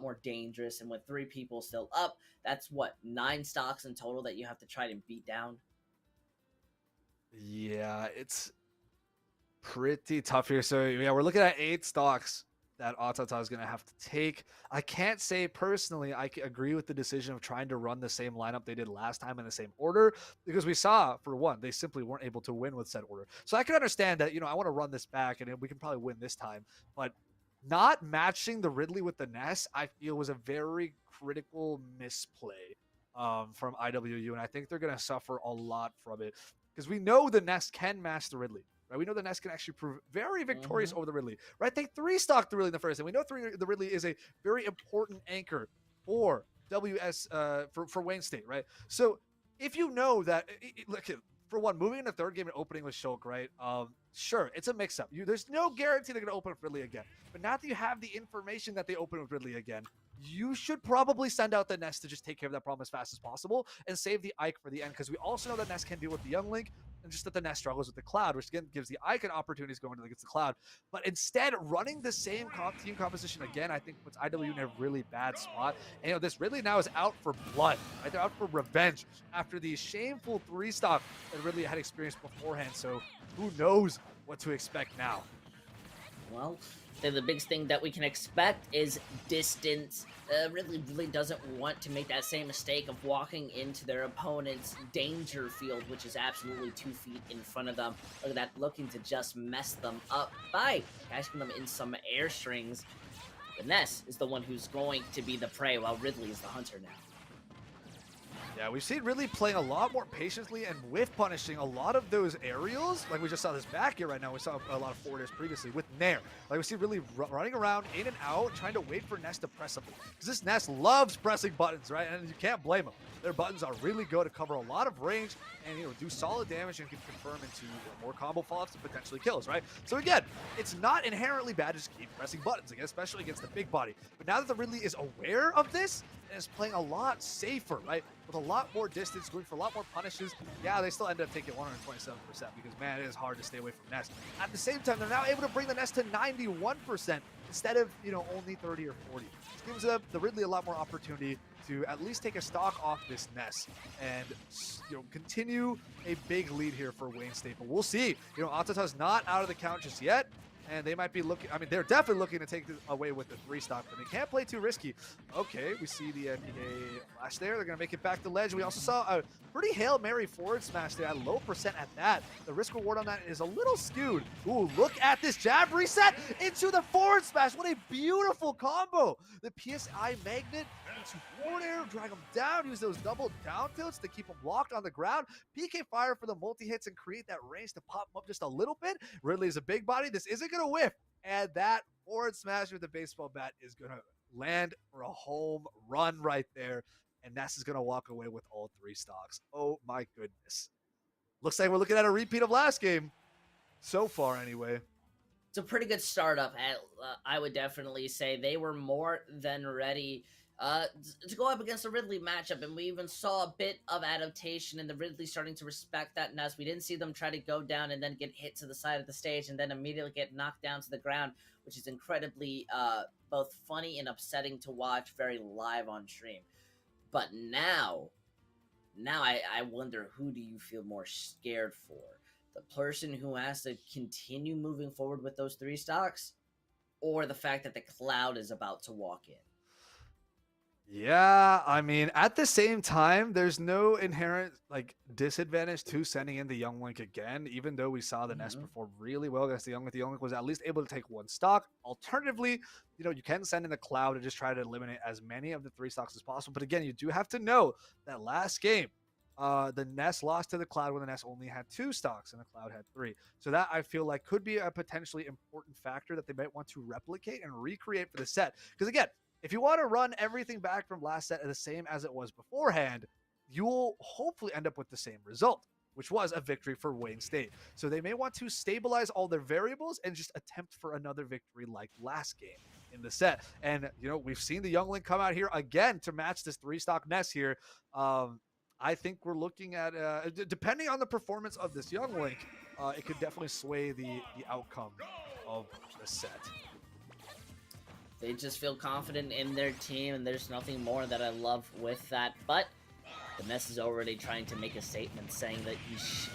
more dangerous. And with 3 people still up, that's what, 9 stocks in total that you have to try to beat down. Yeah, it's pretty tough here. So yeah, we're looking at 8 stocks that Atata is going to have to take. I can't say personally I agree with the decision of trying to run the same lineup they did last time in the same order, because we saw, for one, they simply weren't able to win with said order. So I can understand that, I want to run this back and we can probably win this time, but not matching the Ridley with the Ness, I feel, was a very critical misplay from IWU, and I think they're going to suffer a lot from it, because we know the Ness can match the Ridley. Right? We know the Ness can actually prove very victorious over the Ridley. Right? They 3-stocked the Ridley in the first, and we know the Ridley is a very important anchor for for Wayne State. Right? So if you know that, look, for one, moving in the third game and opening with Shulk, right? Sure, it's a mix-up. There's no guarantee they're going to open with Ridley again. But now that you have the information that they open with Ridley again, you should probably send out the Ness to just take care of that problem as fast as possible and save the Ike for the end, because we also know that Ness can deal with the Young Link, and just that the Ness struggles with the Cloud, which again gives the Ike an opportunity going against the Cloud. But instead, running the same team composition again, I think puts IW in a really bad spot. And this Ridley now is out for blood. Right? They're out for revenge after the shameful 3-stock that Ridley had experienced beforehand. So who knows what to expect now? Well, the biggest thing that we can expect is distance. Ridley really doesn't want to make that same mistake of walking into their opponent's danger field, which is absolutely 2 feet in front of them. Look at that, looking to just mess them up by catching them in some air strings. The Ness is the one who's going to be the prey, while Ridley is the hunter now. Yeah, we've seen Ridley playing a lot more patiently and with punishing a lot of those aerials. Like we just saw this back here right now. We saw a lot of forward airs previously with Nair. Like we see really running around in and out, trying to wait for Ness to press something. Because this Ness loves pressing buttons, right? And you can't blame them. Their buttons are really good to cover a lot of range and do solid damage and can confirm into more combo follow-ups and potentially kills, right? So again, it's not inherently bad to just keep pressing buttons, again, especially against the big body. But now that the Ridley is aware of this and is playing a lot safer, right? With a lot more distance, going for a lot more punishes. Yeah, they still end up taking 127% because, man, it is hard to stay away from Ness. At the same time, they're now able to bring the Ness to 91% instead of, only 30 or 40. This gives the Ridley a lot more opportunity to at least take a stock off this Ness and, continue a big lead here for Wayne State. But we'll see. Atata's not out of the count just yet. And they might be looking, they're definitely looking to take this away with the 3-stock, but they can't play too risky. Okay, we see the NPA flash there. They're going to make it back to ledge. We also saw a pretty Hail Mary forward smash there at low percent at that. The risk reward on that is a little skewed. Ooh, look at this jab reset into the forward smash. What a beautiful combo. The PSI magnet into forward air, drag him down, use those double down tilts to keep him locked on the ground. PK fire for the multi-hits and create that range to pop him up just a little bit. Ridley is a big body. This isn't going to whiff. And that forward smash with the baseball bat is going to land for a home run right there. And Ness is going to walk away with all 3 stocks. Oh my goodness. Looks like we're looking at a repeat of last game. So far, anyway. It's a pretty good startup. I would definitely say they were more than ready to go up against the Ridley matchup, and we even saw a bit of adaptation in the Ridley starting to respect that Ness. We didn't see them try to go down and then get hit to the side of the stage and then immediately get knocked down to the ground, which is incredibly both funny and upsetting to watch very live on stream. But now I wonder, who do you feel more scared for? The person who has to continue moving forward with those 3 stocks, or the fact that the Cloud is about to walk in? Yeah, I mean, at the same time, there's no inherent like disadvantage to sending in the Young Link again, even though we saw the Nest Mhm. perform really well against the Young Link. The Young Link was at least able to take one stock. Alternatively, you can send in the Cloud and just try to eliminate as many of the 3 stocks as possible. But again, you do have to know that last game, the Nest lost to the Cloud when the Nest only had 2 stocks and the Cloud had 3. So that I feel like could be a potentially important factor that they might want to replicate and recreate for the set. Because again, if you want to run everything back from last set the same as it was beforehand, you'll hopefully end up with the same result, which was a victory for Wayne State. So they may want to stabilize all their variables and just attempt for another victory like last game in the set. And, we've seen the Young Link come out here again to match this 3-stock Nest here. I think we're looking at, depending on the performance of this Young Link, it could definitely sway the outcome of the set. They just feel confident in their team, and there's nothing more that I love with that. But the Nest is already trying to make a statement saying that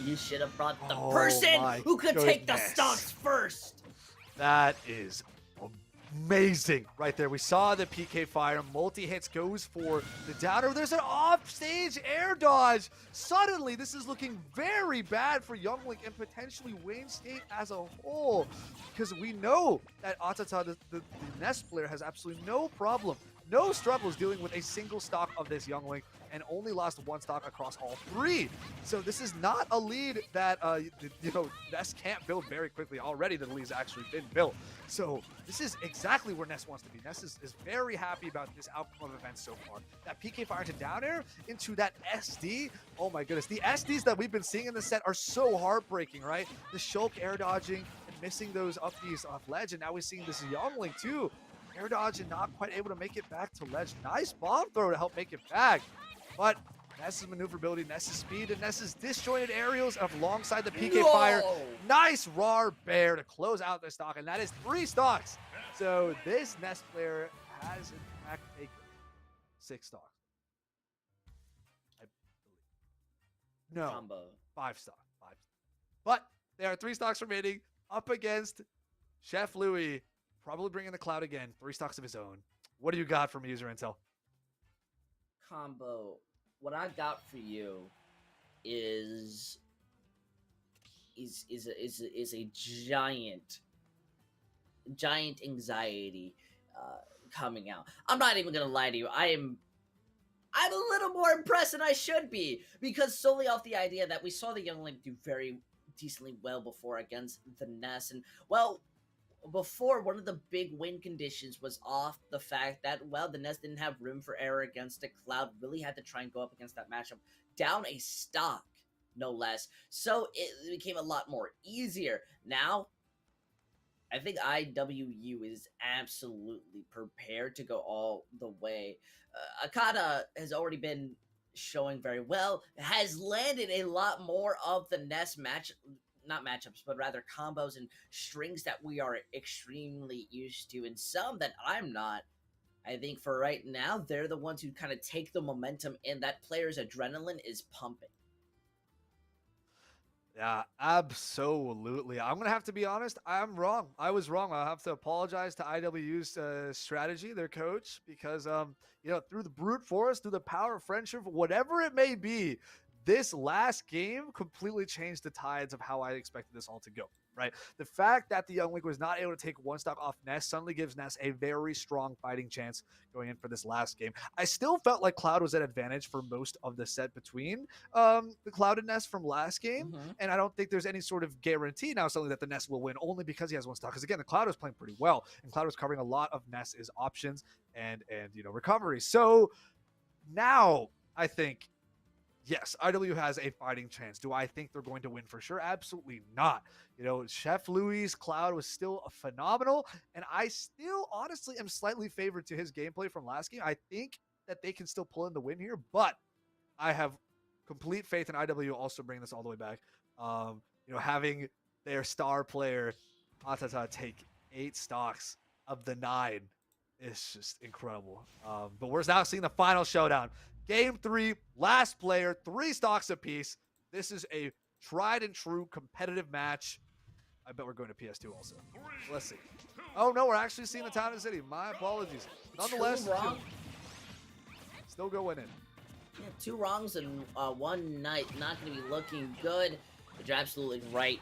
you should have brought the person who could take the stocks first. That is amazing right there. We saw the PK fire, multi-hits, goes for the downer. There's an off-stage air dodge. Suddenly, this is looking very bad for Young Link and potentially Wayne State as a whole, because we know that Atata, the Nest player, has absolutely no problem, no struggles dealing with a single stock of this Young Link, and only lost 1 stock across all 3. So this is not a lead that Nest can't build very quickly. Already the lead's actually been built. So this is exactly where Nest wants to be. Nest is very happy about this outcome of events so far. That PK fire into down air into that SD. Oh my goodness. The SDs that we've been seeing in the set are so heartbreaking, right? The Shulk air dodging and missing those upbeats off ledge. And now we're seeing this Young Link too. Air dodge and not quite able to make it back to ledge. Nice bomb throw to help make it back. But Ness's maneuverability, Ness's speed, and Ness's disjointed aerials alongside the PK fire. Nice raw bear to close out the stock, and that is 3 stocks. So this Nest player has in fact taken 6 stocks. I believe. No, Combo. 5 stocks. 5 stocks. But there are 3 stocks remaining up against Chef Louis, probably bringing the Cloud again. 3 stocks of his own. What do you got from user intel? Combo. What I got for you is a giant anxiety coming out. I'm not even gonna lie to you. I'm a little more impressed than I should be, because solely off the idea that we saw the Young Link do very decently well before against the Nest, and before, one of the big win conditions was off the fact that, the Nest didn't have room for error against the Cloud, really had to try and go up against that matchup, down a stock, no less. So it became a lot more easier. Now, I think IWU is absolutely prepared to go all the way. Akata has already been showing very well, has landed a lot more of the Nest not matchups, but rather combos and strings that we are extremely used to, and some that I'm not. I think for right now, they're the ones who kind of take the momentum, and that player's adrenaline is pumping. Yeah, absolutely. I'm going to have to be honest. I'm wrong. I was wrong. I'll have to apologize to IWU's strategy, their coach, because, through the brute force, through the power of friendship, whatever it may be, this last game completely changed the tides of how I expected this all to go, right? The fact that the Young Link was not able to take 1 stock off Nest suddenly gives Nest a very strong fighting chance going in for this last game. I still felt like Cloud was at advantage for most of the set between the Cloud and Nest from last game, and I don't think there's any sort of guarantee now suddenly that the Nest will win only because he has 1 stock. Because again, the Cloud was playing pretty well, and Cloud was covering a lot of Nest's options and recovery. So now I think, yes, IW has a fighting chance. Do I think they're going to win for sure? Absolutely not. Chef Louis' Cloud was still phenomenal, and I still honestly am slightly favored to his gameplay from last game. I think that they can still pull in the win here, but I have complete faith in IW also bringing this all the way back. Having their star player, Atata, take 8 stocks of the 9 is just incredible. But we're now seeing the final showdown. Game 3, last player, 3 stocks apiece. This is a tried and true competitive match. I bet we're going to PS2 also. Let's see. Oh no, we're actually seeing the town and city. My apologies. Nonetheless, still going in. Yeah, 2 wrongs in one night, not going to be looking good. But you're absolutely right.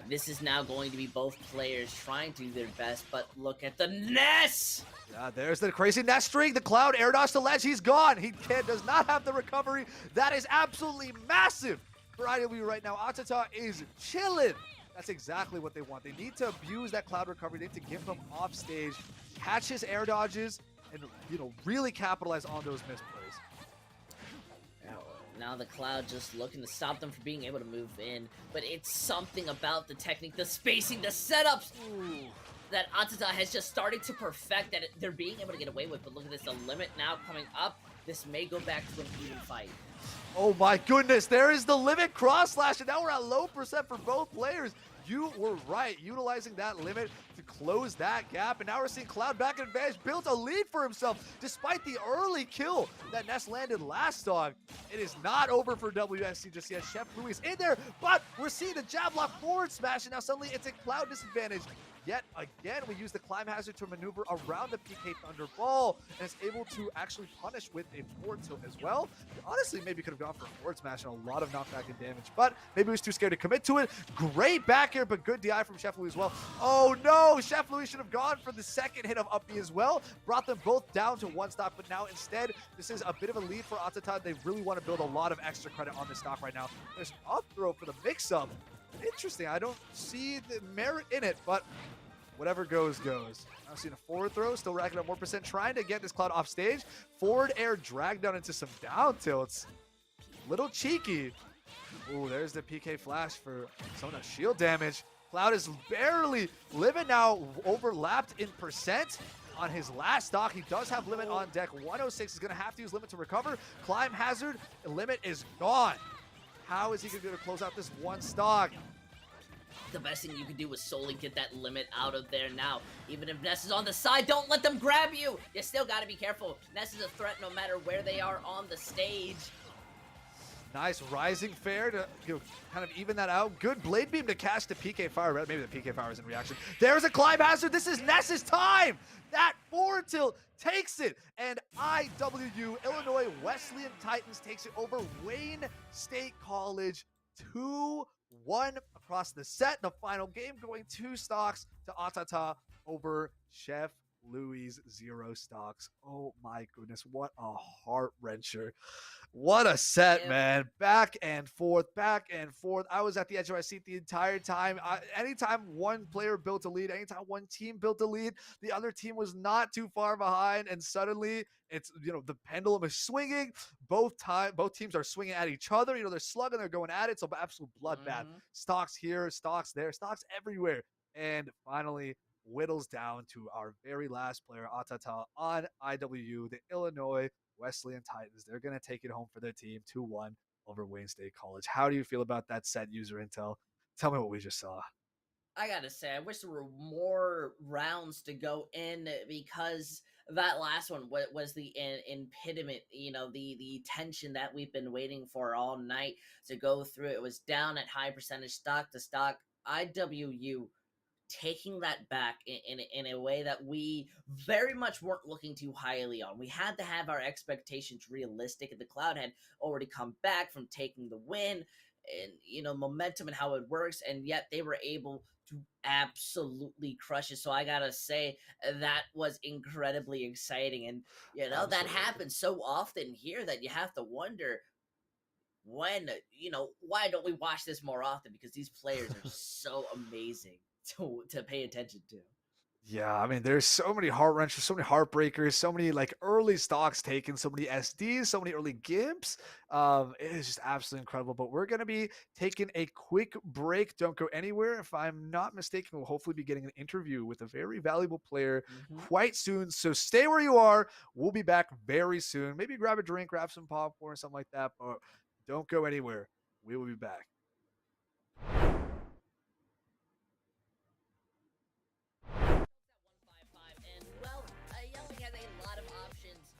This is now going to be both players trying to do their best, but look at the Ness! Yeah, there's the crazy nest string. The Cloud air dodge to ledge. He's gone. He does not have the recovery. That is absolutely massive for IW right now. Atata is chilling. That's exactly what they want. They need to abuse that Cloud recovery. They need to get him off stage, catch his air dodges, and really capitalize on those misplays. Now the Cloud just looking to stop them from being able to move in, but it's something about the technique, the spacing, the setups that Atata has just started to perfect that they're being able to get away with. But look at this, the limit now coming up. This may go back to an even fight. Oh my goodness, there is the limit cross slash, and now we're at low percent for both players. You were right, utilizing that limit to close that gap, and now we're seeing Cloud back in advantage, built a lead for himself, despite the early kill that Ness landed last stock. It is not over for WSC just yet. Chef Louis in there, but we're seeing the jab lock forward smash, and now suddenly it's a Cloud disadvantage. Yet again, we use the climb hazard to maneuver around the PK Thunder Ball, and it's able to actually punish with a forward tilt as well. Honestly, maybe could have gone for a forward smash and a lot of knockback and damage, but maybe he was too scared to commit to it. Great back here, but good DI from Chef Louis as well. Oh no, Chef Louis should have gone for the second hit of up B as well. Brought them both down to 1 stock, but now instead, this is a bit of a lead for Atata. They really want to build a lot of extra credit on this stock right now. There's an up throw for the mix-up. Interesting, I don't see the merit in it, but whatever goes, goes. I've seen a forward throw, still racking up more percent, trying to get this Cloud off stage. Forward air drag down into some down tilts. Little cheeky. Ooh, there's the PK flash for some of the shield damage. Cloud is barely limit now overlapped in percent. On his last stock, he does have limit on deck. 106 is going to have to use limit to recover. Climb hazard, limit is gone. How is he going to be able to close out this one stock? The best thing you can do is solely get that limit out of there now. Even if Ness is on the side, don't let them grab you. You still got to be careful. Ness is a threat no matter where they are on the stage. Nice rising fair to kind of even that out. Good blade beam to catch the PK fire. Maybe the PK fire is in reaction. There's a climb hazard. This is Ness's time. That forward tilt takes it. And IWU, Illinois Wesleyan Titans, takes it over Wayne State College 2-1 across the set. The final game going 2 stocks to Atata over Chef Louis 0 stocks. Oh my goodness, what a heart wrencher. What a set, man. Back and forth, back and forth. I was at the edge of my seat the entire time. Anytime one player built a lead, anytime one team built a lead, the other team was not too far behind, and suddenly it's, the pendulum is swinging. Both teams are swinging at each other. They're slugging, they're going at it. So absolute bloodbath. Stocks here, stocks there, stocks everywhere. And finally whittles down to our very last player, Atata, on IWU, the Illinois Wesleyan Titans. They're going to take it home for their team 2-1 over Wayne State College. How do you feel about that set, user intel? Tell me what we just saw. I gotta say, I wish there were more rounds to go in, because that last one was the impediment, the tension that we've been waiting for all night to go through. It was down at high percentage, stock to stock. IWU taking that back in a way that we very much weren't looking too highly on. We had to have our expectations realistic, and the Cloud had already come back from taking the win, and momentum and how it works, and yet they were able to absolutely crush it. So I gotta say, that was incredibly exciting, and that happens so often here that you have to wonder when, why don't we watch this more often, because these players are so amazing to pay attention to. Yeah, I mean, there's so many heart wrenchers, so many heartbreakers, so many early stocks taken, so many SDs, so many early gimps. It is just absolutely incredible. But we're going to be taking a quick break. Don't go anywhere. If I'm not mistaken, we'll hopefully be getting an interview with a very valuable player quite soon. So stay where you are. We'll be back very soon. Maybe grab a drink, grab some popcorn, or something like that. But don't go anywhere. We will be back.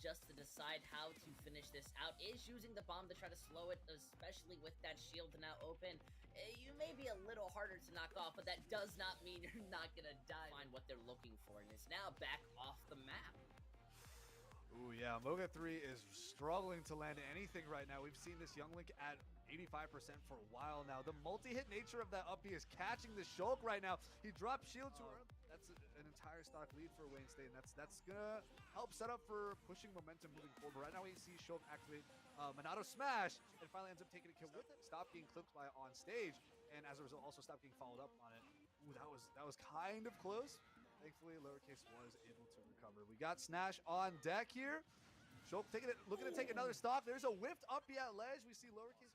Just to decide how to finish this out. Is using the bomb to try to slow it, especially with that shield now open. You may be a little harder to knock off, but that does not mean you're not gonna die. Find what they're looking for, and it's now back off the map. Ooh, Yeah, Moga 3 is struggling to land anything right now. We've seen this Young Link at 85% for a while now. The multi-hit nature of that up B is catching the Shulk right now. He dropped shield to her. That's an entire stock lead for Wayne State, and that's gonna help set up for pushing momentum moving forward. But right now we see Shulk activate Monado Smash and finally ends up taking a kill with it. Stop getting clipped by on stage, and as a result also stop getting followed up on it. Ooh, that was kind of close. Thankfully, Lowercase was able to recover. We got Snash on deck here. Shulk looking to take another stock. There's a whiffed up B at ledge. We see Lowercase.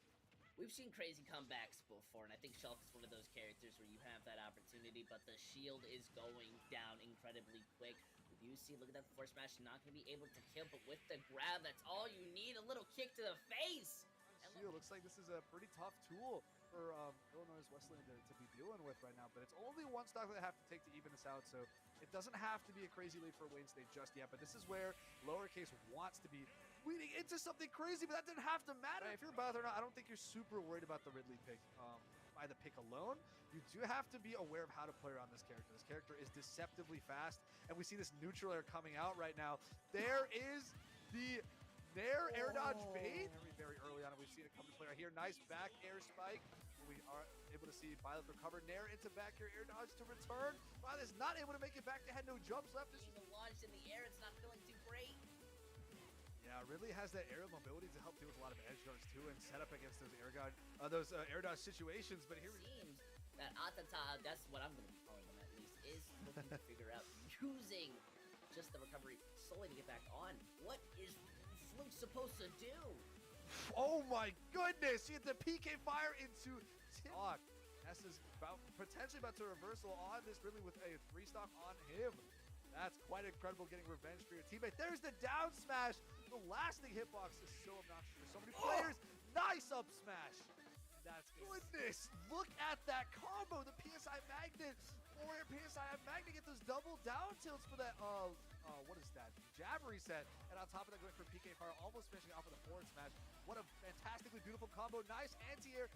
We've seen crazy comebacks before, and I think Shulk is one of those characters where you have that opportunity, but the shield is going down incredibly quick. You see, look at that force smash, not going to be able to kill, but with the grab, that's all you need, a little kick to the face. Shield looks like this is a pretty tough tool for Illinois Wesleyan to be dealing with right now, but it's only one stock that I have to take to even this out, so it doesn't have to be a crazy lead for Wayne State just yet, but this is where Lowercase wants to be leading into something crazy, but that didn't have to matter. If you're Bowser or not, I don't think you're super worried about the Ridley pick. By the pick alone, you do have to be aware of how to play around this character. This character is deceptively fast, and we see this neutral air coming out right now. There is the Nair air dodge bait. Very early on, we've seen it come to play right here. Nice back air spike. We are able to see Violet recover. Nair into back air dodge to return. Violet is not able to make it back. They had no jumps left. This Even launched in the air, it's not feeling too great. Yeah, Ridley has that aerial mobility to help deal with a lot of edge guards too, and set up against those air dodge situations. But here it seems that Atata, that's what I'm going to be calling him at least, is looking to figure out using just the recovery solely to get back on. What is Fluke supposed to do? Oh my goodness! He had the PK fire into Tim. Ness is potentially about to reversal on this Ridley with a 3-stock on him. That's quite incredible, getting revenge for your teammate. There's the down smash. The lasting hitbox is so obnoxious for so many players. Nice up smash. That's goodness. Look at that combo. The PSI Magnet, or PSI Magnet, get those double down tilts for that. What is that? Jab reset. And on top of that, going for PK Fire, almost finishing off with a forward smash. What a fantastically beautiful combo. Nice anti-air.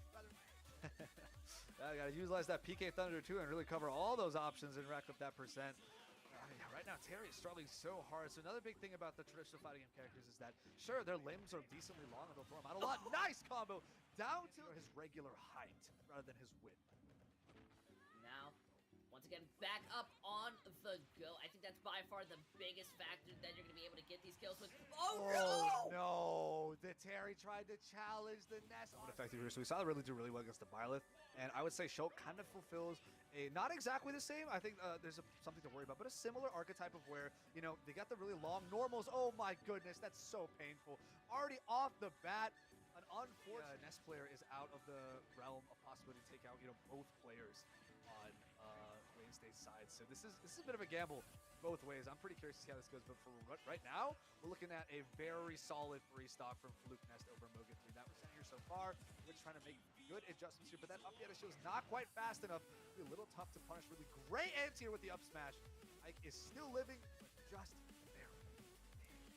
I gotta utilize that PK Thunder too and really cover all those options and rack up that percent. Right now, Terry is struggling so hard. So another big thing about the traditional fighting game characters is that, sure, their limbs are decently long and they'll throw them out a lot. Nice combo down to his regular height rather than his width. Now, once again, back up on the go. I think that's by far the biggest factor that you're going to be able to get these kills with. Oh, no! The Terry tried to challenge the Ness. Effective here. So we saw it really do really well against the Byleth. And I would say Shulk kind of fulfills a, not exactly the same, I think there's something to worry about, but a similar archetype of where, you know, they got the really long normals. Oh my goodness, that's so painful. Already off the bat, an unfortunate Ness player is out of the realm of possibility to take out, you know, both players on Wayne State's side. So this is a bit of a gamble both ways. I'm pretty curious to see how this goes, but for right now, we're looking at a very solid free stock from Fluke Nest over Moga 3. That percent here so far. We're just trying to make good adjustments here, but that up shield is not quite fast enough. It'll be a little tough to punish. Really great anti-air with the up smash. Ike is still living, but just there.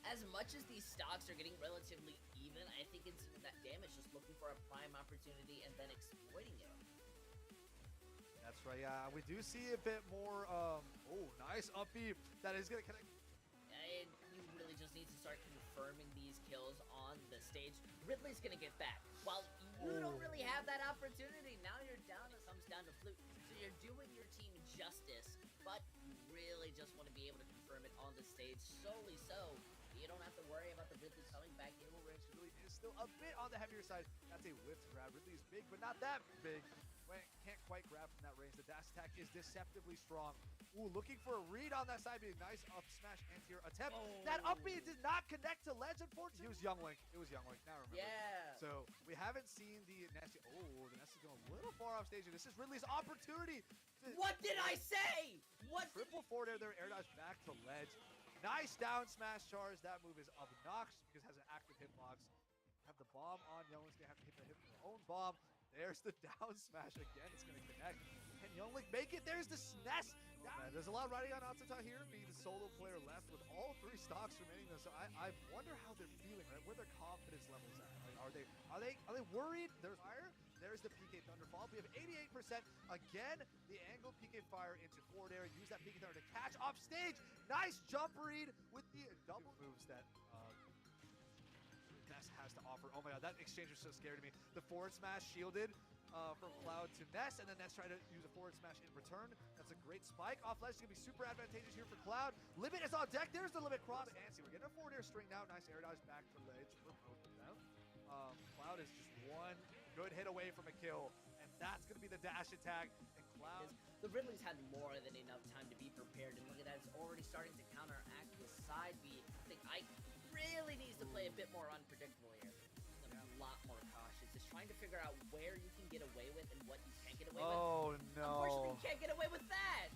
As much as these stocks are getting relatively even, I think it's that damage just looking for a prime opportunity and then exploiting it. That's right, yeah. We do see a bit more, oh, nice up B. That is going to connect. And you really just need to start confirming these kills on the stage. Ridley's going to get back. While you don't really have that opportunity, now you're down, it comes down to Fluke. So you're doing your team justice, but you really just want to be able to confirm it on the stage solely so you don't have to worry about the Ridley coming back in. Range really is still a bit on the heavier side. That's a whipped grab. Ridley is big, but not that big. Can't quite grab from that range. The dash attack is deceptively strong. Ooh, looking for a read on that side. Being nice up smash anti-air attempt. That up B did not connect to ledge, unfortunately. It was Young Link. It was Young Link. Now I remember. Yeah. So we haven't seen the Nessie. Oh, the Nessie's going a little far off stage. And this is Ridley's opportunity. What did I say? What? Triple forward air dodge back to ledge. Nice down smash charge. That move is obnoxious because it has an active hitbox. Have the bomb on. Youngling's going to have to hit the hit with their own bomb. There's the down smash again. It's going to connect. Can Younglink make it? There's the SNES. There's a lot riding on Atsuta here, being the solo player left with all 3 stocks remaining. So I wonder how they're feeling, right? Where their confidence levels at. Like, are they worried? There's fire. There's the PK Thunderfall. We have 88%. Again, the angled PK Fire into forward air. Use that PK Thunder to catch off stage. Nice jump read with the double moves that Ness has to offer. Oh my god, that exchange was so scary to me. The forward smash shielded from Cloud to Ness, and then Ness tried to use a forward smash in return. That's a great spike. Off ledge is going to be super advantageous here for Cloud. Limit is on deck. There's the Limit cross. Fancy. We're getting a forward air string now. Nice air dodge back to ledge for both of them. Cloud is just one good hit away from a kill, and that's going to be the dash attack. And Cloud... The Ridley's had more than enough time to be prepared, and look at that, it's already starting to counteract the side B. I think Ike really needs to play a bit more unpredictable here. A lot more cautious. Just trying to figure out where you can get away with and what you can't get away with. Oh no. Unfortunately, you can't get away with that.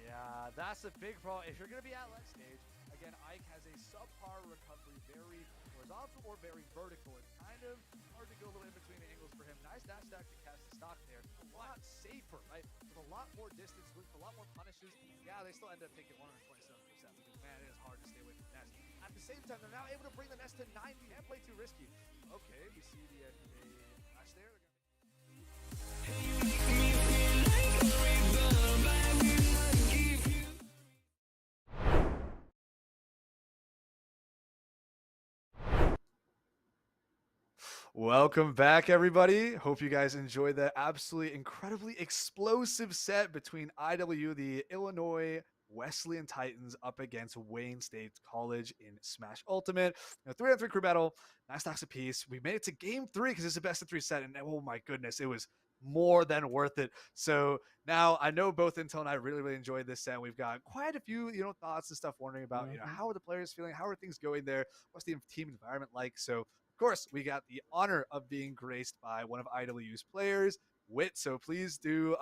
Yeah, that's a big problem. If you're going to be at ledge stage, again, Ike has a subpar recovery, very horizontal or very vertical. It's kind of hard to go a little in between the angles for him. Nice dash attack to cast the stock there. A lot safer, right? With a lot more distance, with a lot more punishes. Yeah, they still end up taking 127%. Because, man, it is hard to stay away from Nest. At the same time, they're now able to bring the Nest to 90. Can't play too risky. Okay, we see the flash there. Welcome back, everybody. Hope you guys enjoyed that absolutely incredibly explosive set between IW, the Illinois Wesleyan Titans, up against Wayne State College in Smash Ultimate. 3-on-3 crew battle, 9 stocks apiece. We made it to game 3 because it's a best of 3 set, and oh my goodness, it was more than worth it. So now I know both Intel and I really enjoyed this set. We've got quite a few, thoughts and stuff wondering about, how are the players feeling? How are things going there? What's the team environment like? So of course, we got the honor of being graced by one of IW's players, Wit. So please do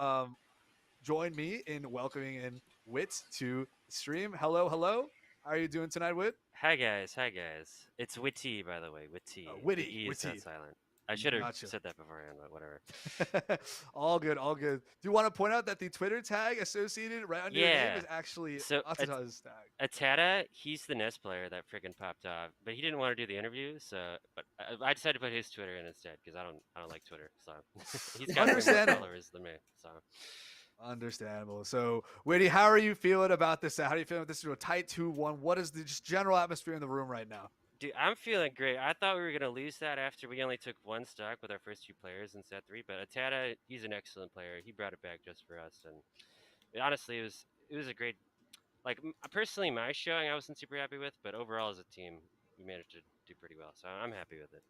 join me in welcoming in Wit to the stream. Hello. How are you doing tonight, Wit? Hi guys. It's Witty, by the way. Witty. Witty. The E is Witty. not silent. I should have Gotcha. said that beforehand, but whatever. All good. Do you want to point out that the Twitter tag associated right under your name is actually Atata's tag? Atata, he's the NES player that freaking popped off, but he didn't want to do the interview, so but I decided to put his Twitter in instead because I don't like Twitter, so he's got more followers than me, so. Understandable. So, Witty, how are you feeling about this? How do you feel about this? A tight 2-1. What is the just general atmosphere in the room right now? Dude, I'm feeling great. I thought we were going to lose that after we only took 1 stock with our first 2 players in set 3, but Atata, he's an excellent player. He brought it back just for us, and honestly, it was a great, like, personally, my showing I wasn't super happy with, but overall as a team, we managed to do pretty well, so I'm happy with it.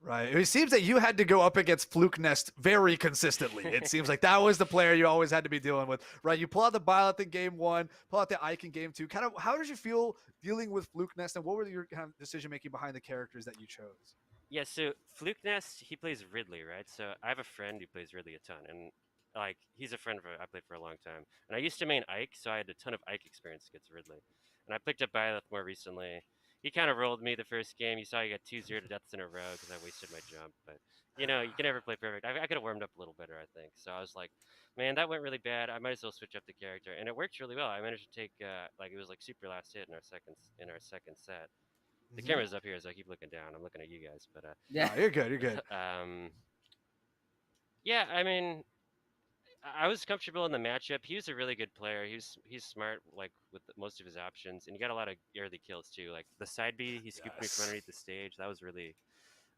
Right. It seems that you had to go up against Fluke Nest very consistently. It seems like that was the player you always had to be dealing with, right? You pull out the Byleth in game 1, pull out the Ike in game 2. Kind of, how did you feel dealing with Fluke Nest, and what were your kind of decision making behind the characters that you chose? Yeah, so Fluke Nest, he plays Ridley, right? So I have a friend who plays Ridley a ton, and like he's a friend I played for a long time. And I used to main Ike, so I had a ton of Ike experience against Ridley. And I picked up Byleth more recently. He kind of rolled me the first game. You saw he got 2-0 to deaths in a row because I wasted my jump. But, you can never play perfect. I could have warmed up a little better, I think. So I was like, man, that went really bad. I might as well switch up the character. And it worked really well. I managed to take, it was like super last hit in our second set. The camera's up here, so I keep looking down. I'm looking at you guys. But yeah, you're good. Yeah, I mean, I was comfortable in the matchup. He was a really good player. He's smart, like with most of his options, and he got a lot of early kills too. Like the side B, he scooped me from underneath the stage. That was really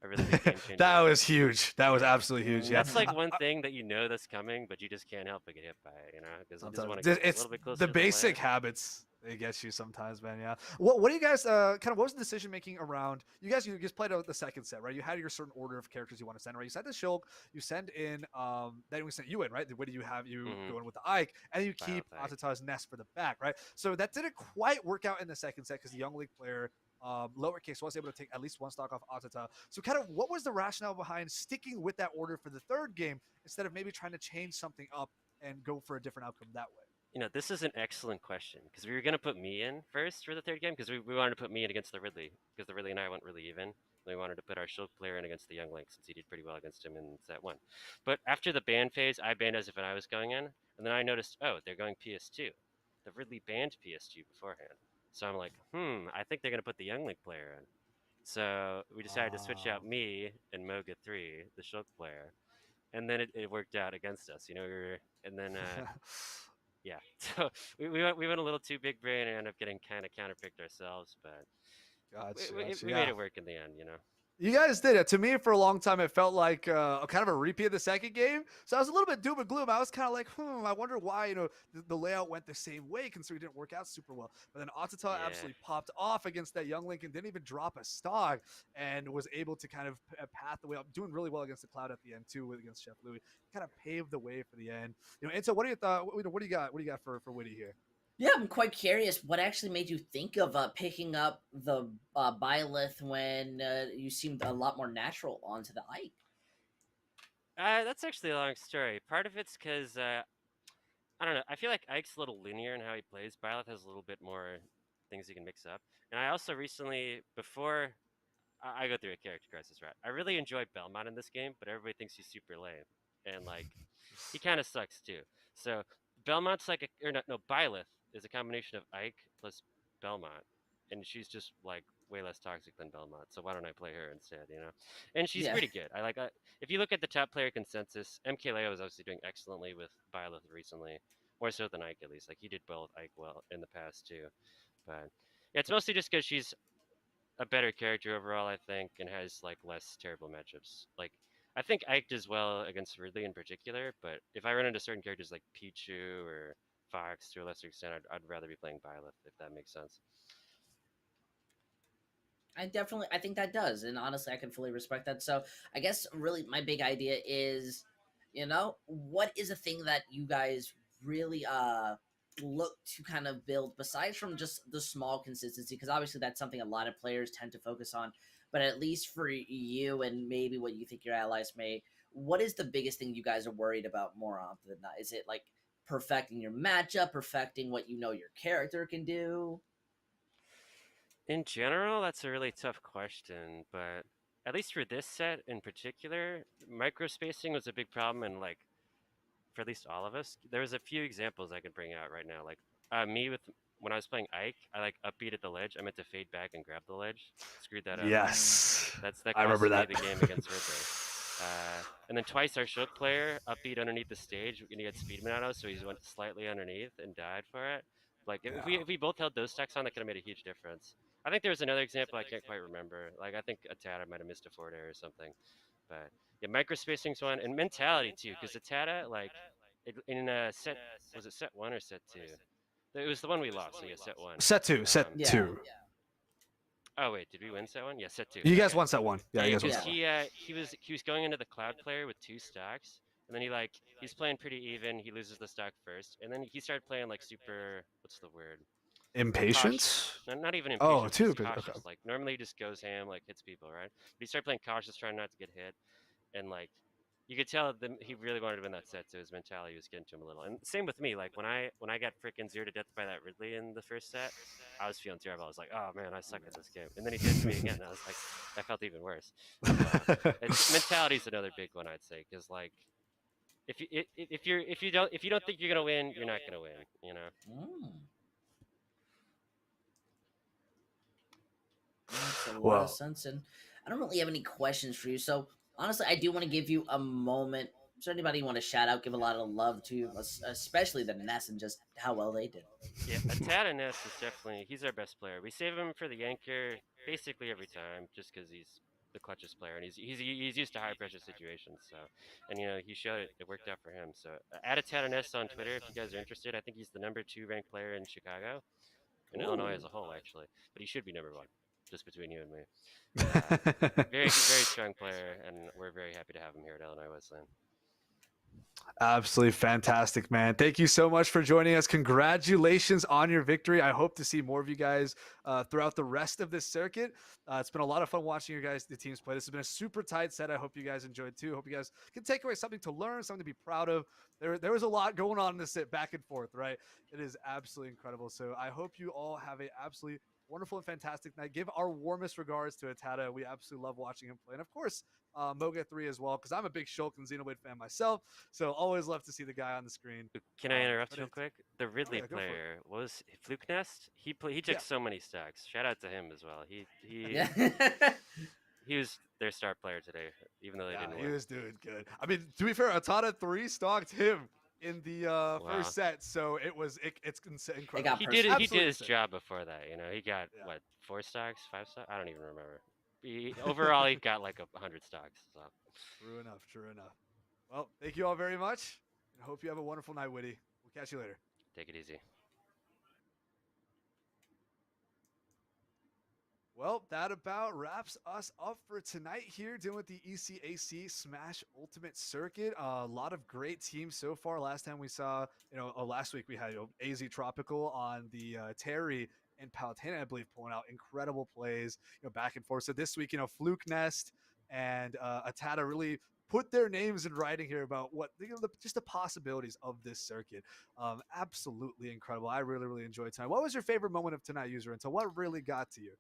a really big game changer. That was huge. That was absolutely huge. Yeah, that's like one thing that that's coming, but you just can't help but get hit by it. Because you just want to get a little bit closer. The basic habits. They get you sometimes, man. Yeah. What do you guys what was the decision making around? You guys played out the second set, right? You had your certain order of characters you want to send, right? You sent the Shulk, you send in then we sent you in, right? What do you have going with the Ike, and you keep Atata's Nest for the back, right? So that didn't quite work out in the second set because the Young League player lowercase was able to take at least 1 stock off Atata. So kind of what was the rationale behind sticking with that order for the third game instead of maybe trying to change something up and go for a different outcome that way? This is an excellent question because we were going to put me in first for the third game because we wanted to put me in against the Ridley because the Ridley and I went really even. We wanted to put our Shulk player in against the Young Link since he did pretty well against him in set 1. But after the ban phase, I banned as if I was going in, and then I noticed, oh, they're going PS2. The Ridley banned PS2 beforehand. So I'm like, I think they're going to put the Young Link player in. So we decided to switch out me and Moga 3, the Shulk player, and then it worked out against us. And then... yeah, so we went a little too big brain and ended up getting kind of counterpicked ourselves, but we made it work in the end, You guys did it. To me, for a long time, it felt like a kind of a repeat of the second game. So I was a little bit doom and gloom. I was kind of like, I wonder why, the layout went the same way, considering it didn't work out super well. But then Atata Yeah. absolutely popped off against that young Link and didn't even drop a stock, and was able to kind of path the way up, doing really well against the Cloud at the end too, against Chef Louis. Kind of paved the way for the end. And so, what do you thought? What do you got? What do you got for Witty here? Yeah, I'm quite curious. What actually made you think of picking up the Byleth when you seemed a lot more natural onto the Ike? That's actually a long story. Part of it's because I don't know. I feel like Ike's a little linear in how he plays. Byleth has a little bit more things he can mix up. And I also recently, before I go through a character crisis, right? I really enjoy Belmont in this game, but everybody thinks he's super lame, and like he kind of sucks too. So Belmont's like Byleth is a combination of Ike plus Belmont, and she's just like way less toxic than Belmont. So why don't I play her instead? And she's Yeah. pretty good. I like. If you look at the top player consensus, MKLeo is obviously doing excellently with Byleth recently, more so than Ike at least. Like he did both Ike well in the past too, but yeah, it's mostly just because she's a better character overall, I think, and has like less terrible matchups. Like I think Ike does well against Ridley in particular, but if I run into certain characters like Pichu or Fox to a lesser extent, I'd rather be playing Byleth, if that makes sense. I think that does, and honestly, I can fully respect that. So I guess really my big idea is, what is a thing that you guys really look to kind of build besides from just the small consistency, because obviously that's something a lot of players tend to focus on, but at least for you and maybe what you think your allies may, what is the biggest thing you guys are worried about more often than not? Is it like perfecting your matchup, perfecting what your character can do? In general, that's a really tough question, but at least for this set in particular, microspacing was a big problem, and like for at least all of us, there was a few examples I could bring out right now. Like me with when I was playing Ike, I like upbeat at the ledge. I meant to fade back and grab the ledge. Screwed that up. Yes, that I remember costed that. me the game against Ridley. And then twice our Shook player upbeat underneath the stage, and he had Speedman auto, so he went slightly underneath and died for it. Like if we both held those stacks on, that could have made a huge difference. I think there was another example I can't quite remember. Like I think Atata might have missed a forward air or something. But yeah, microspacing's one, and mentality too, because Atata in set, was it set 1 or set 2? It was the one we lost. So yeah, set 1. Set 2. Set Yeah. 2. Oh wait, did we win set 1? Yeah, set 2. You guys Okay. won set 1. Yeah, you guys won because set 1. he was going into the Cloud player with 2 stocks, and then he's playing pretty even. He loses the stock first, and then he started playing like super. What's the word? Impatience? Not even impatient. Oh, just too cautious. okay. Like normally he just goes ham, like hits people, right? But he started playing cautious, trying not to get hit, and like you could tell he really wanted to win that set, so his mentality was getting to him a little. And same with me. Like when I got freaking 0 to death by that Ridley in the first set, I was feeling terrible. I was like, oh man, I suck at this game. And then he did to me again. And I was like, I felt even worse. Mentality's another big one, I'd say, because like if you don't think you're gonna win, you're not gonna win. Makes a lot of sense, and I don't really have any questions for you. So honestly, I do want to give you a moment. Is there anybody you want to shout out, give a lot of love to, especially the Ness and just how well they did? Yeah, Atata Ness is he's our best player. We save him for the Yanker basically every time, just because he's the clutchest player, and he's used to high pressure situations. So, and he showed it worked out for him. So, add Atata Ness on Twitter if you guys are interested. I think he's the number 2 ranked player in Chicago, in Illinois as a whole, actually. But he should be number 1. Just between you and me. Very, very strong player, and we're very happy to have him here at Illinois Wesleyan. Absolutely fantastic, man. Thank you so much for joining us. Congratulations on your victory. I hope to see more of you guys throughout the rest of this circuit. It's been a lot of fun watching the teams play. This has been a super tight set. I hope you guys enjoyed too. Hope you guys can take away something to learn, something to be proud of. There was a lot going on in this set back and forth, right? It is absolutely incredible. So I hope you all have a absolutely wonderful and fantastic night. Give our warmest regards to Atata. We absolutely love watching him play. And of course, Moga 3 as well, because I'm a big Shulk and Xenoblade fan myself. So always love to see the guy on the screen. Can I interrupt real quick? The Ridley yeah, player was Fluke Nest. He took so many stacks. Shout out to him as well. He was their star player today, even though they didn't win. He was doing good. I mean, to be fair, Atata 3 stalked him in the first set, so it's incredible. He did his job before that. He got 4 stocks, 5 stocks. I don't even remember. overall he got like 100 stocks. So True enough. True enough. Well, thank you all very much. And hope you have a wonderful night, Witty. We'll catch you later. take it easy. Well, that about wraps us up for tonight here, dealing with the ECAC Smash Ultimate Circuit. A lot of great teams so far. Last time we saw, last week we had AZ Tropical on the Terry and Palatine, I believe, pulling out incredible plays, back and forth. So this week, Fluke Nest and Atata really put their names in writing here about what just the possibilities of this circuit. Absolutely incredible. I really, really enjoyed tonight. What was your favorite moment of tonight, User Intel? What really got to you?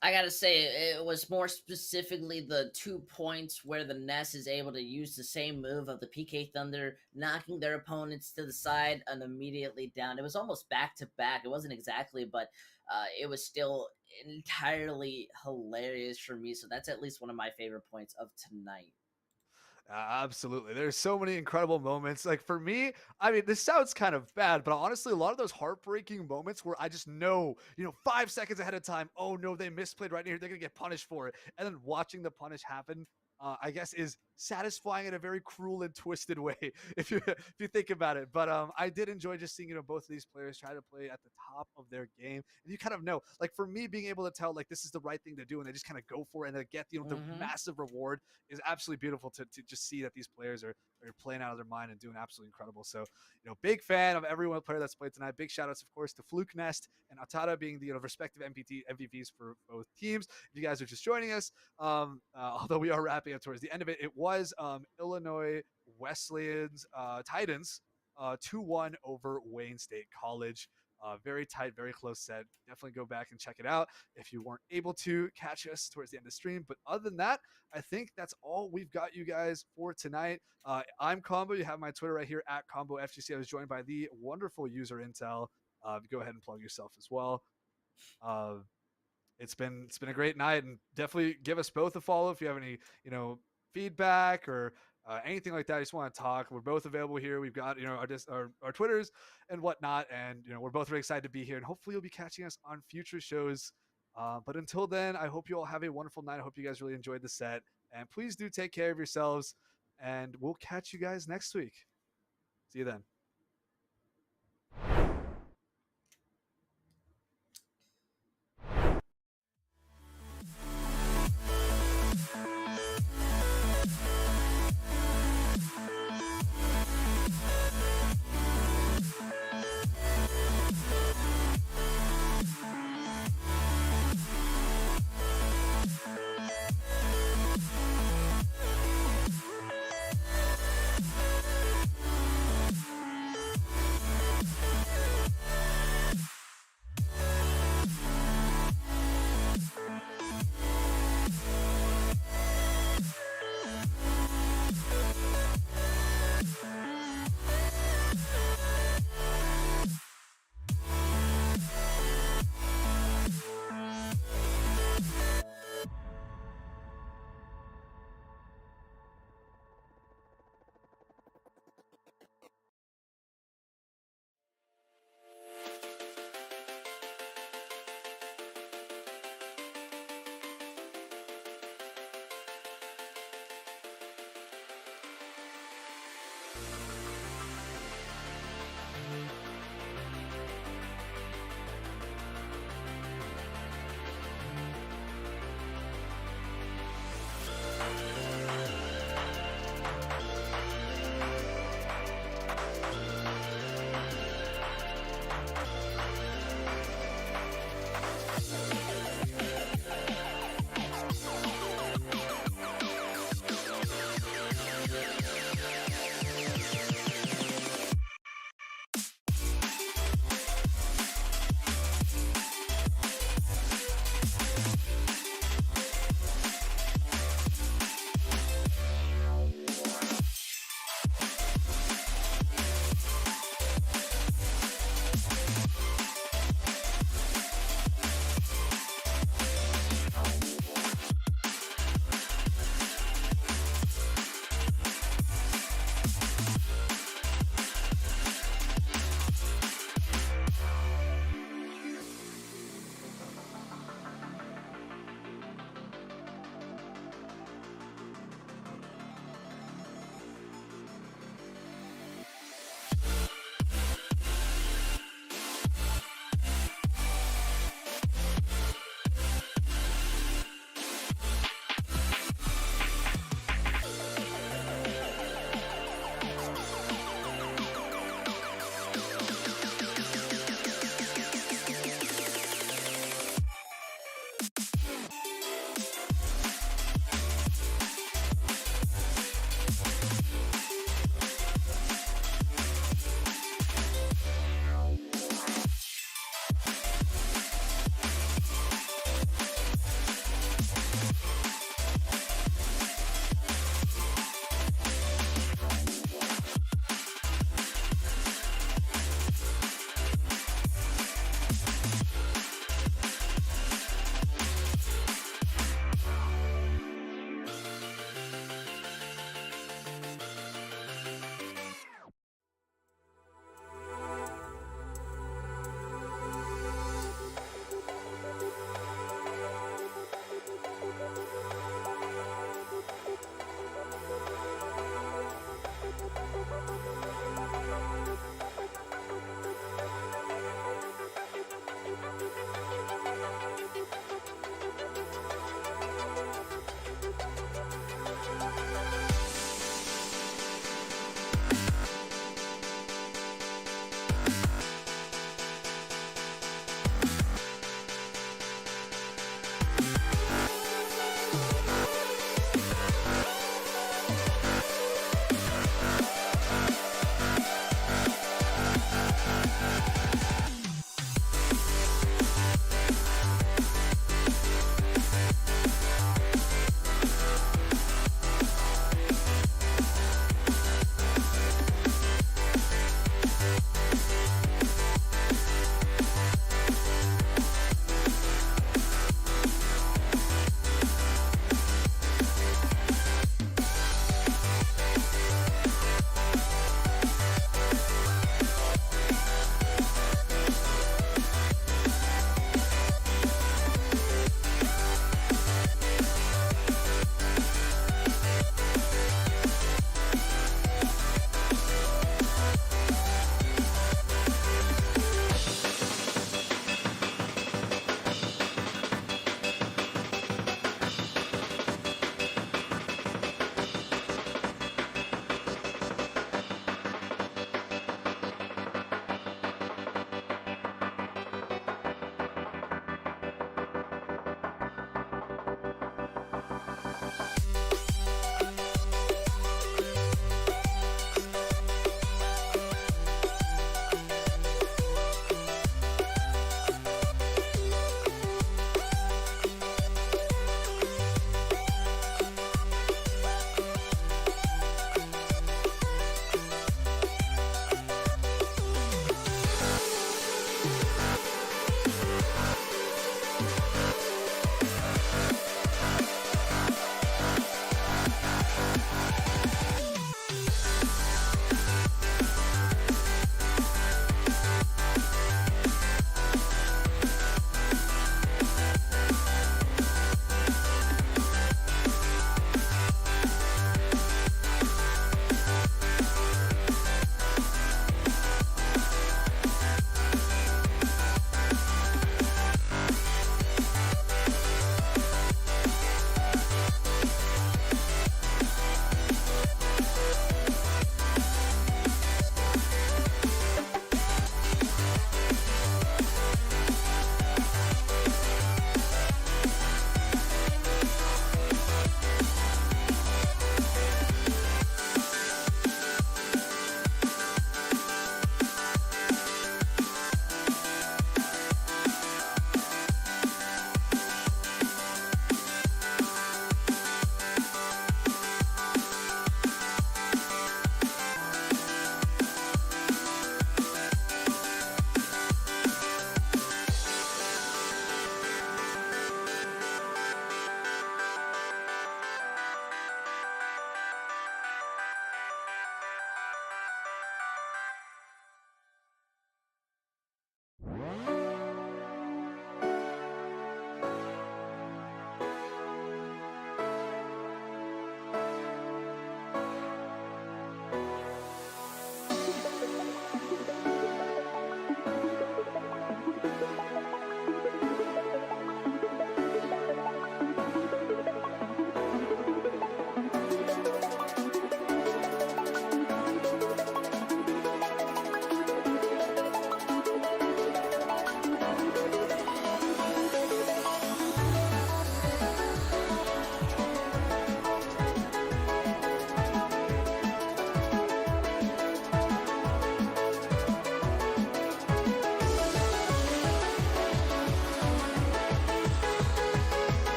I gotta say, it was more specifically the 2 points where the Ness is able to use the same move of the PK Thunder, knocking their opponents to the side and immediately down. It was almost back to back. It wasn't exactly, but it was still entirely hilarious for me. So that's at least one of my favorite points of tonight. Absolutely. There's so many incredible moments. Like for me, I mean, this sounds kind of bad, but honestly, a lot of those heartbreaking moments where I just know, 5 seconds ahead of time, oh no, they misplayed right here. They're going to get punished for it. And then watching the punish happen, I guess is satisfying in a very cruel and twisted way if you think about it. But I did enjoy just seeing both of these players try to play at the top of their game, and you kind of know, like for me, being able to tell like this is the right thing to do, and they just kind of go for it and they get the massive reward is absolutely beautiful to just see that these players are playing out of their mind and doing absolutely incredible. So big fan of everyone player that's played tonight. Big shout outs, of course, to Fluke Nest and Atata being the respective MVPs for both teams. If you guys are just joining us, although we are wrapping up towards the end of it, it was Illinois Wesleyan's Titans 2-1 over Wayne State College. Very tight, very close set. Definitely go back and check it out if you weren't able to catch us towards the end of the stream. But other than that, I think that's all we've got you guys for tonight. I'm Combo. You have my Twitter right here at ComboFGC. I was joined by the wonderful User Intel. Go ahead and plug yourself as well. It's been a great night, and definitely give us both a follow if you have any feedback or anything like that. I just want to talk. We're both available here. We've got our Twitters and whatnot, and we're both really excited to be here. And hopefully you'll be catching us on future shows. But until then, I hope you all have a wonderful night. I hope you guys really enjoyed the set, and please do take care of yourselves. And we'll catch you guys next week. See you then.